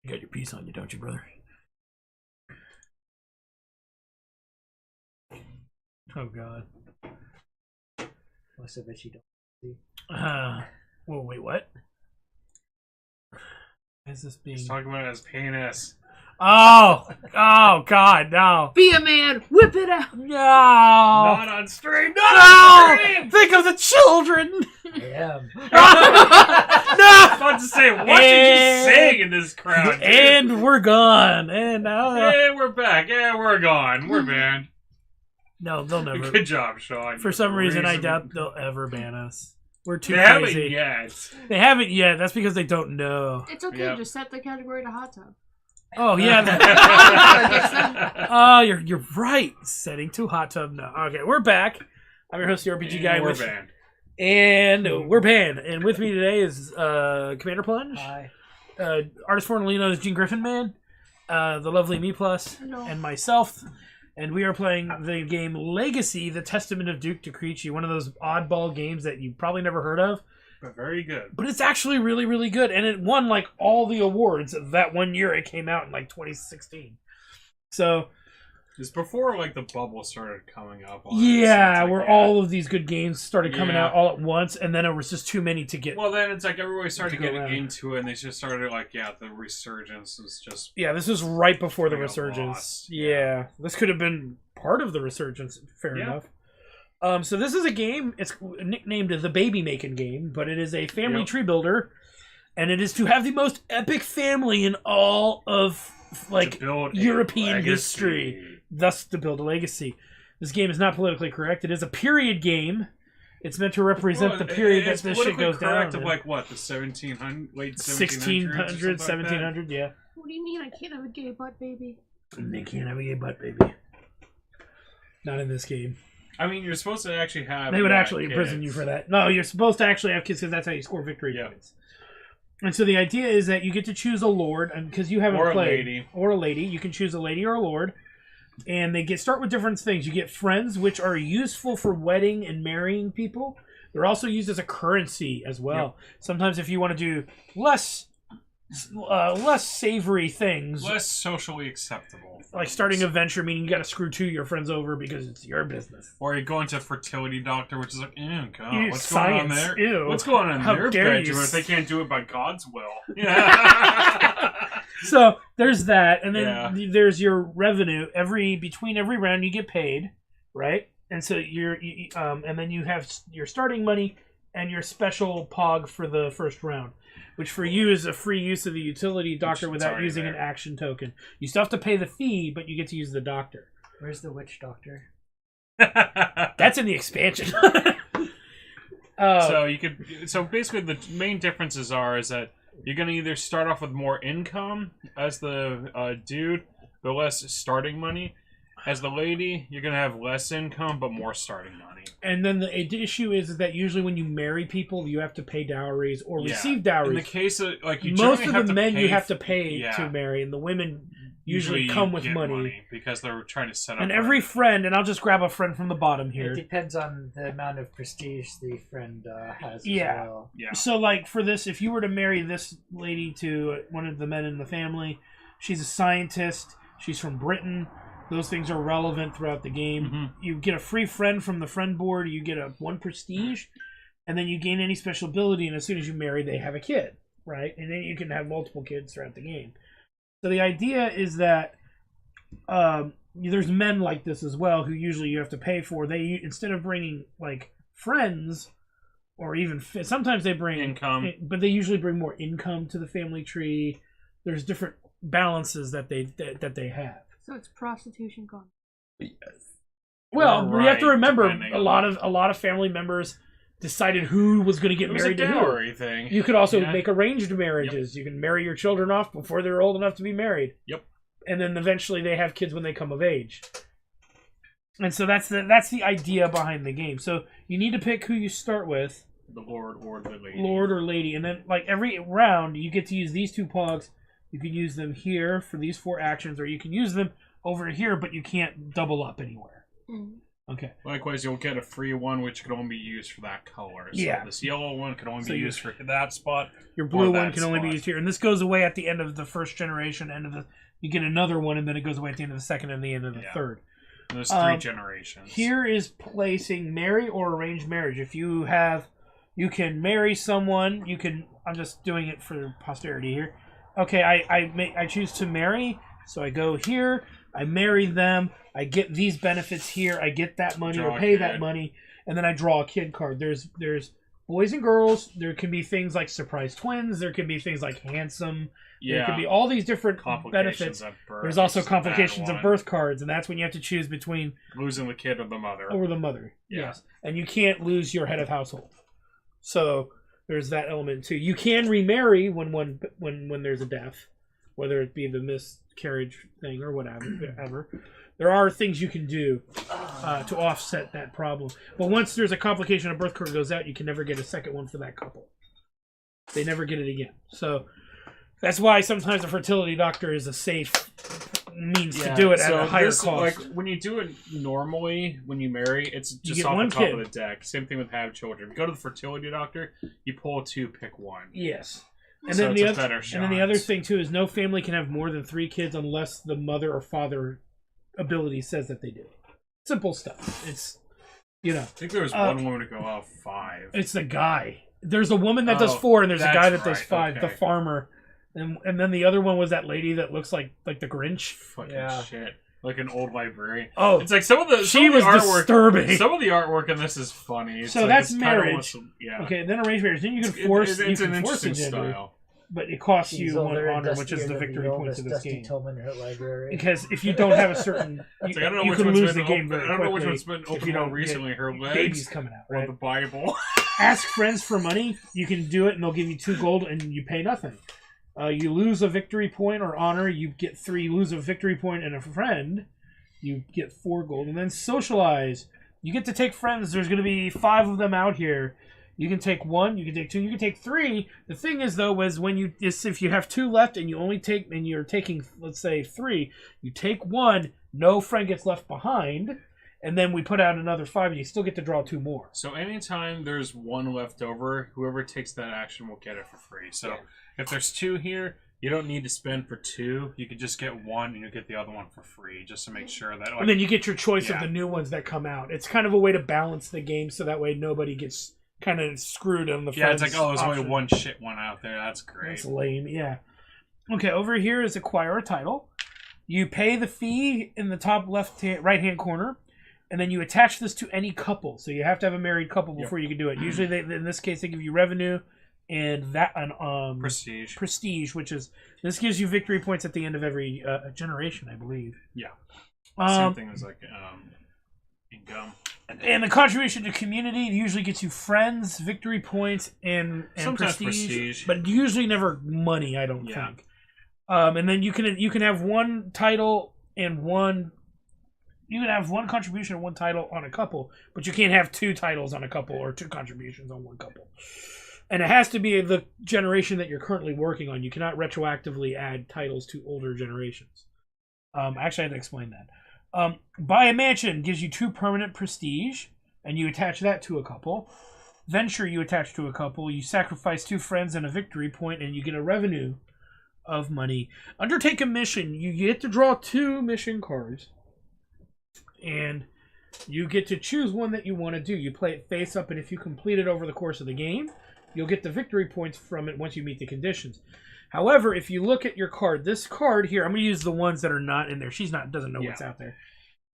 You got your piece on you, don't you, brother? Oh, God. Most of it you don't see. Well, wait, what? Is this being... He's talking about his penis. Oh, God, no. Be a man! Whip it out! No! Not on stream! Not on No! stream! Think of the children! I am. No! I was about to say, what did you say in this crowd? Dude? And we're gone. And now... Hey, we're back. Yeah, we're gone. We're banned. No, they'll never. Good job, Sean. For some reason, I doubt they'll ever ban us. We're too They crazy. haven't yet. They haven't yet. That's because they don't know. It's okay. Yep. Just set the category to hot tub. Oh, yeah. Oh, you're right. Setting to hot tub now. Okay, we're back. I'm your host, the RPG guy. We're banned. And we're banned. And with me today is Commander Plunge. Hi. Artist formerly known as Gene Griffin Man. The lovely Me Plus. Hello. And myself. And we are playing the game Legacy, The Testament of Duke to Crecy. One of those oddball games that you probably never heard of. But very good. But it's actually really, really good. And it won, like, all the awards that one year it came out in, like, 2016. So... It's before, like, the bubble started coming up. Yeah, like, where all of these good games started coming out all at once, and then it was just too many to get... Well, then it's like everybody started to go getting around. into it, and they just started, like, the resurgence was just... Yeah, this was right before the Got resurgence. lost. Yeah, this could have been part of the resurgence, fair enough. So this is a game, it's nicknamed the Baby Making Game, but it is a family tree builder, and it is to have the most epic family in all of, like, European history. Thus, to build a legacy. This game is not politically correct. It is a period game. It's meant to represent the period that this shit goes down. Of like what, the 1700, late 1600, 1700, yeah. What do you mean I can't have a gay butt baby? They can't have a gay butt baby. Not in this game. I mean, you're supposed to actually have. They would actually imprison you for that. No, you're supposed to actually have kids because that's how you score victory points. And so the idea is that you get to choose a lord, and because you haven't played, or a lady, you can choose a lady or a lord. And they start with different things. You get friends, which are useful for wedding and marrying people. They're also used as a currency as well. Yep. Sometimes if you want to do less savory things. Less socially acceptable. Like starting a venture, meaning you got to screw two of your friends over because it's your business. Or you go into a fertility doctor, which is like, ew, God, Ew, what's science, going on there? ew. What's going on in How their dare bedroom you. if they can't do it by God's will? Yeah. So there's that, and then there's your revenue. Between every round, you get paid, right? And so and then you have your starting money and your special pog for the first round, which for you is a free use of the utility doctor without using an action token. You still have to pay the fee, but you get to use the doctor. Where's the witch doctor? That's in the expansion. So basically, the main differences is that you're going to either start off with more income as the dude, but less starting money. As the lady, you're going to have less income, but more starting money. And then the issue is that usually when you marry people, you have to pay dowries or receive dowries. In the case of, like, most of the men you have to pay to marry, and the women usually come with money because they're trying to set up. And every friend, and I'll just grab a friend from the bottom here. It depends on the amount of prestige the friend has as well. Yeah. So, like, for this, if you were to marry this lady to one of the men in the family, she's a scientist, she's from Britain. Those things are relevant throughout the game. Mm-hmm. You get a free friend from the friend board, you get one prestige, and then you gain any special ability, and as soon as you marry, they have a kid, right? And then you can have multiple kids throughout the game. So the idea is that there's men like this as well who usually you have to pay for. They, instead of bringing, like, friends, or even sometimes they bring income, but they usually bring more income to the family tree. There's different balances that they have. So it's prostitution gone. Yes. Well, we have to remember a lot of family members decided who was going to get married to who. Thing. You could also make arranged marriages. Yep. You can marry your children off before they're old enough to be married. Yep. And then eventually they have kids when they come of age. And so that's the idea behind the game. So you need to pick who you start with. The lord or the lady. Lord or lady. And then, like, every round you get to use these two pogs. You can use them here for these 4 actions, or you can use them over here, but you can't double up anywhere. Mm. Okay. Likewise, you'll get a free one, which can only be used for that color. So Yeah. this yellow one can only be used for that spot. Your blue or one that can only be spot. used here, and this goes away at the end of the first generation. You get another one, and then it goes away at the end of the second and the end of the third. And there's 3 generations. Here is placing marry or arranged marriage. If you can marry someone. I'm just doing it for posterity here. Okay, I choose to marry, so I go here. I marry them. I get these benefits here. I get that money or pay that money, and then I draw a kid card. There's boys and girls. There can be things like surprise twins. There can be things like handsome. Yeah. There can be all these different Complications benefits. of birth. There's also It's a bad complications of one. birth cards, and that's when you have to choose between Losing the kid or the mother. the mother. Yeah. Yes, and you can't lose your head of household. So there's that element too. You can remarry when there's a death, whether it be the miscarriage thing or whatever. There are things you can do to offset that problem. But once there's a complication, a birth card goes out, you can never get a second one for that couple. They never get it again. So that's why sometimes a fertility doctor is a safe means to do it at a higher cost. Like when you do it normally, when you marry, it's just get off one the top kid. of the deck. Same thing with have children. If you go to the fertility doctor, you pull 2, pick 1. Yes. And So then it's a better shot. and then the other thing too is no family can have more than 3 kids unless the mother or father ability says that they do. Simple stuff. It's I think there was one woman to go out 5. It's the guy. There's a woman that does 4, and there's a guy that does 5. Okay. The farmer, and then the other one was that lady that looks like the Grinch. Fucking shit. Like an old librarian. Oh, it's like some of the artwork. disturbing. Some of the artwork in this is funny. It's So like, that's it's kinda marriage. Yeah. Okay, then arranged marriage. Then you can force. It's you an can force interesting a gender, style. but it costs She's you 1 older and honor, which is dustier the than victory points of this Dusty game. Tillman, her library. Because if you don't have a certain, It's like, I don't know you which can one's lose been the game open- very I don't know which quickly one's been if opened you more don't recently. get Her legs babies coming out, or right? the Bible. Ask friends for money. You can do it, and they'll give you 2 gold, and you pay nothing. You lose a victory point or honor, you get 3. You lose a victory point and a friend, you get 4 gold. And then socialize. You get to take friends. There's going to be 5 of them out here. You can take 1, you can take 2, you can take 3. The thing is, though, is if you have 2 left and you're taking, let's say, 3, you take 1, no friend gets left behind. And then we put out another 5, and you still get to draw 2 more. So anytime there's 1 left over, whoever takes that action will get it for free. So if there's 2 here, you don't need to spend for 2. You could just get 1, and you'll get the other one for free, just to make sure that. And then you get your choice of the new ones that come out. It's kind of a way to balance the game, so that way nobody gets kind of screwed on the. Yeah, it's like, friends there's only option. 1 shit one out there. That's great. That's lame. Yeah. Okay, over here is acquire a title. You pay the fee in the top right hand corner. And then you attach this to any couple. So you have to have a married couple before you can do it. Usually, in this case, they give you revenue and prestige, which is this gives you victory points at the end of every generation, I believe. Yeah. Same thing as like income. And the contribution to community usually gets you friends, victory points, and Sometimes prestige, but usually never money. I don't Yeah. think. And then you can have 1 title and 1. You can have 1 contribution and 1 title on a couple, but you can't have 2 titles on a couple or 2 contributions on 1 couple. And it has to be the generation that you're currently working on. You cannot retroactively add titles to older generations. Actually, I had to explain that. Buy a mansion gives you 2 permanent prestige, and you attach that to a couple. Venture you attach to a couple. You sacrifice 2 friends and a victory point, and you get a revenue of money. Undertake a mission. You get to draw 2 mission cards. And you get to choose one that you want to do. You play it face up, and if you complete it over the course of the game, you'll get the victory points from it once you meet the conditions. However, if you look at your card, this card here, I'm going to use the ones that are not in there. She doesn't know what's out there.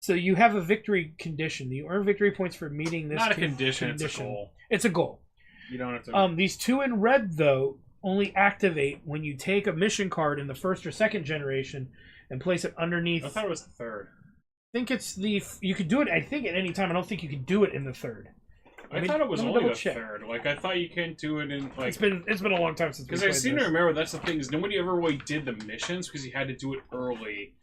So you have a victory condition. You earn victory points for meeting this. Not a condition, it's a goal. It's a goal. You don't have to. These 2 in red, though, only activate when you take a mission card in the 1st or 2nd generation and place it underneath. I thought it was the 3rd. I think it's you could do it. I think at any time. I don't think you could do it in the 3rd. I thought it was only the 3rd. Like I thought you can't do it in like. It's been a long time since. Because I seem to remember that's the thing is nobody ever really did the missions because you had to do it early.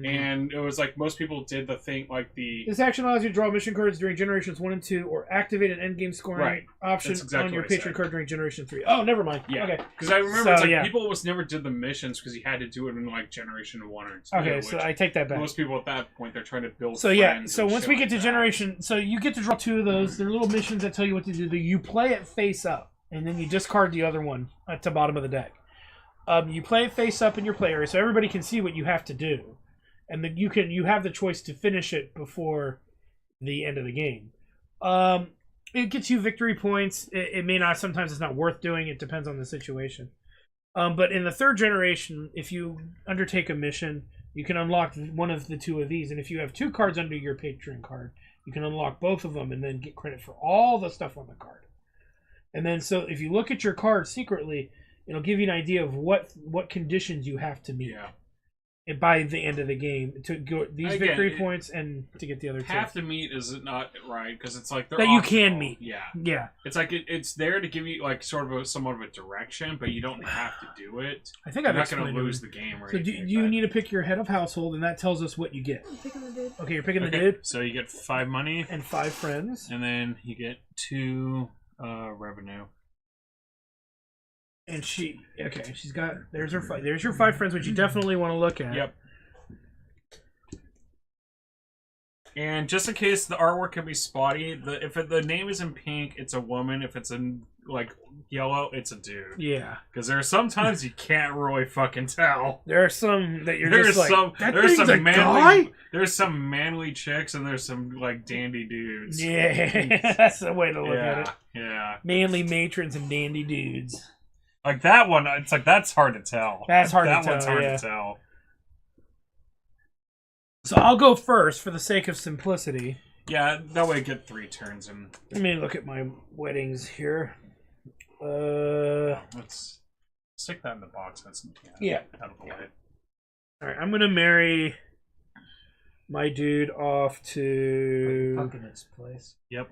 And it was like most people did the thing like the. This action allows you to draw mission cards during generations 1 and 2, or activate an endgame scoring option exactly on your what I patron said. card during generation 3. Oh, never mind. Yeah, Okay. because I remember So, it's like yeah. people almost never did the missions because you had to do it in like generation 1 or 2. Okay, so I take that back. Most people at that point they're trying to build. So yeah, friends so and once shit we get like to that. generation, so you get to draw 2 of those. They're little missions that tell you what to do. You play it face up, and then you discard the other one at the bottom of the deck. You play it face up in your play area, so everybody can see what you have to do, and then you have the choice to finish it before the end of the game. It gets you victory points. It may not. Sometimes it's not worth doing. It depends on the situation. But in the 3rd generation, if you undertake a mission, you can unlock one of the 2 of these, and if you have 2 cards under your patron card, you can unlock both of them and then get credit for all the stuff on the card. And then, so if you look at your card secretly, it'll give you an idea of what conditions you have to meet by the end of the game to go these victory points and to get the other 2. Have to meet is not right because it's like they're that you optional. can meet. Yeah. It's like it's there to give you like sort of somewhat of a direction, but you don't have to do it. I think You're I'm not going to explaining lose it. the game. Or So anything like you that. need to pick your head of household, and that tells us what you get. I'm picking the dude. Okay, you're picking the dude So you get 5 money and 5 friends. and then you get 2 revenue. And she's got there's your 5 friends, which you definitely want to look at. Yep. And just in case the artwork can be spotty, if the name is in pink, it's a woman. If it's in like yellow, it's a dude. Yeah. Because there are sometimes you can't really fucking tell. There are some that you're There's just like, that there's thing's some a manly guy? there's some manly chicks and there's some like dandy dudes. Yeah, that's the way to look at it. Yeah. Manly matrons and dandy dudes. Like that one, it's like that's hard to tell. That's hard to that tell, one's hard yeah. to tell. So I'll go first for the sake of simplicity. Yeah, that way I get 3 turns and Let me look at my weddings here. let's stick that in the box. That's out of the way. All right, I'm gonna marry my dude off Put your to. puck in its place. Yep.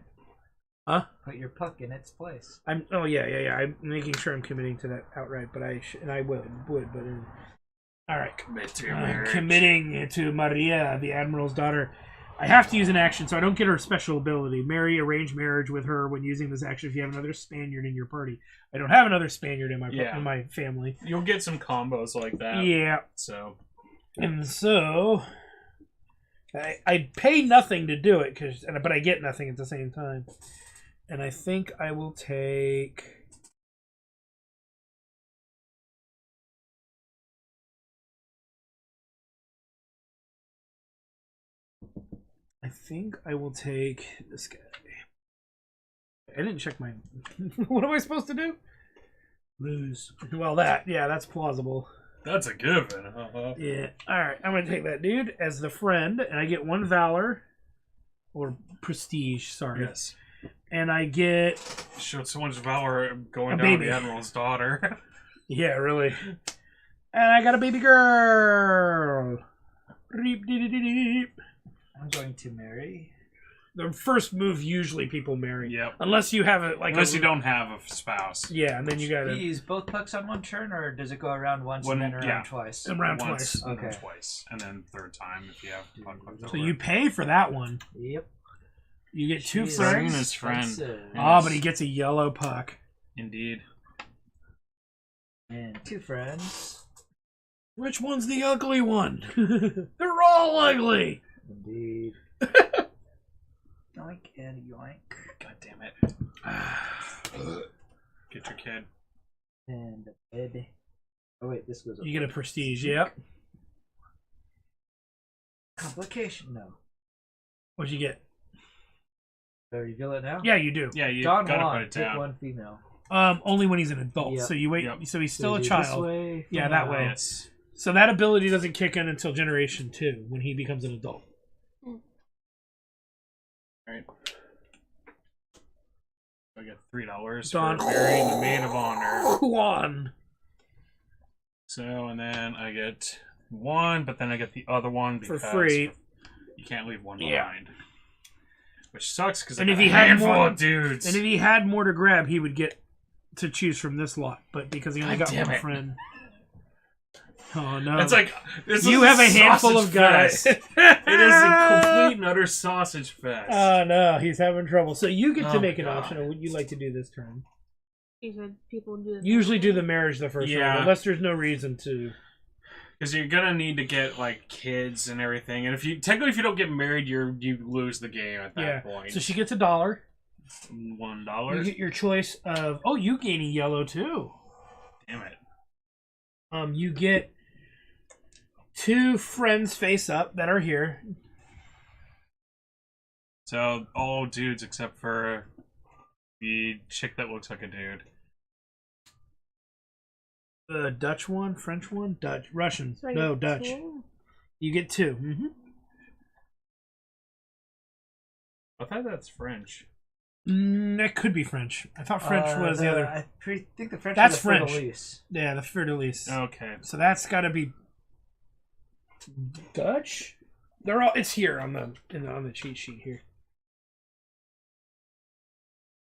Huh? Put your puck in its place. I'm. Oh yeah. I'm making sure I'm committing to that outright, but I would, but. All right. Commit to your I'm marriage. committing to Maria, the admiral's daughter. I have to use an action, so I don't get her special ability. Marry, arrange marriage with her when using this action if you have another Spaniard in your party. I don't have another Spaniard in my family. You'll get some combos like that. Yeah. So. And so I pay nothing to do it, but I get nothing at the same time. And I think I will take. I think I will take this guy. I didn't check my. What am I supposed to do? Lose. Well, that's plausible. That's a given. Uh-huh. Yeah. Alright, I'm going to take that dude as the friend, and I get 1 valor. Or prestige, sorry. Yes. And I get. Showed so much valor going A down baby. the admiral's daughter. Yeah, really. And I got a baby girl. Reep, dee, dee, dee, dee. I'm going to marry. The first move usually people marry. Yep. Unless you have it like. Unless you don't have a spouse. Yeah, and then you got Do to. you use both pucks on one turn, or does it go around once One- and then around yeah. twice? Around Once, twice. and then Okay. twice, and then 3rd time if you have puck left So over. you pay for that one. Yep. You get 2 She is friends. His friend. expensive. Yeah. Oh, but he gets a yellow puck. Indeed. And 2 friends. Which one's the ugly one? They're all ugly. Indeed. Yoink and yoink. God damn it. Get your kid. And a bed. Oh wait, this goes up. You get a prestige, yep. Complication, no. What'd you get? Do I reveal it now? Yeah, you do. Yeah, you Don gotta Juan, put it pick down. 1 female. Only when he's an adult. Yep. So you wait. Yep. So he's So still a do this child. way, Yeah, that female. way. Yes. So that ability doesn't kick in until generation 2 when he becomes an adult. Right. I get $3 Don for marrying the maid of honor. Juan. So, and then I get 1, but then I get the other one For because free. you can't leave 1 Yeah. behind. Which sucks because And I if got he a had handful more- of dudes. And if he had more to grab, he would get to choose from this lot. But because he only God got damn one it. friend. Oh no! It's like you have a handful of guys. It is a complete and utter sausage fest. Oh no, he's having trouble. So you get to make an God. option of what you like to do this turn. You said people do the Usually do the marriage the first Yeah. round, unless there's no reason to. Because you're gonna need to get like kids and everything, and if you don't get married, you lose the game at that point. So she gets $1. $1. You get your choice of. Oh, you gain a yellow too. Damn it. You get 2 friends face up that are here. So all dudes except for the chick that looks like a dude. The Dutch one, French one, Russian. So I No, get Dutch. 2? You get 2. Mm-hmm. I thought that's French. That could be French. I thought French was the other. I think the French. That's was the French. fleur-de-lis. Yeah, the fleur-de-lis. Okay. So that's got to be Dutch. They're all. It's here on the cheat sheet here.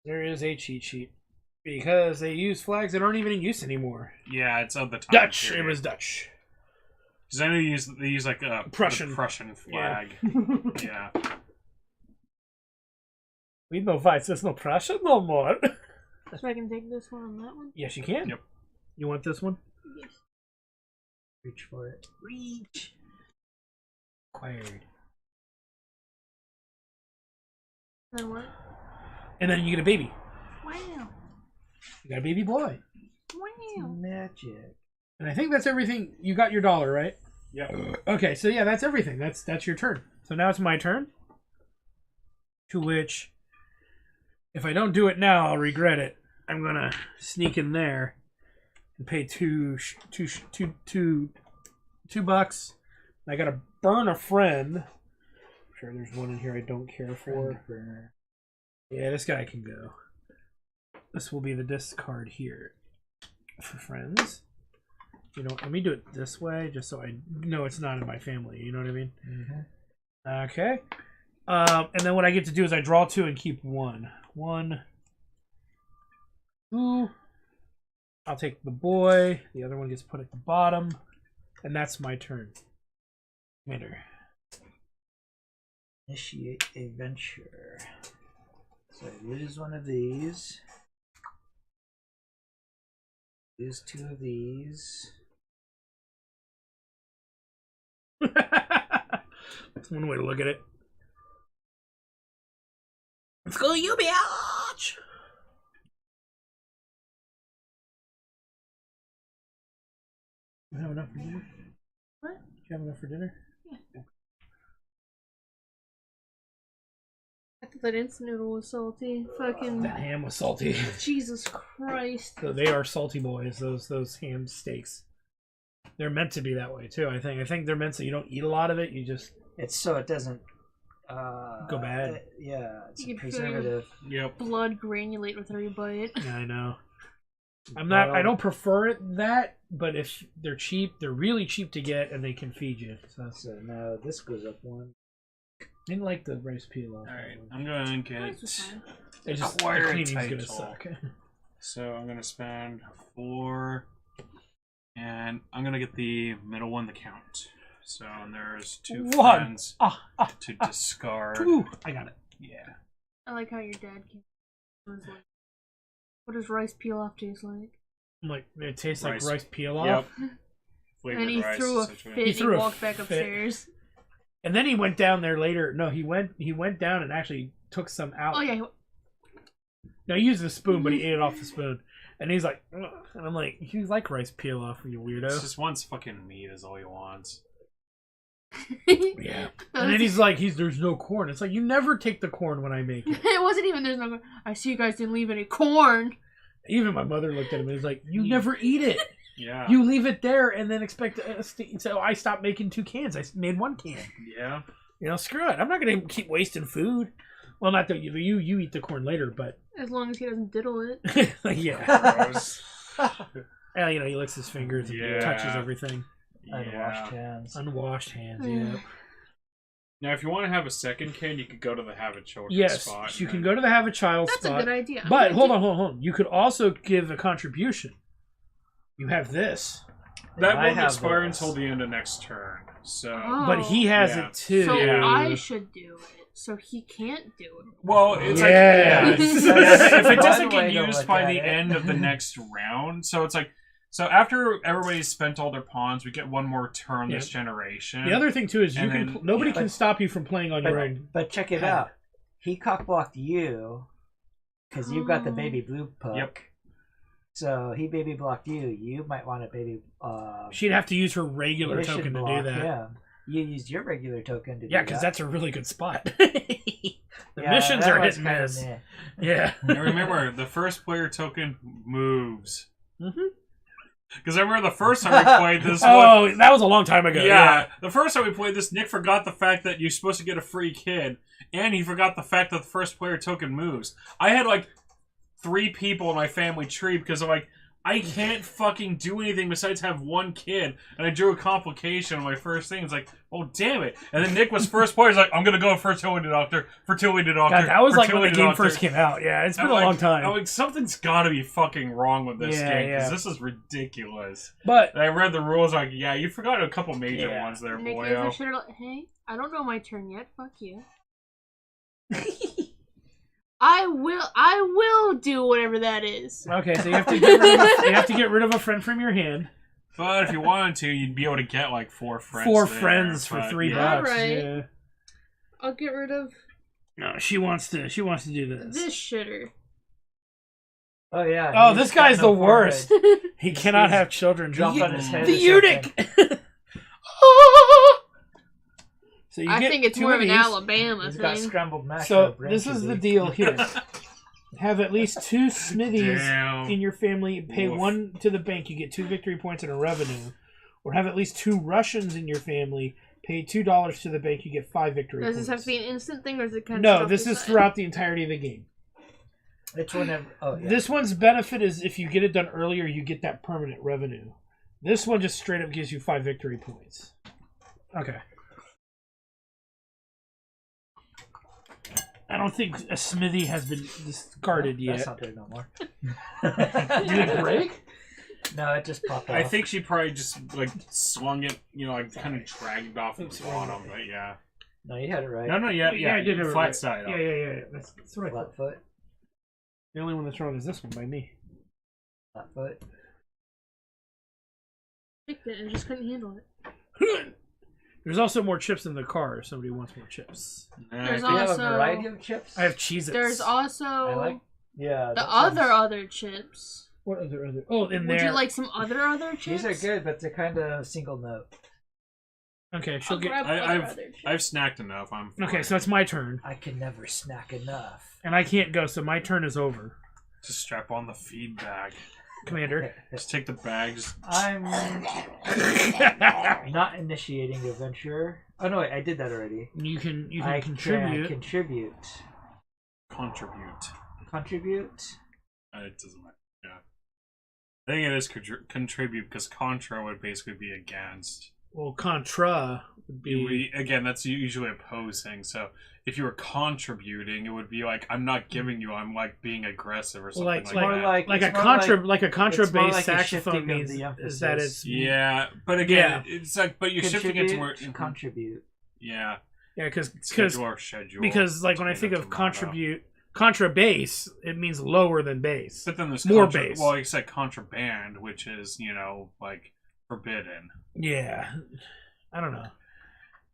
There is a cheat sheet because they use flags that aren't even in use anymore. Yeah, it's of the time Dutch. period. It was Dutch. Because I know they use like a Prussian. the Prussian flag. Yeah. We no fights. There's no Prussian no more. So I can take this one and that one? Yes, you can. Yep. You want this one? Yes. Reach for it. Reach. Acquired. Then what? And then you get a baby. Wow. You got a baby boy. Wow. Magic. And I think that's everything. You got your $1, right? Yep. Okay, so yeah, that's everything. That's your turn. So now it's my turn. To which, if I don't do it now, I'll regret it. I'm gonna sneak in there and pay $2. I gotta burn a friend. I'm sure there's one in here I don't care for. Burner. Yeah, this guy can go. This will be the discard here for friends. You know, let me do it this way, just so I know it's not in my family. You know what I mean? Mm-hmm. Okay. And then what I get to do is I draw 2 and keep 1. 1, 2. I'll take the boy. The other one gets put at the bottom, and that's my turn. Commander. Initiate a venture. So I lose one of these. Lose 2 of these. That's one way to look at it. Let's go, you bitch! You have enough for dinner? What? Do you have enough for dinner? Yeah. I thought that instant noodle was salty. Fucking That ham was salty. Jesus Christ. So they are salty boys, those ham steaks. They're meant to be that way too, I think. I think they're meant so you don't eat a lot of it, you just It's so it doesn't go bad. Yeah, it's You a can feel your- preservative. Yep. Blood granulate with every bite. Yeah, I know. I don't prefer it that, but if they're cheap, they're really cheap to get and they can feed you. So So now this goes up 1. I didn't like the rice peel off. Alright, I'm going to Rice was get... fine. It just the Acquire cleaning's title. gonna suck. So I'm going to spend 4, and I'm going to get the middle one, the count. So there's 2 One. friends to Ah. discard. 2. I got it. Yeah. I like how your dad came. Was like, what does rice peel off taste like? I'm like, it tastes like Rice. rice peel off. Yep. Flavored And he rice, threw a essentially. fit. He And threw he a walked back fit. upstairs. And then he went down there later. No, he went down and actually took some out. Oh yeah. No, he used the spoon, but he ate it off the spoon. And he's like, ugh. And I'm like, you like rice peel off, you He weirdo. just wants fucking meat is all he wants. Yeah. And then he's like, there's no corn. It's like, you never take the corn when I make it. It wasn't even. There's no. I see you guys didn't leave any corn. Even my mother looked at him and was like, you never eat it. Yeah. You leave it there and then expect so I stopped making 2 cans. I made 1 can. Yeah. You know, screw it. I'm not going to keep wasting food. Well, not that you eat the corn later, but As long as he doesn't diddle it. yeah. Gross. You know, he licks his fingers and Yeah. touches everything. Unwashed hands. Unwashed hands, Mm. yeah. Now, if you want to have a second kid, you could go to the Have a Children Yes, spot. you can go to the Have a Child That's spot. a good idea. But hold on. You could also give a contribution. You have this. That I won't have expire those. until the end of next turn. So, Oh. But he has Yeah. it too. So Yeah. I should do it. So he can't do it. well, it's Yes. if it doesn't One way get to used look by at the it. end of the next round, so it's like, so after everybody's spent all their pawns, we get one more turn this generation. The other thing too is And then- nobody yeah. can stop you from playing on your own. But check it Head. out. He cockblocked you because you've got the Oh. baby blue puck. Yep. So he baby blocked you. You might want to baby. She'd have to use her regular mission token to do block that. him. You used your regular token to do Yeah, that. because that's a really good spot. the Yeah, missions that are was hit and kinda miss. meh. Yeah. And remember, the first player token moves. Mhm. Because I remember the first time we played this one. Oh, that was a long time ago. Yeah, the first time we played this, Nick forgot the fact that you're supposed to get a free kid, and he forgot the fact that the first player token moves. I had like 3 people in my family tree because I'm like, I can't fucking do anything besides have one kid, and I drew a complication on my first thing. It's like, oh damn it! And then Nick was first player. He's like, I'm gonna go fertility doctor, fertility doctor. God, that was like when the fertility game doctor. first came out. Yeah, it's been I'm a like- long time. I'm like, something's got to be fucking wrong with this Yeah, game because yeah. this is ridiculous. But And I read the rules, like, yeah, you forgot a couple major Yeah. ones there, Nick, boyo. I should have. Hey, I don't know my turn yet. Fuck you. I will do whatever that is. okay, so you have to get rid of a friend from your hand. But if you wanted to, you'd be able to get like 4 friends. 4 there, friends for but, $3. yeah. Alright. Yeah. I'll get rid of No, she wants to do this. this shitter. Oh yeah. Oh, he's this guy's got no the worst. forehead. He cannot He's have children. Jump on his head. The or eunuch. something. So you I get think it's 2 more of of an these. Alabama He's got thing. scrambled mash. So brain this is the TV. deal here. Have at least 2 Smithies Damn. in your family. Pay Oof. 1 to the bank. You get 2 victory points and a revenue. Or have at least 2 Russians in your family. Pay $2 to the bank. You get 5 victory Does points. this have to be an instant thing, or is it kind of? No, this is throughout the entirety of the game. It's whenever. Oh yeah. This one's benefit is if you get it done earlier, you get that permanent revenue. This one just straight up gives you 5 victory points. Okay. I don't think a smithy has been discarded yet. That's not there no more. Did it break? No, it just popped off. I think she probably just like swung it, you know, like kind of dragged off the Oops, bottom, but yeah. No, you had it right. No, yeah, I did have it flat right. side up. Yeah. That's what I thought. Flat foot. The only one that's wrong is this one by me. Flat foot. Picked it and just couldn't handle it. There's also more chips in the car if somebody wants more chips. Nah, There's Do you have a Also- variety of chips? I have Cheez-Its. There's also I like. Yeah. the that other chips. What other? Oh, in Would there. you like some other chips? These are good, but they're kind of single note. Okay, she'll I'll get. grab other chips. I've snacked enough. I'm fine. Okay, so it's my turn, I can never snack enough. and I can't go, so my turn is over. Just strap on the feed bag. Commander. Just take the bags. I'm not initiating a venture. Oh no, wait, I did that already. You can I contribute. Can contribute. Contribute. Contribute. It doesn't matter. Yeah. I think it is contribute because contra would basically be against. Well, contra would It be. would- again, that's usually opposing. So if you were contributing, it would be like I'm not giving you. I'm like being aggressive or something Like- like, More that. like a it's more contra, like a it's contra more based like a saxophone shifting of means the is that emphasis. it's Yeah, but again, it's like, but you're shifting it to where. Contribute, contribute. Yeah, because schedule. because like when I think of Tomato. contribute contra bass, it means lower than bass. But then there's more contra- bass. Well, you said contraband, which is like forbidden. Yeah, I don't know.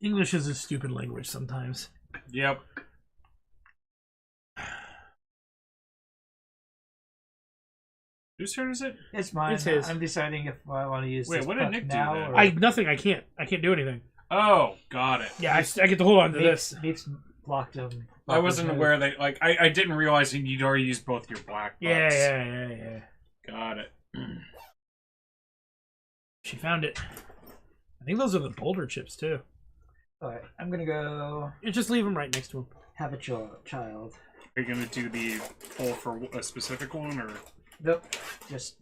English is a stupid language sometimes. Yep. Whose turn is it? It's mine. It's his. I'm deciding if I want to use Wait, this what did puck Nick do now then? or Nothing. I can't do anything. Oh, got it. Yeah, I get to hold on to this. Beats blocked him. I wasn't aware that. Like, I didn't realize you'd already used both your black bucks. Yeah. Got it. She found it. I think those are the boulder chips too. Alright, I'm gonna go You just leave them right next to him. have a child. Are you gonna do the poll for a specific one, or? Nope, just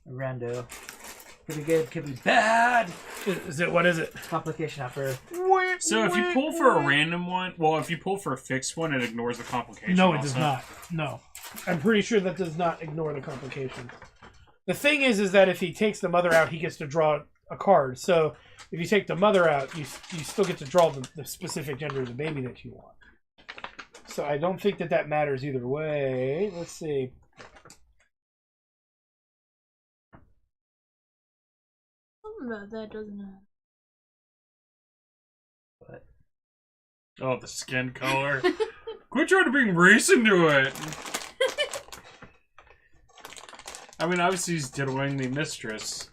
a rando. Could be good, could be bad. Is it? What is it? Complication after. So if you pull for a random one, well, if you pull for a fixed one, it ignores the complication. No, it also. does not. No, I'm pretty sure that does not ignore the complication. The thing is that if he takes the mother out, he gets to draw a card. So if you take the mother out, you still get to draw the specific gender of the baby that you want. So I don't think that matters either way. Let's see. Something about that doesn't matter. What? Oh, the skin color. Quit trying to bring race into it. I mean, obviously he's diddling the mistress.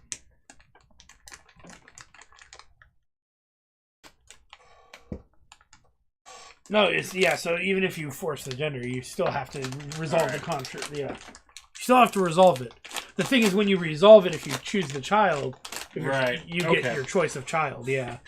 No, so even if you force the gender, you still have to resolve the contract. Yeah. You still have to resolve it. The thing is, when you resolve it, if you choose the child, you get your choice of child, yeah.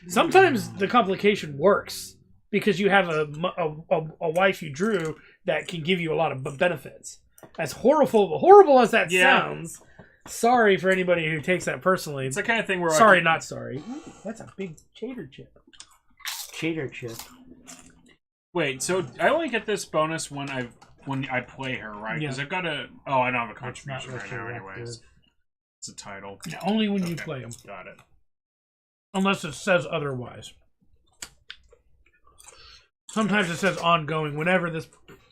Sometimes the complication works because you have a wife you drew that can give you a lot of benefits. As horrible as that sounds, sorry for anybody who takes that personally. It's the kind of thing where sorry, not sorry. Ooh, that's a big cheddar chip. Cheater chip. Wait, so I only get this bonus when I play her, right? Because I've got a... Oh, I don't have a contribution right now anyways. It's a title. Yeah, only when you play them. Got it. Unless it says otherwise. Sometimes it says ongoing. Whenever this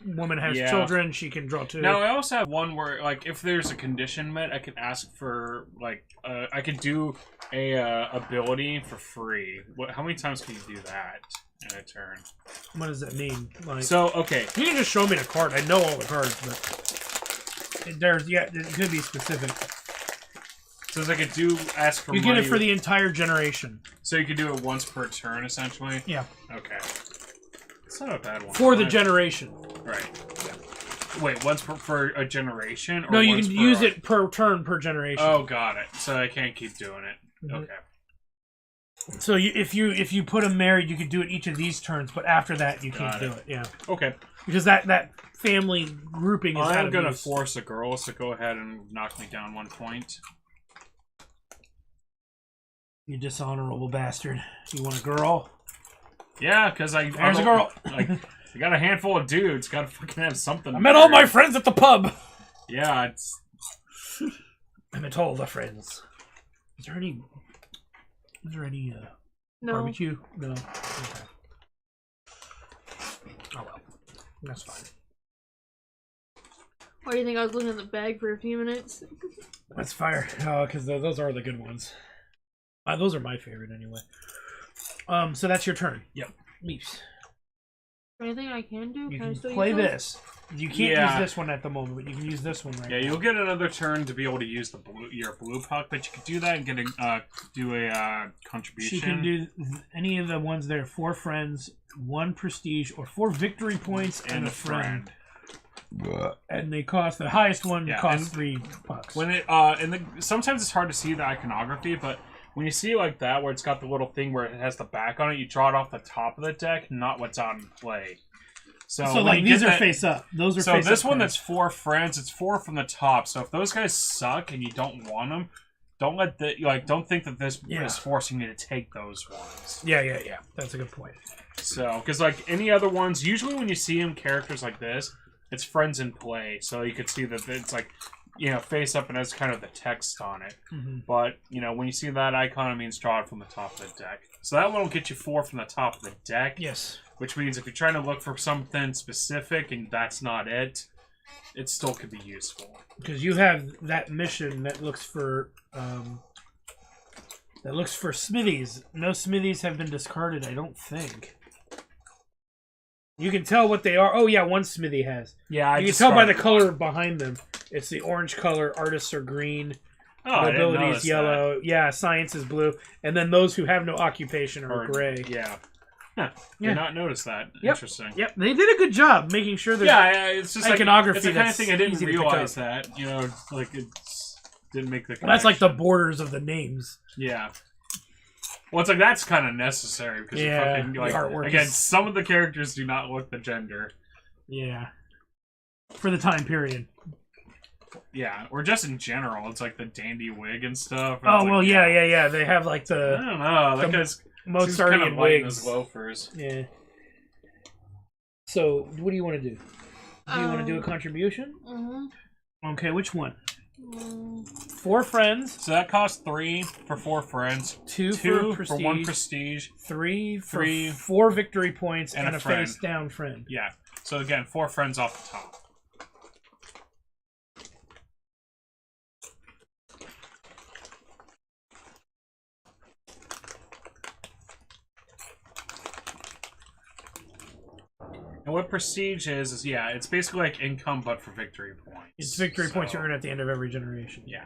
woman has children, she can draw 2. Now, I also have one where, like, if there's a condition met, I can ask for, like, I could do a ability for free. How many times can you do that in a turn? What does that mean? Like, so, okay. You can just show me the card. I know all the cards, but it could be specific. So I could ask for you money. get it for the entire generation. So you could do it once per turn, essentially? Yeah. Okay. It's not a bad one. For the generation. Right. Yeah. Wait, once for a generation? Or no, you can use it per turn per generation. Oh, got it. So I can't keep doing it. Mm-hmm. Okay. So if you put them married, you could do it each of these turns, but after that you can't do it. Yeah. Okay. Because that family grouping is I'm going to force a girl to go ahead and knock me down 1 point. You dishonorable bastard. You want a girl? Yeah, because there's a girl. Like, I got a handful of dudes. Got to fucking have something. I met all my friends at the pub. Yeah, it's. I met all the friends. Is there any no. barbecue? No. Okay. Oh well, that's fine. Why do you think I was looking at the bag for a few minutes? That's fire. Oh, because those are the good ones. Those are my favorite anyway. So that's your turn. Yep. Leaps. Anything I can do? You can I can still play use those? this. You can't use this one at the moment, but you can use this one right now. Yeah, you'll get another turn to be able to use your blue puck, but you can do that and get do a contribution. She can do any of the ones there. 4 friends, 1 prestige, or 4 victory points, and a friend. And they cost the highest one costs 3 pucks. When it sometimes it's hard to see the iconography, but when you see like that, where it's got the little thing where it has the back on it, you draw it off the top of the deck, not what's on play. So like these are face up. Those are face up. So this one that's 4 friends, it's 4 from the top. So if those guys suck and you don't want them, don't think that this is forcing you to take those ones. Yeah. That's a good point. So because like any other ones, usually when you see them characters like this, it's friends in play. So you could see that it's like, face up and has kind of the text on it. Mm-hmm. But, when you see that icon, it means draw it from the top of the deck. So that one will get you 4 from the top of the deck. Yes. Which means if you're trying to look for something specific and that's not it, it still could be useful. Because you have that mission that looks for smithies. No smithies have been discarded, I don't think. You can tell what they are. Oh yeah, 1 smithy has. Yeah, you can tell by the color behind them. It's the orange color. Artists are green. Nobility is yellow. That. Yeah, science is blue. And then those who have no occupation are gray. Yeah. Huh. Did not notice that. Yep. Interesting. Yep, they did a good job making sure there's it's just iconography. It's the kind of thing I didn't realize that. Like it didn't make the connection. That's like the borders of the names. Yeah. Well, it's like that's kind of necessary because fucking, like, artwork again, some of the characters do not look the gender. Yeah. For the time period. Yeah, or just in general, it's like the dandy wig and stuff. And oh well, yeah. They have like the. I don't know. That guy's Mozartian kind of light in wigs. his loafers. Yeah. So, what do you want to do? Do you want to do a contribution? Mm-hmm. Okay, which one? 4 friends. So that costs 3 for 4 friends. 2 for prestige. 1 prestige. 3 for 3 4 victory points and and a a friend. face down friend. Yeah. So again, 4 friends off the top. And what prestige is yeah, it's basically like income but for victory points. It's victory points you earn at the end of every generation. Yeah.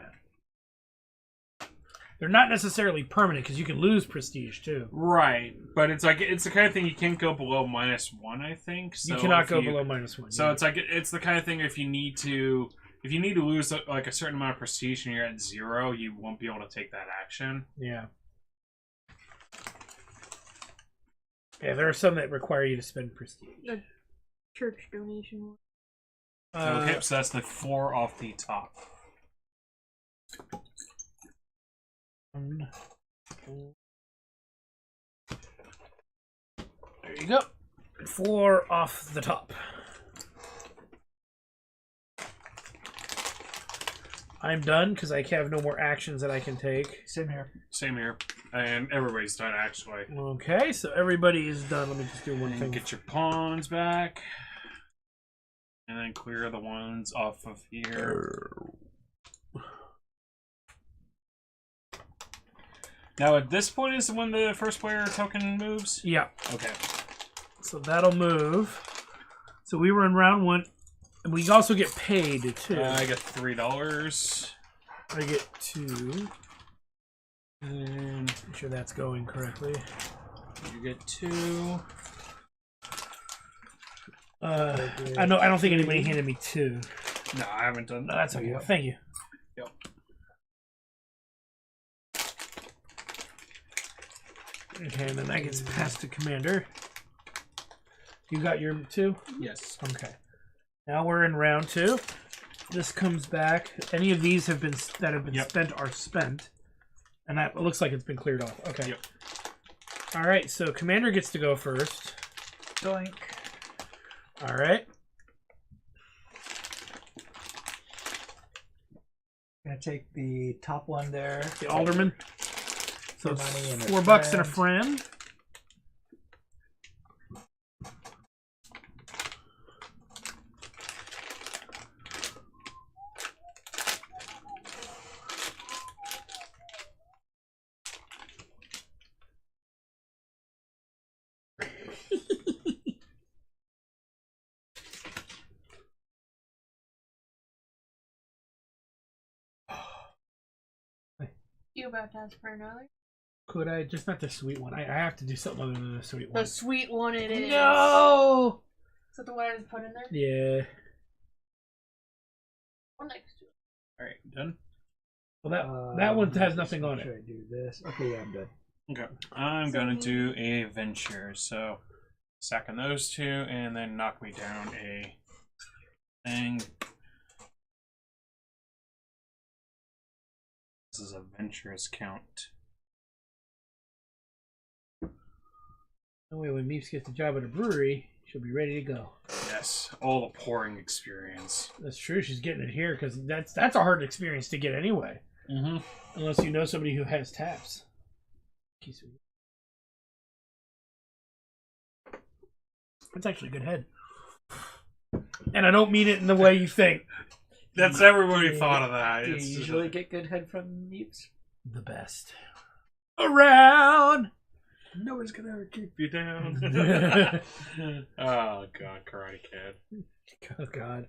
They're not necessarily permanent because you can lose prestige too. Right, but it's like it's the kind of thing you can't go below -1, I think. So you cannot go below -1. So it's like it's the kind of thing if you need to lose like a certain amount of prestige and you're at 0, you won't be able to take that action. Yeah. Yeah, there are some that require you to spend prestige. The church donation one. Okay, so that's the 4 off the top. There you go. 4 off the top. I'm done because I have no more actions that I can take. Same here. Same here. And everybody's done, actually. Okay, so everybody is done. Let me just do one And thing. get your pawns back. And then clear the ones off of here. Now, at this point is when the first player token moves? Yeah. Okay. So that'll move. So we were in round 1. And we also get paid, too. I get $3. I get 2. And Make sure that's going correctly. you get 2. I don't think anybody handed me 2. No, I haven't done No, that. that's okay. Thank you. Yep. Okay, and then that gets passed to Commander. You got your 2? Yes. Okay. Now we're in round 2. This comes back. Any of these have been spent are spent, and that it looks like it's been cleared off. Okay. Yep. All right. So Commander gets to go first. Doink. All right. Gonna take the top one there. The Alderman. So Money it's and a $4 and a friend. You about to ask for another? Could I just not the sweet one? I have to do something other than the sweet one. The sweet one it is. No. Is that the one I just put in there? Yeah. One next to it. Alright, done? Well, that one has nothing on Should it. I do this? Okay, yeah, I'm done. Okay. I'm gonna do a venture, so sacking those 2 and then knock me down a thing. This is a venturous count. No way, when Meeps gets the job at a brewery, she'll be ready to go. Yes, all the pouring experience. That's true. She's getting it here because that's a hard experience to get anyway. Mm-hmm. Unless you know somebody who has taps. That's actually a good head. And I don't mean it in the way you think. That's everybody thought of that. Do you It's usually get good head from Meeps? The best. Around! no one's gonna ever keep you down. Oh god, Karate Kid. Oh, God.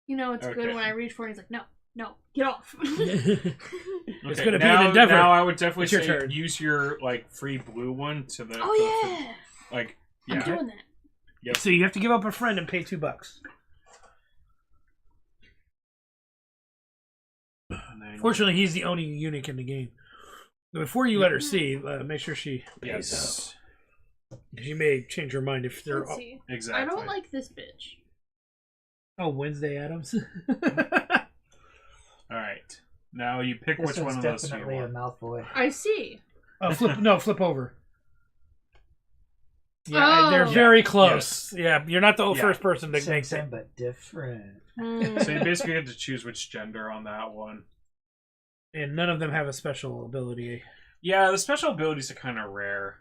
You know it's Okay. good when I reach for it. He's like, no, get off. It's Okay, going to be now- an endeavor. Now I would definitely It's your say turn. use your like free blue one to the. Oh yeah, Like I'm yeah. doing that. So you have to give up a friend and pay $2. And then- Fortunately, he's the only eunuch in the game. Before you let her see, make sure she pays Yes. up. She may change her mind if they're... Let's see. Exactly. I don't like this bitch. Oh, Wednesday Addams. All right. Now you pick This which one's one of those you definitely a want. mouthful. I see. Flip over. Yeah, they're Oh. very close. Yeah, you're not the Yeah. first person to Same, make same, but different. So you basically get to choose which gender on that one. And none of them have a special ability. Yeah, the special abilities are kind of rare.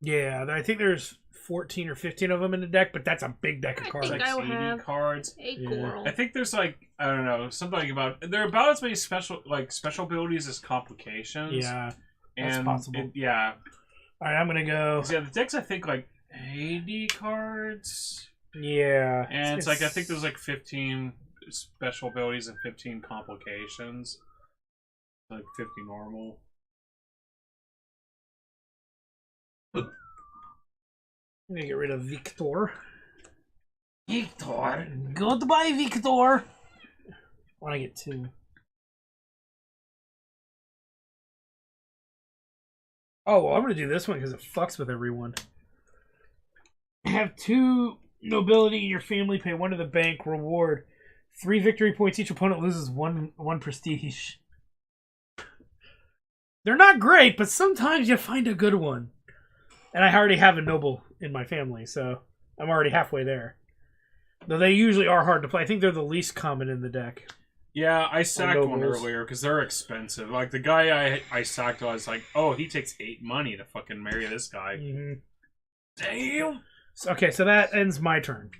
Yeah, I think there's 14 or 15 of them in the deck, but that's a big deck of cards. think Like I will 80 have cards. a Yeah. coral. I think there's like, I don't know, something about, there are about as many special abilities as complications. Yeah, that's And possible. yeah. All right, I'm gonna go. Yeah, the deck's I think like 80 cards. Yeah, And it's like, I think there's like 15 special abilities and 15 complications. Like 50 normal. I'm gonna get rid of Victor. Victor, goodbye, Victor. Want to get 2? Oh, well, I'm gonna do this one because it fucks with everyone. Have 2 nobility in your family. Pay 1 to the bank. Reward 3 victory points. Each opponent loses one prestige. They're not great, but sometimes you find a good one. And I already have a noble in my family, so I'm already halfway there. Though they usually are hard to play. I think they're the least common in the deck. Yeah, I sacked one nobles. earlier because they're expensive. Like the guy I sacked, I was like, oh, he takes 8 money to fucking marry this guy. Mm-hmm. Damn. Okay, so that ends my turn.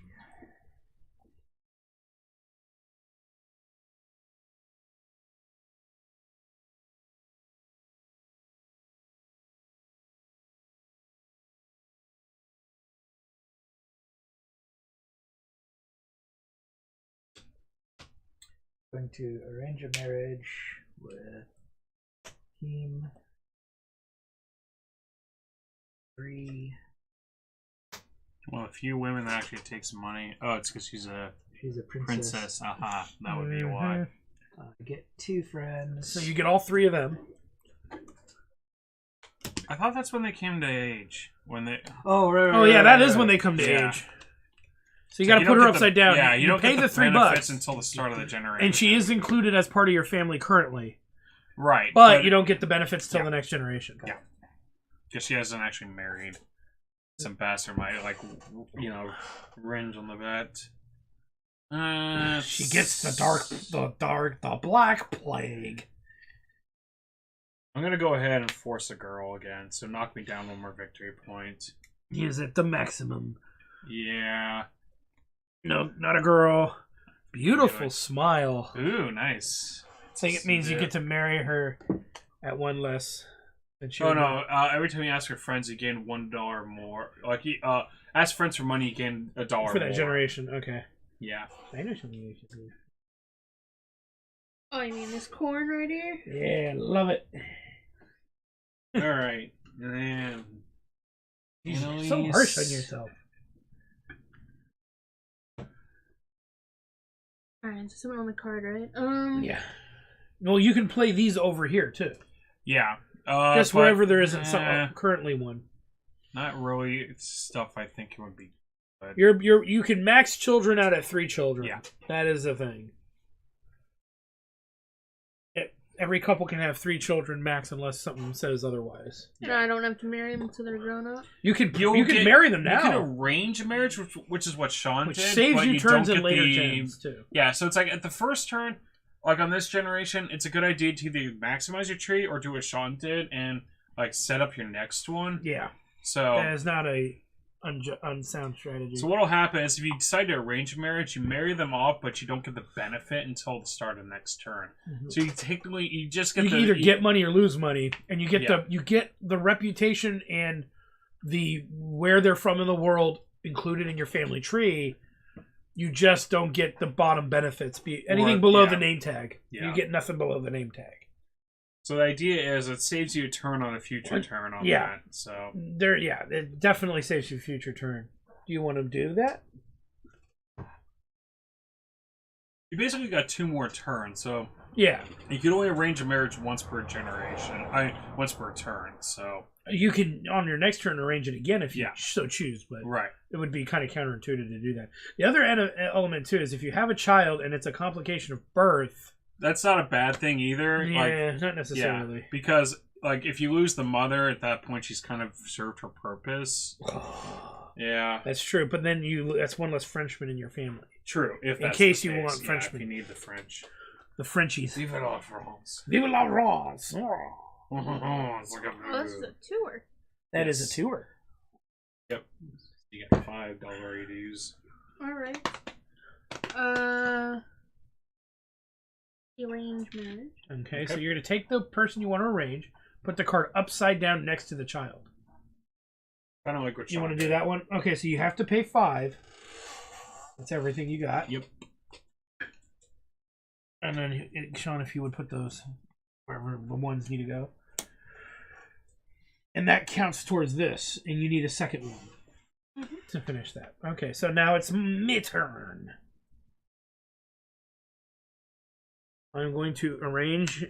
Going to arrange a marriage with team 3. Well, a few women that actually takes money. Oh, it's because she's a princess. Aha, that would be why. Get 2 friends. So you get all 3 of them. I thought that's when they came to age. When they. Oh, right. Oh yeah, that is when they come to age. So you got to put her upside down. Yeah, you don't pay get the $3 $3 until the start of the generation. and she is included as part of your family currently. Right, But you don't get the benefits till Yeah. the next generation. Yeah. Because she hasn't actually married. Some bastard might ringe on the bet. She gets the black plague. I'm gonna go ahead and force a girl again. So knock me down 1 more victory point. Is it the maximum? Yeah. No, not a girl. Beautiful Really? smile. Ooh, nice. So it means you get to marry her at 1 less. Than she Oh would no! have. Every time you ask your friends, you gain $1 more. Like ask friends for money, you gain $1 For that more. generation, okay. Yeah. I know something you should do. Oh, you mean this corn right here? Yeah, love it. All right. And You're so harsh on yourself. Alright, so something on the card, right? Yeah. Well, you can play these over here too. Yeah. Just but, wherever there isn't eh, currently one. Not really. It's stuff I think it would be. But You can max children out at 3 children. Yeah. That is a thing. Every couple can have 3 children max unless something says otherwise. And I don't have to marry them until they're grown up. You can marry them now. You can arrange a marriage, which is what Sean which did. saves but you turns don't in get later the- gens too. Yeah, so it's like at the first turn, like on this generation, it's a good idea to either maximize your tree or do what Sean did and like set up your next one. Yeah. So That is not a unsound strategy. So what'll happen is if you decide to arrange a marriage, you marry them off, but you don't get the benefit until the start of next turn. So you just get you can either get money or lose money, and you get Yeah. you get the reputation and the where they're from in the world included in your family tree. You just don't get the bottom benefits. Anything below the name tag, you get nothing below the name tag. So the idea is it saves you a turn on a future turn on that. So it definitely saves you a future turn. Do you want to do that? you basically got 2 more turns. So Yeah. you can only arrange a marriage once per generation. Once per turn. So You can, on your next turn, arrange it again if you Yeah. so choose, but right. it would be kind of counterintuitive to do that. The other element, too, is if you have a child and it's a complication of birth... That's not a bad thing either. Yeah, not necessarily. Yeah, because like if you lose the mother at that point, she's kind of served her purpose. Yeah. That's true, but then that's one less Frenchman in your family. True. If In that's case the you case, want Frenchmen. if you need the French. The Frenchies. Vive la France. Vive la France! It's like a Oh, this is a tour. That is a tour. Yep. You got $5 ADs. Alright. Arrange marriage. Okay, so you're going to take the person you want to arrange, put the card upside down next to the child. Kind of like what You want to do that one? Okay, so you have to pay 5. That's everything you got. Yep. And then, Sean, if you would put those wherever the ones need to go. And that counts towards this, and you need a second one to finish that. Okay, so now it's my turn. I'm going to arrange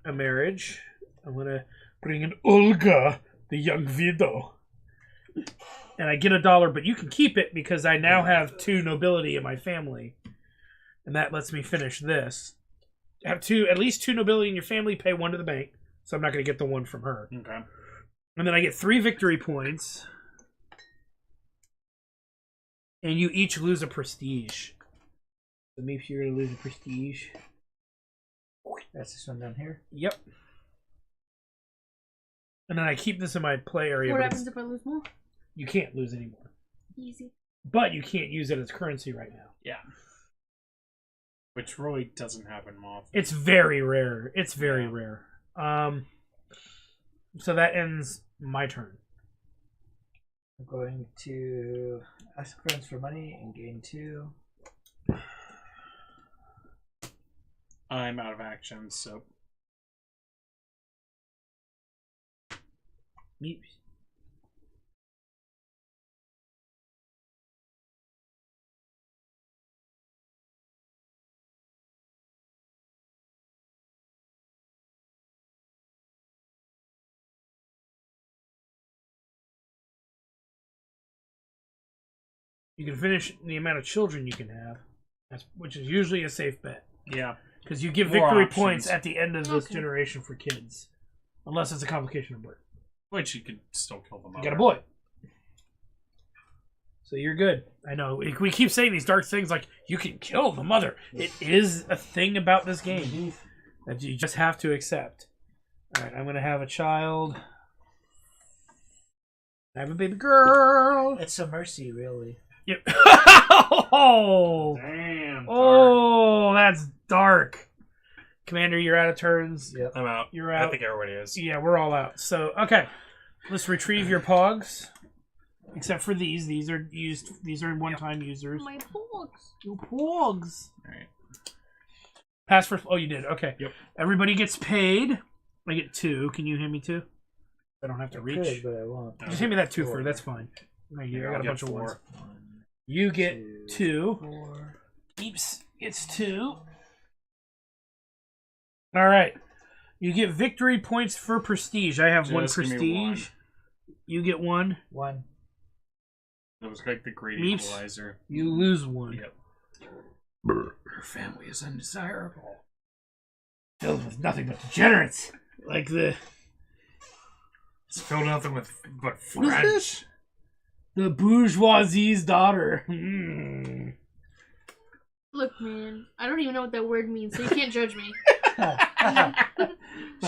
a marriage. I'm going to bring in Olga, the young widow. And I get $1, but you can keep it because I now have 2 nobility in my family. And that lets me finish this. Have at least 2 nobility in your family, pay 1 to the bank. So I'm not going to get the 1 from her. Okay. And then I get 3 victory points. And you each lose a prestige. So maybe you're going to lose a prestige. That's this one down here. Yep. And then I keep this in my play area. What but happens if I lose more? you can't lose anymore. Easy. But you can't use it as currency right now. Yeah. Which really doesn't happen often. It's very rare. It's very rare. So that ends my turn. I'm going to ask friends for money and gain 2. I'm out of action, so Meep. You can finish the amount of children you can have, which is usually a safe bet. yeah. Because you give More victory options. points at the end of this Okay. generation for kids. Unless it's a complication of birth. Which you could still kill them. You got a boy. So you're good. I know. We keep saying these dark things like, you can kill the mother. It is a thing about this game that you just have to accept. Alright, I'm going to have a child. I have a baby girl. It's a mercy, really. Yep. Oh! Damn. Oh, that's dark. Commander, you're out of turns. Yep. I'm out. You're out. I think everybody is. Yeah, we're all out. So, okay. Let's retrieve your pogs. Except for these. These are used. These are one-time users. My books. Your pogs. Alright. Pass first. Oh, you did. Okay. Yep. Everybody gets paid. I get 2. Can you hand me 2? I don't have to reach. Could, but I won't. Just hand me that 2 4. for. That's fine. Right here. I I'll got a get bunch of 4. ones. You get 2. 4. Eeps gets 2. All right. You get victory points for prestige. I have 1 Just give me 1. prestige. You get 1. 1. It was like the great Meeps. equalizer. You lose 1. Yep. Her family is undesirable. Filled with nothing but degenerates. Like the... It's filled nothing with but What is French. this? The bourgeoisie's daughter. Hmm. Look, man, I don't even know what that word means, so you can't judge me.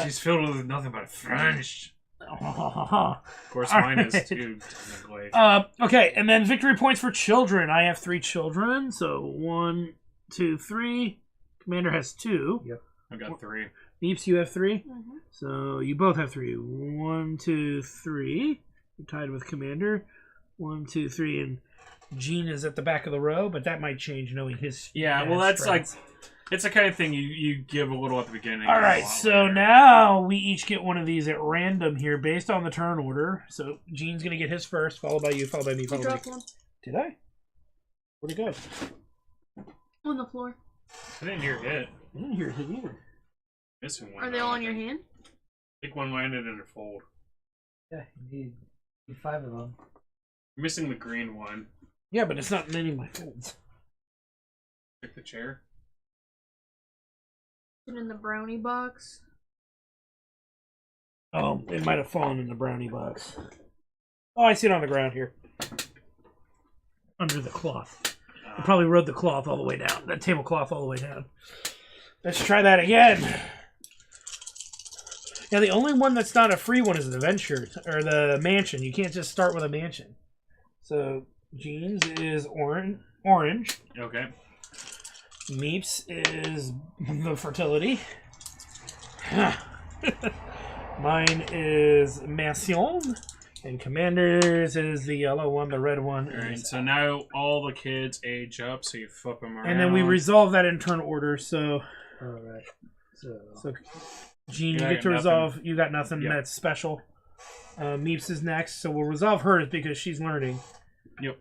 She's filled with nothing but French. All Of course, mine right. is too, technically. Okay, and then victory points for children. I have 3 children, so 1, 2, 3. Commander has 2. Yep. I've got 3. Neeps, you have 3. Mm-hmm. So you both have 3. 1, 2, 3. You're tied with Commander. 1, 2, 3, and Gene is at the back of the row, but that might change knowing his. Yeah, well, that's strengths. like... It's the kind of thing you give a little at the beginning. All and a right, lot so later. now we each get one of these at random here, based on the turn order. So Gene's gonna get his first, followed by you, followed by me, You followed by dropped me. one Did I? Where'd it go? on the floor. I didn't hear it. I didn't hear it hit either. Missing one. Are they though, all I on your think. hand? I think one landed in a fold. Yeah, you need 5 of them. You're missing the green one. Yeah, but it's not in any of my folds. Pick the chair. Put it in the brownie box. Oh, it might have fallen in the brownie box. Oh, I see it on the ground here. under the cloth. I probably rode the cloth all the way down. That tablecloth all the way down. Let's try that again. Yeah, the only one that's not a free one is the venture or the mansion. You can't just start with a mansion. So Jeans is orange. Okay. Meeps is the fertility. Mine is Mansion. And Commanders is the yellow one, the red one. Alright, so now all the kids age up, so you flip them around. And then we resolve that in turn order, so... Alright. So Gene, you get to resolve. You got nothing. Yep. That's special. Meeps is next, so we'll resolve hers because she's learning. Yep.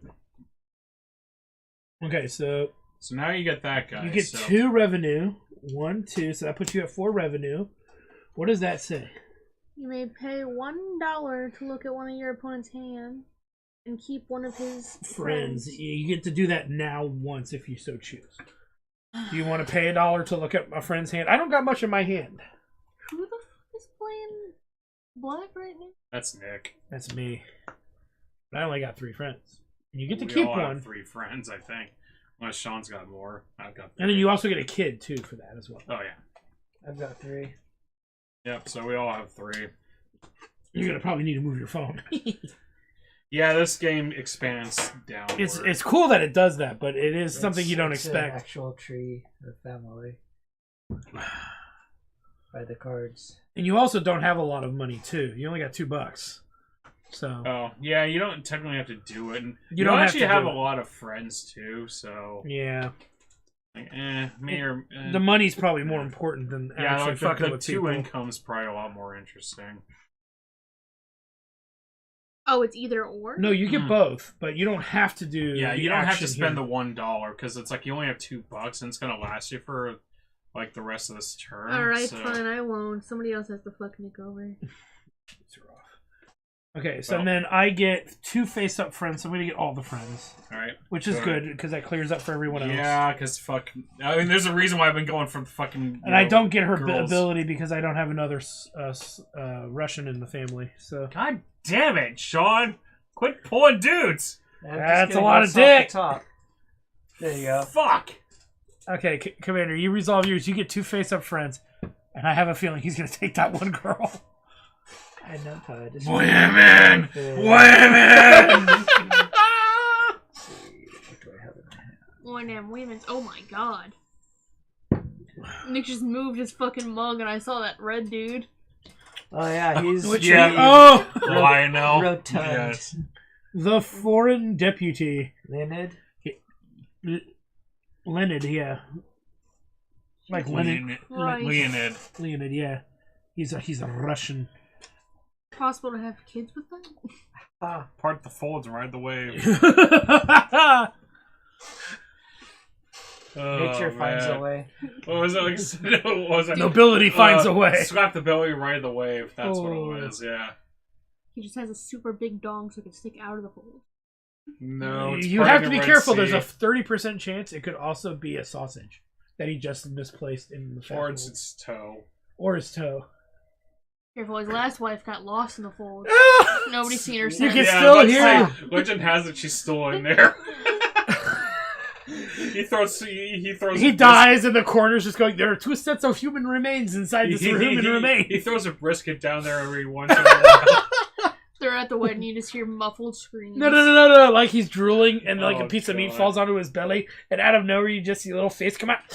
Okay, so now you get that guy. You get 2 revenue. 1, 2, so that puts you at 4 revenue. What does that say? You may pay $1 to look at one of your opponent's hand and keep one of his friends. You get to do that now once if you so choose. Do you want to pay $1 to look at a friend's hand? I don't got much in my hand. Who the fuck is playing black right now? That's Nick. That's me. But I only got 3 friends. And you get to We keep all one. Have 3 friends, I think. Unless Sean's got more. I've got 3. And then you also get a kid, too, for that as well. Oh, yeah. I've got 3. Yep, so we all have 3. You're going to probably need to move your phone. Yeah, this game expands down. It's cool that it does that, but it is something you don't expect. An actual tree of family. By the cards. And you also don't have a lot of money, too. You only got $2. So. Oh, yeah, you don't technically have to do it. And you don't actually have a it. lot of friends, too, so... Yeah. Like, me or... The money's probably more important than actually like fucking the with 2 people. income's probably a lot more interesting. Oh, it's either or? No, you get both, but you don't have to do. Yeah, you don't have to spend here. the $1 because it's like you only have $2 and it's gonna last you for like the rest of this turn. Alright, so. fine, I won't. Somebody else has to fuck Nick over. It's rough. Okay, so then I get 2 face-up friends, so I'm gonna get all the friends. Alright. Which is good, because that clears up for everyone else. Yeah, because fuck... I mean, there's a reason why I've been going for the fucking... And I don't get her girls. ability because I don't have another Russian in the family, so... God damn it, Sean! Quit pulling dudes! That's a lot of dick! There you go. Fuck! Okay, Commander, you resolve yours. You get 2 face-up friends. And I have a feeling he's gonna take that one girl. I know how it is. Women! One damn women's. Oh my god. Nick just moved his fucking mug and I saw that red dude. Oh yeah, he's Lionel. rotund. Yes. The foreign deputy. Leonid? Leonid, yeah. Like Leonid. Leonid. Leonid, yeah. He's a Russian. Possible to have kids with them? Part the folds and ride the wave. Nature finds a way. What was it? What was it? Nobility finds a way. Slap the belly, ride the wave. That's what it was, yeah. He just has a super big dong so it can stick out of the hole. No, it's you have to be careful. There's a 30% chance it could also be a sausage that he just misplaced in the festival. Or it's its toe. Or his toe. Careful, his last wife got lost in the fold. Nobody's seen her since. You can still hear her. Legend has it she's still in there. He dies, and the coroner's just going, there are 2 sets of human remains inside this human remain. He throws a brisket down there every once in a while. They're at the wedding, you just hear muffled screams. No. Like he's drooling, and like a piece of meat falls onto his belly, and out of nowhere you just see a little face come out.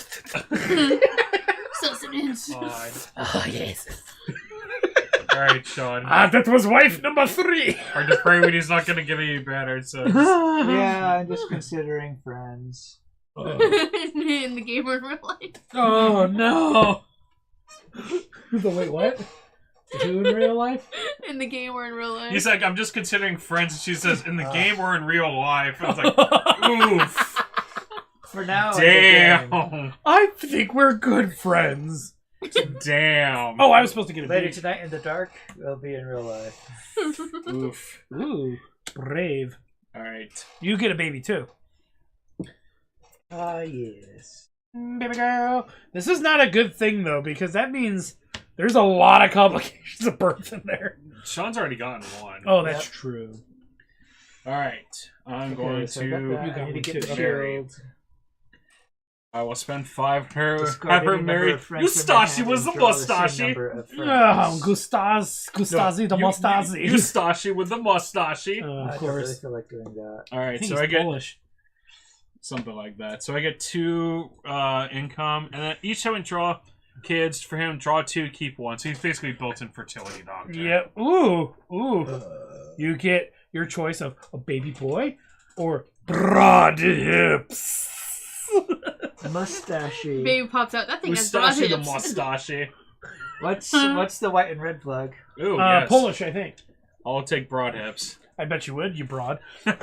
Sustenance. Oh, yes. Alright, Sean. That was wife number 3. Our depravity's not going to get any better, so... Yeah, I'm just considering friends. In the game or in real life. Oh, no. Wait, what? Who in real life? In the game or in real life. He's like, I'm just considering friends, and she says, in the game or in real life. I was like, oof. For now, damn. I think we're good friends. Damn. Oh, I was supposed to get a later baby. tonight in the dark, we'll be in real life. Oof. Ooh, brave. Alright. You get a baby too. Yes. Baby girl. This is not a good thing though, because that means there's a lot of complications of birth in there. Sean's already gotten one. Oh, that's true. All right, I'm going so I got to. that. You I got need to one get the too. shield. I will spend 5 her. Discard Have her any number marry. of friends from your Eustachi hand was the and draw the same mustache. number of friends. Gustasi the Mustazi. Eustachi with the mustache. Of I don't really course. feel like doing that. All I right, think so he's I get Polish. something like that. So I get 2 income, and then each time I draw kids for him, draw 2, keep 1. So he's basically built-in fertility doctor. Yep. Ooh. You get your choice of a baby boy or broad hips. Mustachey. Baby pops out. That thing has broad Eustachi the hips. mustache. What's the white and red plug? Ooh, yes. Polish, I think. I'll take broad hips. I bet you would, you broad. No,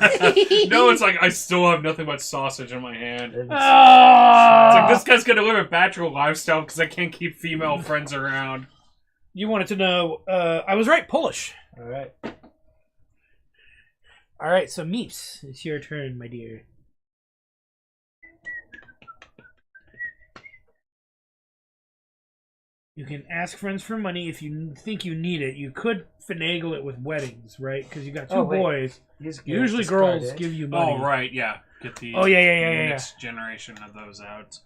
it's like I still have nothing but sausage in my hand. It's Ah! like this guy's gonna live a bachelor lifestyle because I can't keep female friends around. You wanted to know, I was right, Polish. Alright. Alright, so Meeps, it's your turn, my dear. You can ask friends for money if you think you need it. You could finagle it with weddings, right? Because you got 2 boys. Usually girls give you money. Oh, right, yeah. Get the next generation of those out.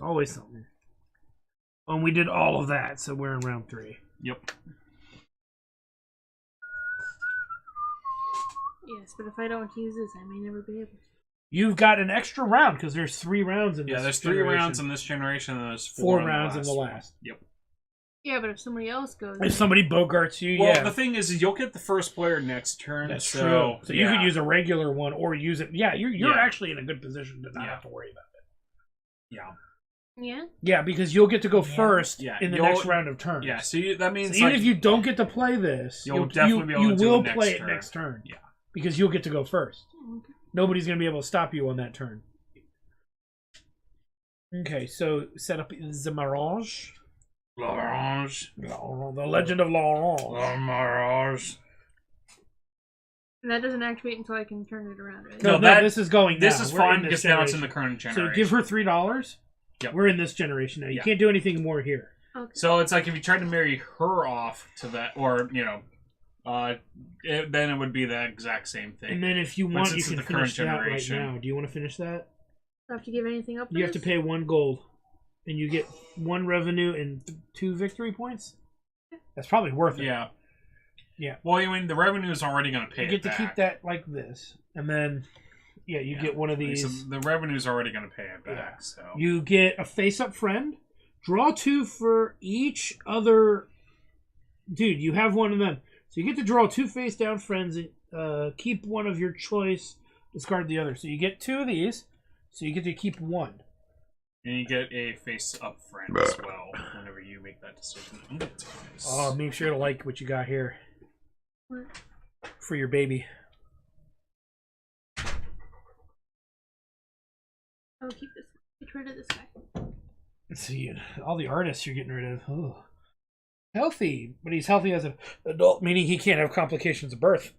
Always something. And we did all of that, so we're in round 3. Yep. Yes, but if I don't use this, I may never be able to. You've got an extra round because there's 3 rounds in this. Yeah, there's 3 rounds in this generation, and there's 4 in rounds the in the last. Yep. Yeah, but if somebody else goes, If somebody bogarts you, Well, yeah. the thing is, you'll get the first player next turn. That's so, true. So you yeah. could use a regular one or use it. Yeah, you're Yeah. actually in a good position to not have to worry about it. Yeah. yeah, Yeah, because you'll get to go first Yeah, in the you'll- next round of turns. Yeah, so that means So even like, if you don't get to play this, You'll definitely be able to do will it next play turn. it next turn. Yeah. Because you'll get to go first. okay. Nobody's going to be able to stop you on that turn. Okay, so set up the Mirage. L'Orange. The Legend of L'Orange. L'Orange. And that doesn't activate until I can turn it around, right? No, that- this is going This now. is We're fine in this because now it's in the generation. current generation. So give her $3. Yep. We're in this generation now. You Yeah. can't do anything more here. Okay. So it's like if you tried to marry her off to that, or, then it would be the exact same thing. And then if you But want, since you it's can the current finish that right generation- now. Do you want to finish that? Do I have to give anything up? For You have to this? pay 1 gold. And you get 1 revenue and 2 victory points. That's probably worth it. Yeah. Yeah. Well, I mean, the revenue is already going to pay You get it to back. keep that like this. And then, you get one of Like, these. so the revenue is already going to pay it back. Yeah. So You get a face-up friend. Draw 2 for each other. Dude, you have one of them. So you get to draw 2 face-down friends. And, keep one of your choice. Discard the other. So you get 2 of these. So you get to keep 1. And you get a face-up friend as well whenever you make that decision. I'm gonna take this. Oh, make sure to like what you got here. What? For your baby. I'll keep this. Get rid of this guy. Let's see. All the artists you're getting rid of. Oh. Healthy. But he's healthy as an adult, meaning he can't have complications of birth.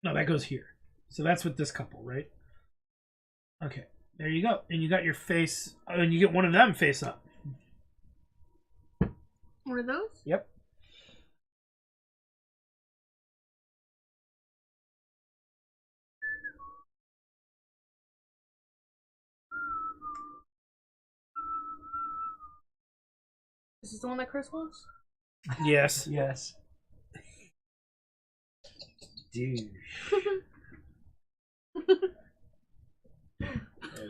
No, that goes here. So that's with this couple, right? Okay, there you go. And you got your face, and you get one of them face up. One of those? Yep. This is the one that Chris wants? Yes. Yes. Dude.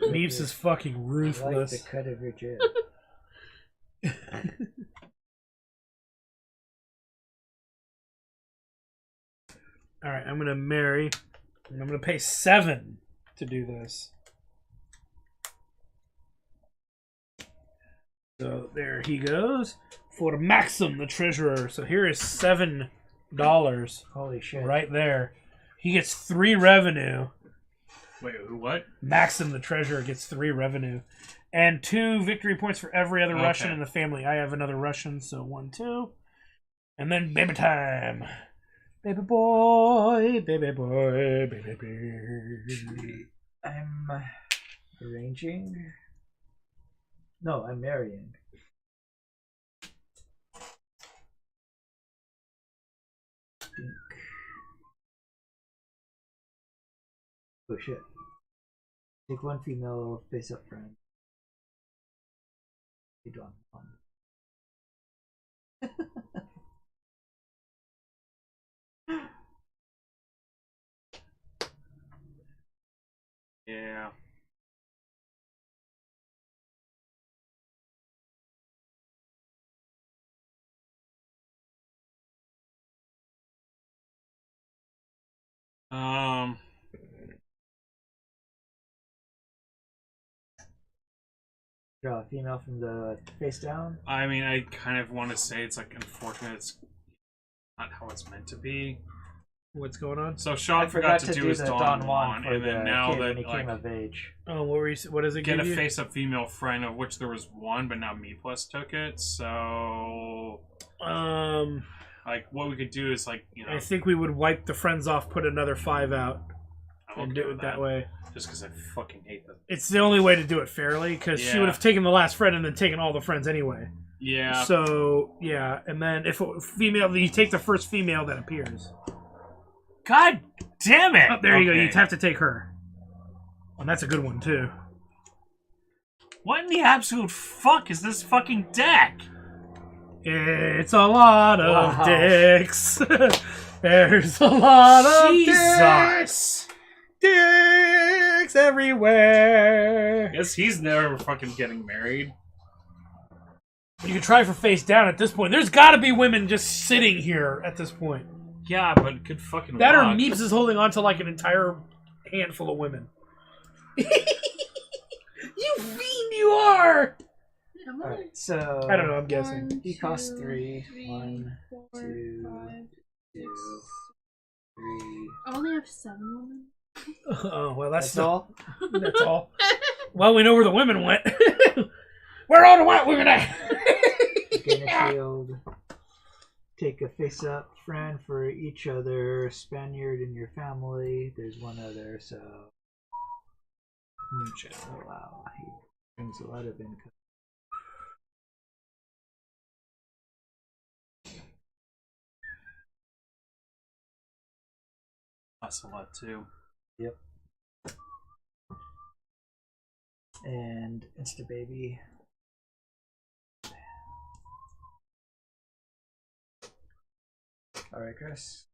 Meeps is fucking I like ruthless. the cut of your jib. Alright, I'm gonna marry, and I'm gonna pay 7 to do this. So there he goes for Maxim the treasurer. So here is $7 Holy shit. right there. He gets 3 revenue. Wait, what? Maxim the treasurer gets 3 revenue. And 2 victory points for every other Russian in the family. I have another Russian, so 1, 2. And then baby time. Baby boy, baby boy, baby boy. I'm arranging. No, I'm marrying. Oh shit. Take one female face up friend. You don't want Yeah. Draw a female from the face down. I mean, I kind of want to say it's like unfortunate. It's not how it's meant to be. What's going on? So Sean forgot to do his the Don Juan, for and then the now kid when that he came of age. Oh, what does it get give a you? face-up female friend, of which there was one, but now Me Plus took it. So, like, what we could do is like, you know, I think we would wipe the friends off, put another 5 out, I'm and okay do with it that way. Just because I fucking hate them. It's the only way to do it fairly, because she Yeah. would have taken the last friend and then taken all the friends anyway. Yeah. So, yeah, and then if a female, you take the first female that appears. God damn it! Oh, there you go, Okay. you have to take her. And that's a good one, too. What in the absolute fuck is this fucking deck? It's a lot of Wow. dicks. There's a lot of Jesus! dicks everywhere. Guess he's never fucking getting married. You can try for face down at this point. There's got to be women just sitting here at this point. Yeah, but good fucking That or luck. Meeps is holding on to like an entire handful of women. You fiend, you are! Alright, so I don't know, I'm guessing. He costs 3. 1, 4, 2, 5, 2, 3. I only have 7 women. Oh, well, that's That's all? That's all. Well, we know where the women went. Where all the white women at? Gain a shield. Take a face-up friend for each other Spaniard in your family. There's one other, so... Oh, wow, he brings a lot of income. That's a lot too. Yep. And Insta Baby. Alright, Chris.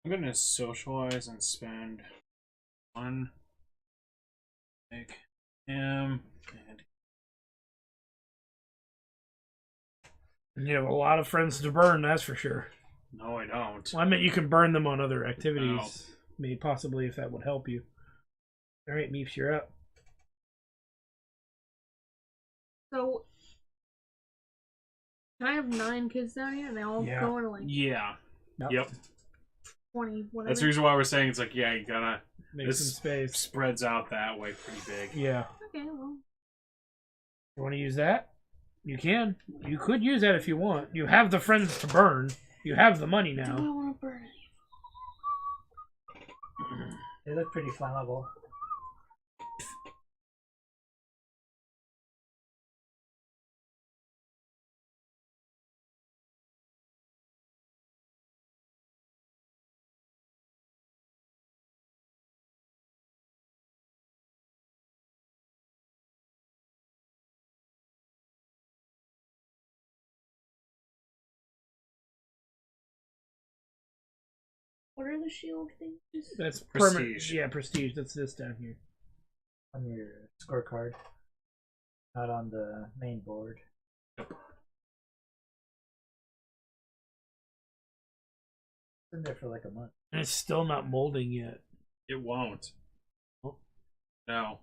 I'm gonna socialize and spend 1. Take him and You have a lot of friends to burn, that's for sure. no, I don't. Well, I meant you can burn them on other activities. No. Maybe possibly if that would help you. Alright, Meeps, you're up. So, can I have 9 kids down here and they all Yeah. go into like Yeah. Yep. 20, whatever? That's the reason why we're saying it's like, yeah, you gotta. Make This some space. spreads out that way pretty big. Yeah. Okay, well. You want to use that? You can. You could use that if you want. You have the friends to burn. You have the money Do I now. want to burn any? They look pretty flammable. What are the shield things? That's Prestige. permanent. Yeah, prestige. That's this down here. On your scorecard. Not on the main board. Been there for like a month. And it's still not molding yet. It won't. Oh. No.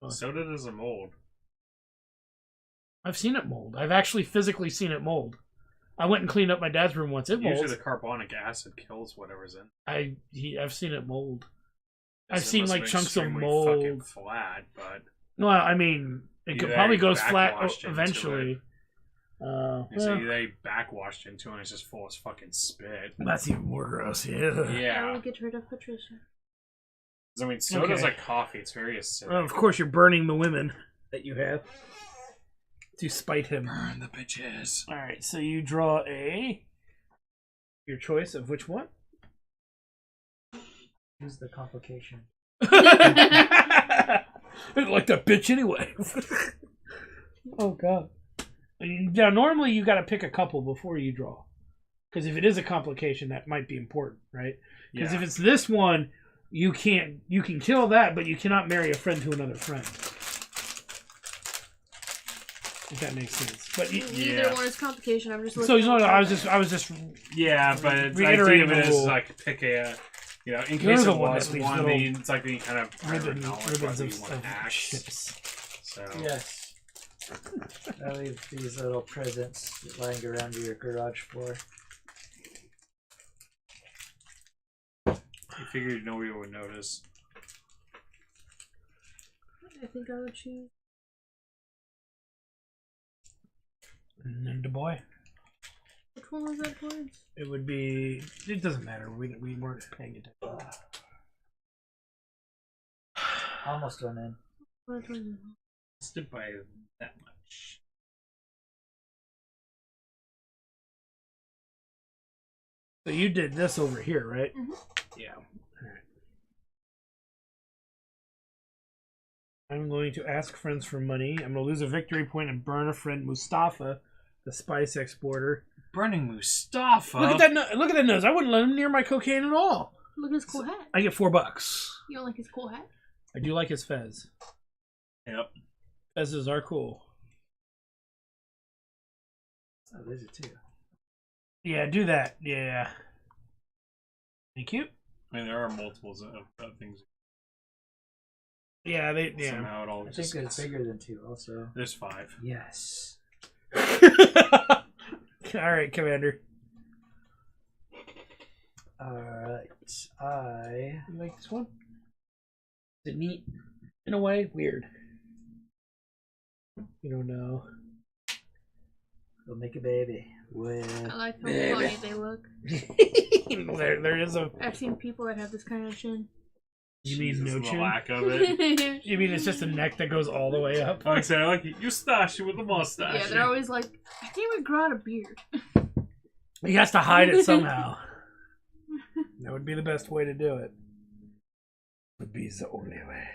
So did as a mold. I've seen it mold. I've actually physically seen it mold. I went and cleaned up my dad's room once. It molds. Usually the carbonic acid kills whatever's in. I've seen it mold. So I've it seen must like have been chunks of extremely mold. fucking flat, but Well, I mean, it Either probably they goes flat backwashed into eventually. so Well, they backwashed into it and it's just full of fucking spit. that's even more gross. Yeah. I Yeah. will get rid of Patricia. I mean, soda's Okay. like coffee. It's very acidic. Well, of course, you're burning the women that you have to spite him. Burn the bitches. All right, so you draw your choice of which one. Who's the complication? I didn't like that bitch anyway. Oh god. Now, normally you got to pick a couple before you draw, because if it is a complication, that might be important, right? Because Yeah. if it's this one, you can kill that, but you cannot marry a friend to another friend. If that makes sense. But Neither one is complication. I'm just looking. so you know, at I was just Yeah, but it's the Reiterating idea of it the is rule. like pick a, in You're case the it one was that leaves one, little it's like being kind of ribbons whether you of want to axe. ships. So Yes. I leave these little presents lying around your garage floor. you figured nobody would notice. I think I would choose. And then the boy. Which one was that towards? It would be. It doesn't matter. We weren't paying attention. Almost went in. Which one? Stood by that much. So you did this over here, right? Mhm. Yeah. I'm going to ask friends for money. I'm going to lose a victory point and burn a friend, Mustafa, the spice exporter. Burning Mustafa. Look at that! Look at that nose. I wouldn't let him near my cocaine at all. Look at his cool hat. I get $4. You don't like his cool hat? I do like his fez. Yep. Fezes are cool. Oh, there's it too. Yeah, do that. Yeah. Thank you. I mean, there are multiples of things. Yeah, they. Yeah. Somehow it all I think just there's gets... bigger than 2 also. There's 5. Yes. All right, Commander. Alright. You like this one? Is it neat? In a way, weird. You don't know. We'll make a baby with... I like how funny they look. there is a. I've seen people that have this kind of chin. You mean no the chin? lack of it. You mean it's just a neck that goes all the way up? Like I said, I like you stash it with a mustache. Yeah, they're always like, I think we grow out a beard. He has to hide it somehow. That would be the best way to do it. Would be the only way.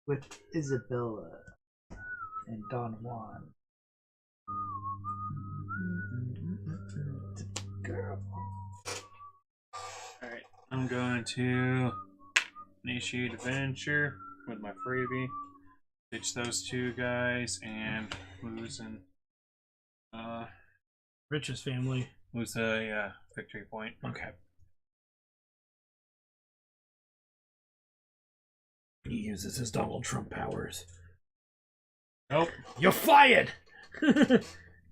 with Isabella and Don Juan. Girl. Alright, I'm going to initiate adventure with my freebie. Ditch those two guys and losing Rich's family. lose a victory point. Okay. He uses his Donald Trump powers. Nope. You're fired!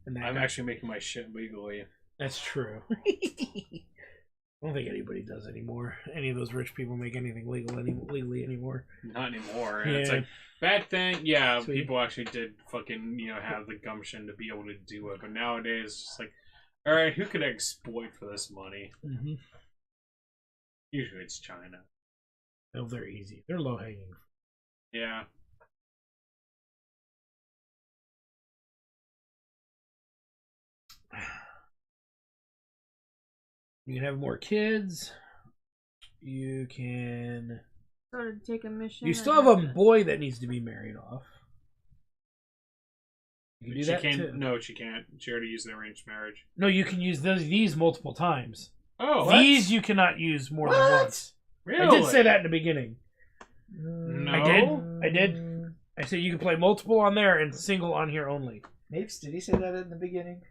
And I'm actually making my shit legally. That's true. I don't think anybody does anymore. Any of those rich people make anything legally anymore. Not anymore. And Yeah. it's like, back then, yeah, Sweet. people actually did fucking, have the gumption to be able to do it. But nowadays, it's just like, alright, who could I exploit for this money? Mm-hmm. Usually it's China. Oh, they're easy. They're low hanging. Yeah. You can have more kids. You can. Sort of take a mission. You still have a boy that needs to be married off. You can do She that can't. too. No, she can't. She already used the arranged marriage. No, you can use these multiple times. Oh, These you cannot use more than once. really? I did say that in the beginning. No. I did. I said you can play multiple on there and single on here only. Mapes, did he say that in the beginning?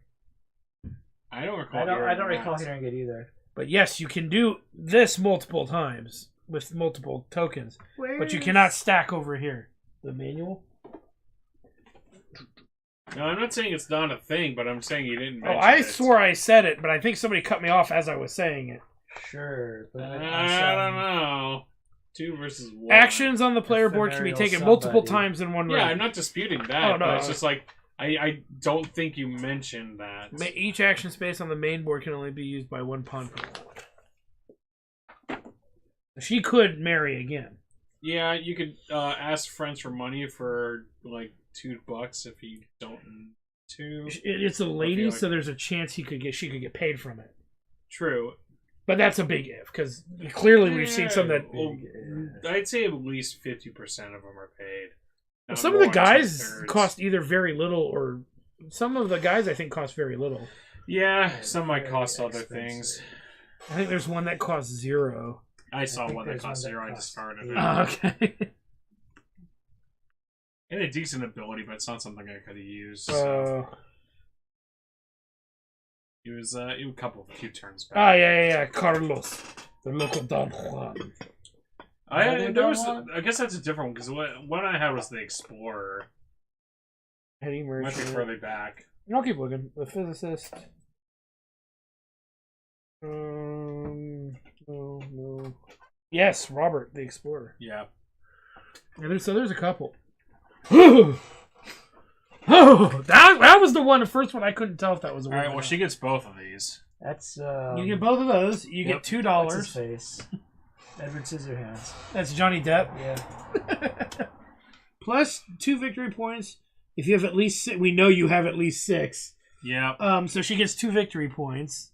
I don't recall. I don't recall hearing it either. But yes, you can do this multiple times with multiple tokens. Where But you is- cannot stack over here. The manual? No, I'm not saying it's not a thing, but I'm saying you didn't mention I it. swore I said it, but I think somebody cut me off as I was saying it. Sure. But I don't know. 2 versus 1. Actions on the player board can be Ephemeral taken multiple somebody. times in one Yeah, round. I'm not disputing that, Oh, no. but it's just like, I don't think you mentioned that. Each action space on the main board can only be used by one pawn per round. She could marry again. Yeah, you could ask friends for money for like $2 if you don't need to. It's a lady, like- so there's a chance she could get paid from it. True. But that's a big if, because clearly we've seen some that. Well, I'd say at least 50% of them are paid. Not Some of the more, guys 2/3. cost either very little or. Some of the guys I think cost very little. Yeah, some might cost Very other expensive. things. I think there's one that costs 0. I saw think one that there's cost one that 0. I costs discarded 8. it. Oh, okay. It had a decent ability, but it's not something I could have used. So. It was a few turns back. Yeah. Carlos. The local Don Juan. I guess that's a different one, because what I had was the Explorer. Eddie Might be Mercer. further back. I'll keep looking. The physicist. No. Yes, Robert the Explorer. Yeah. Yeah, there's a couple. That was the first one I couldn't tell if that was a Alright, woman or well, not. she gets both of these. That's You get both of those. You get What's his $2. face? Edward Scissorhands. That's Johnny Depp. Yeah. Plus 2 victory points. If you have at least we know you have at least 6. Yeah. So she gets 2 victory points.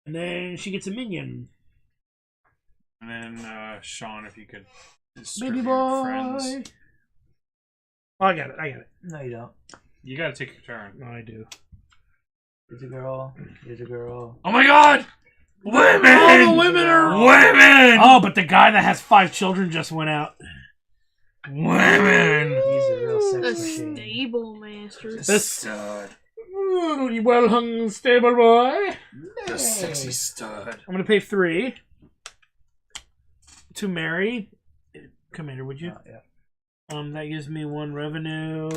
And then she gets a minion. And then, Sean, if you could Baby distribute boy. friends. Oh, I got it. No, you don't. You gotta take your turn. No, I do. Here's a girl. Here's a girl. Oh my god! Women! Oh, the women are... Women! Oh, but the guy that has 5 children just went out. Women! He's a real The sex machine. stable master. The This- stud. Well hung stable boy. The sexy stud. I'm gonna pay 3 to marry. Commander, would you? Yeah. That gives me 1 revenue.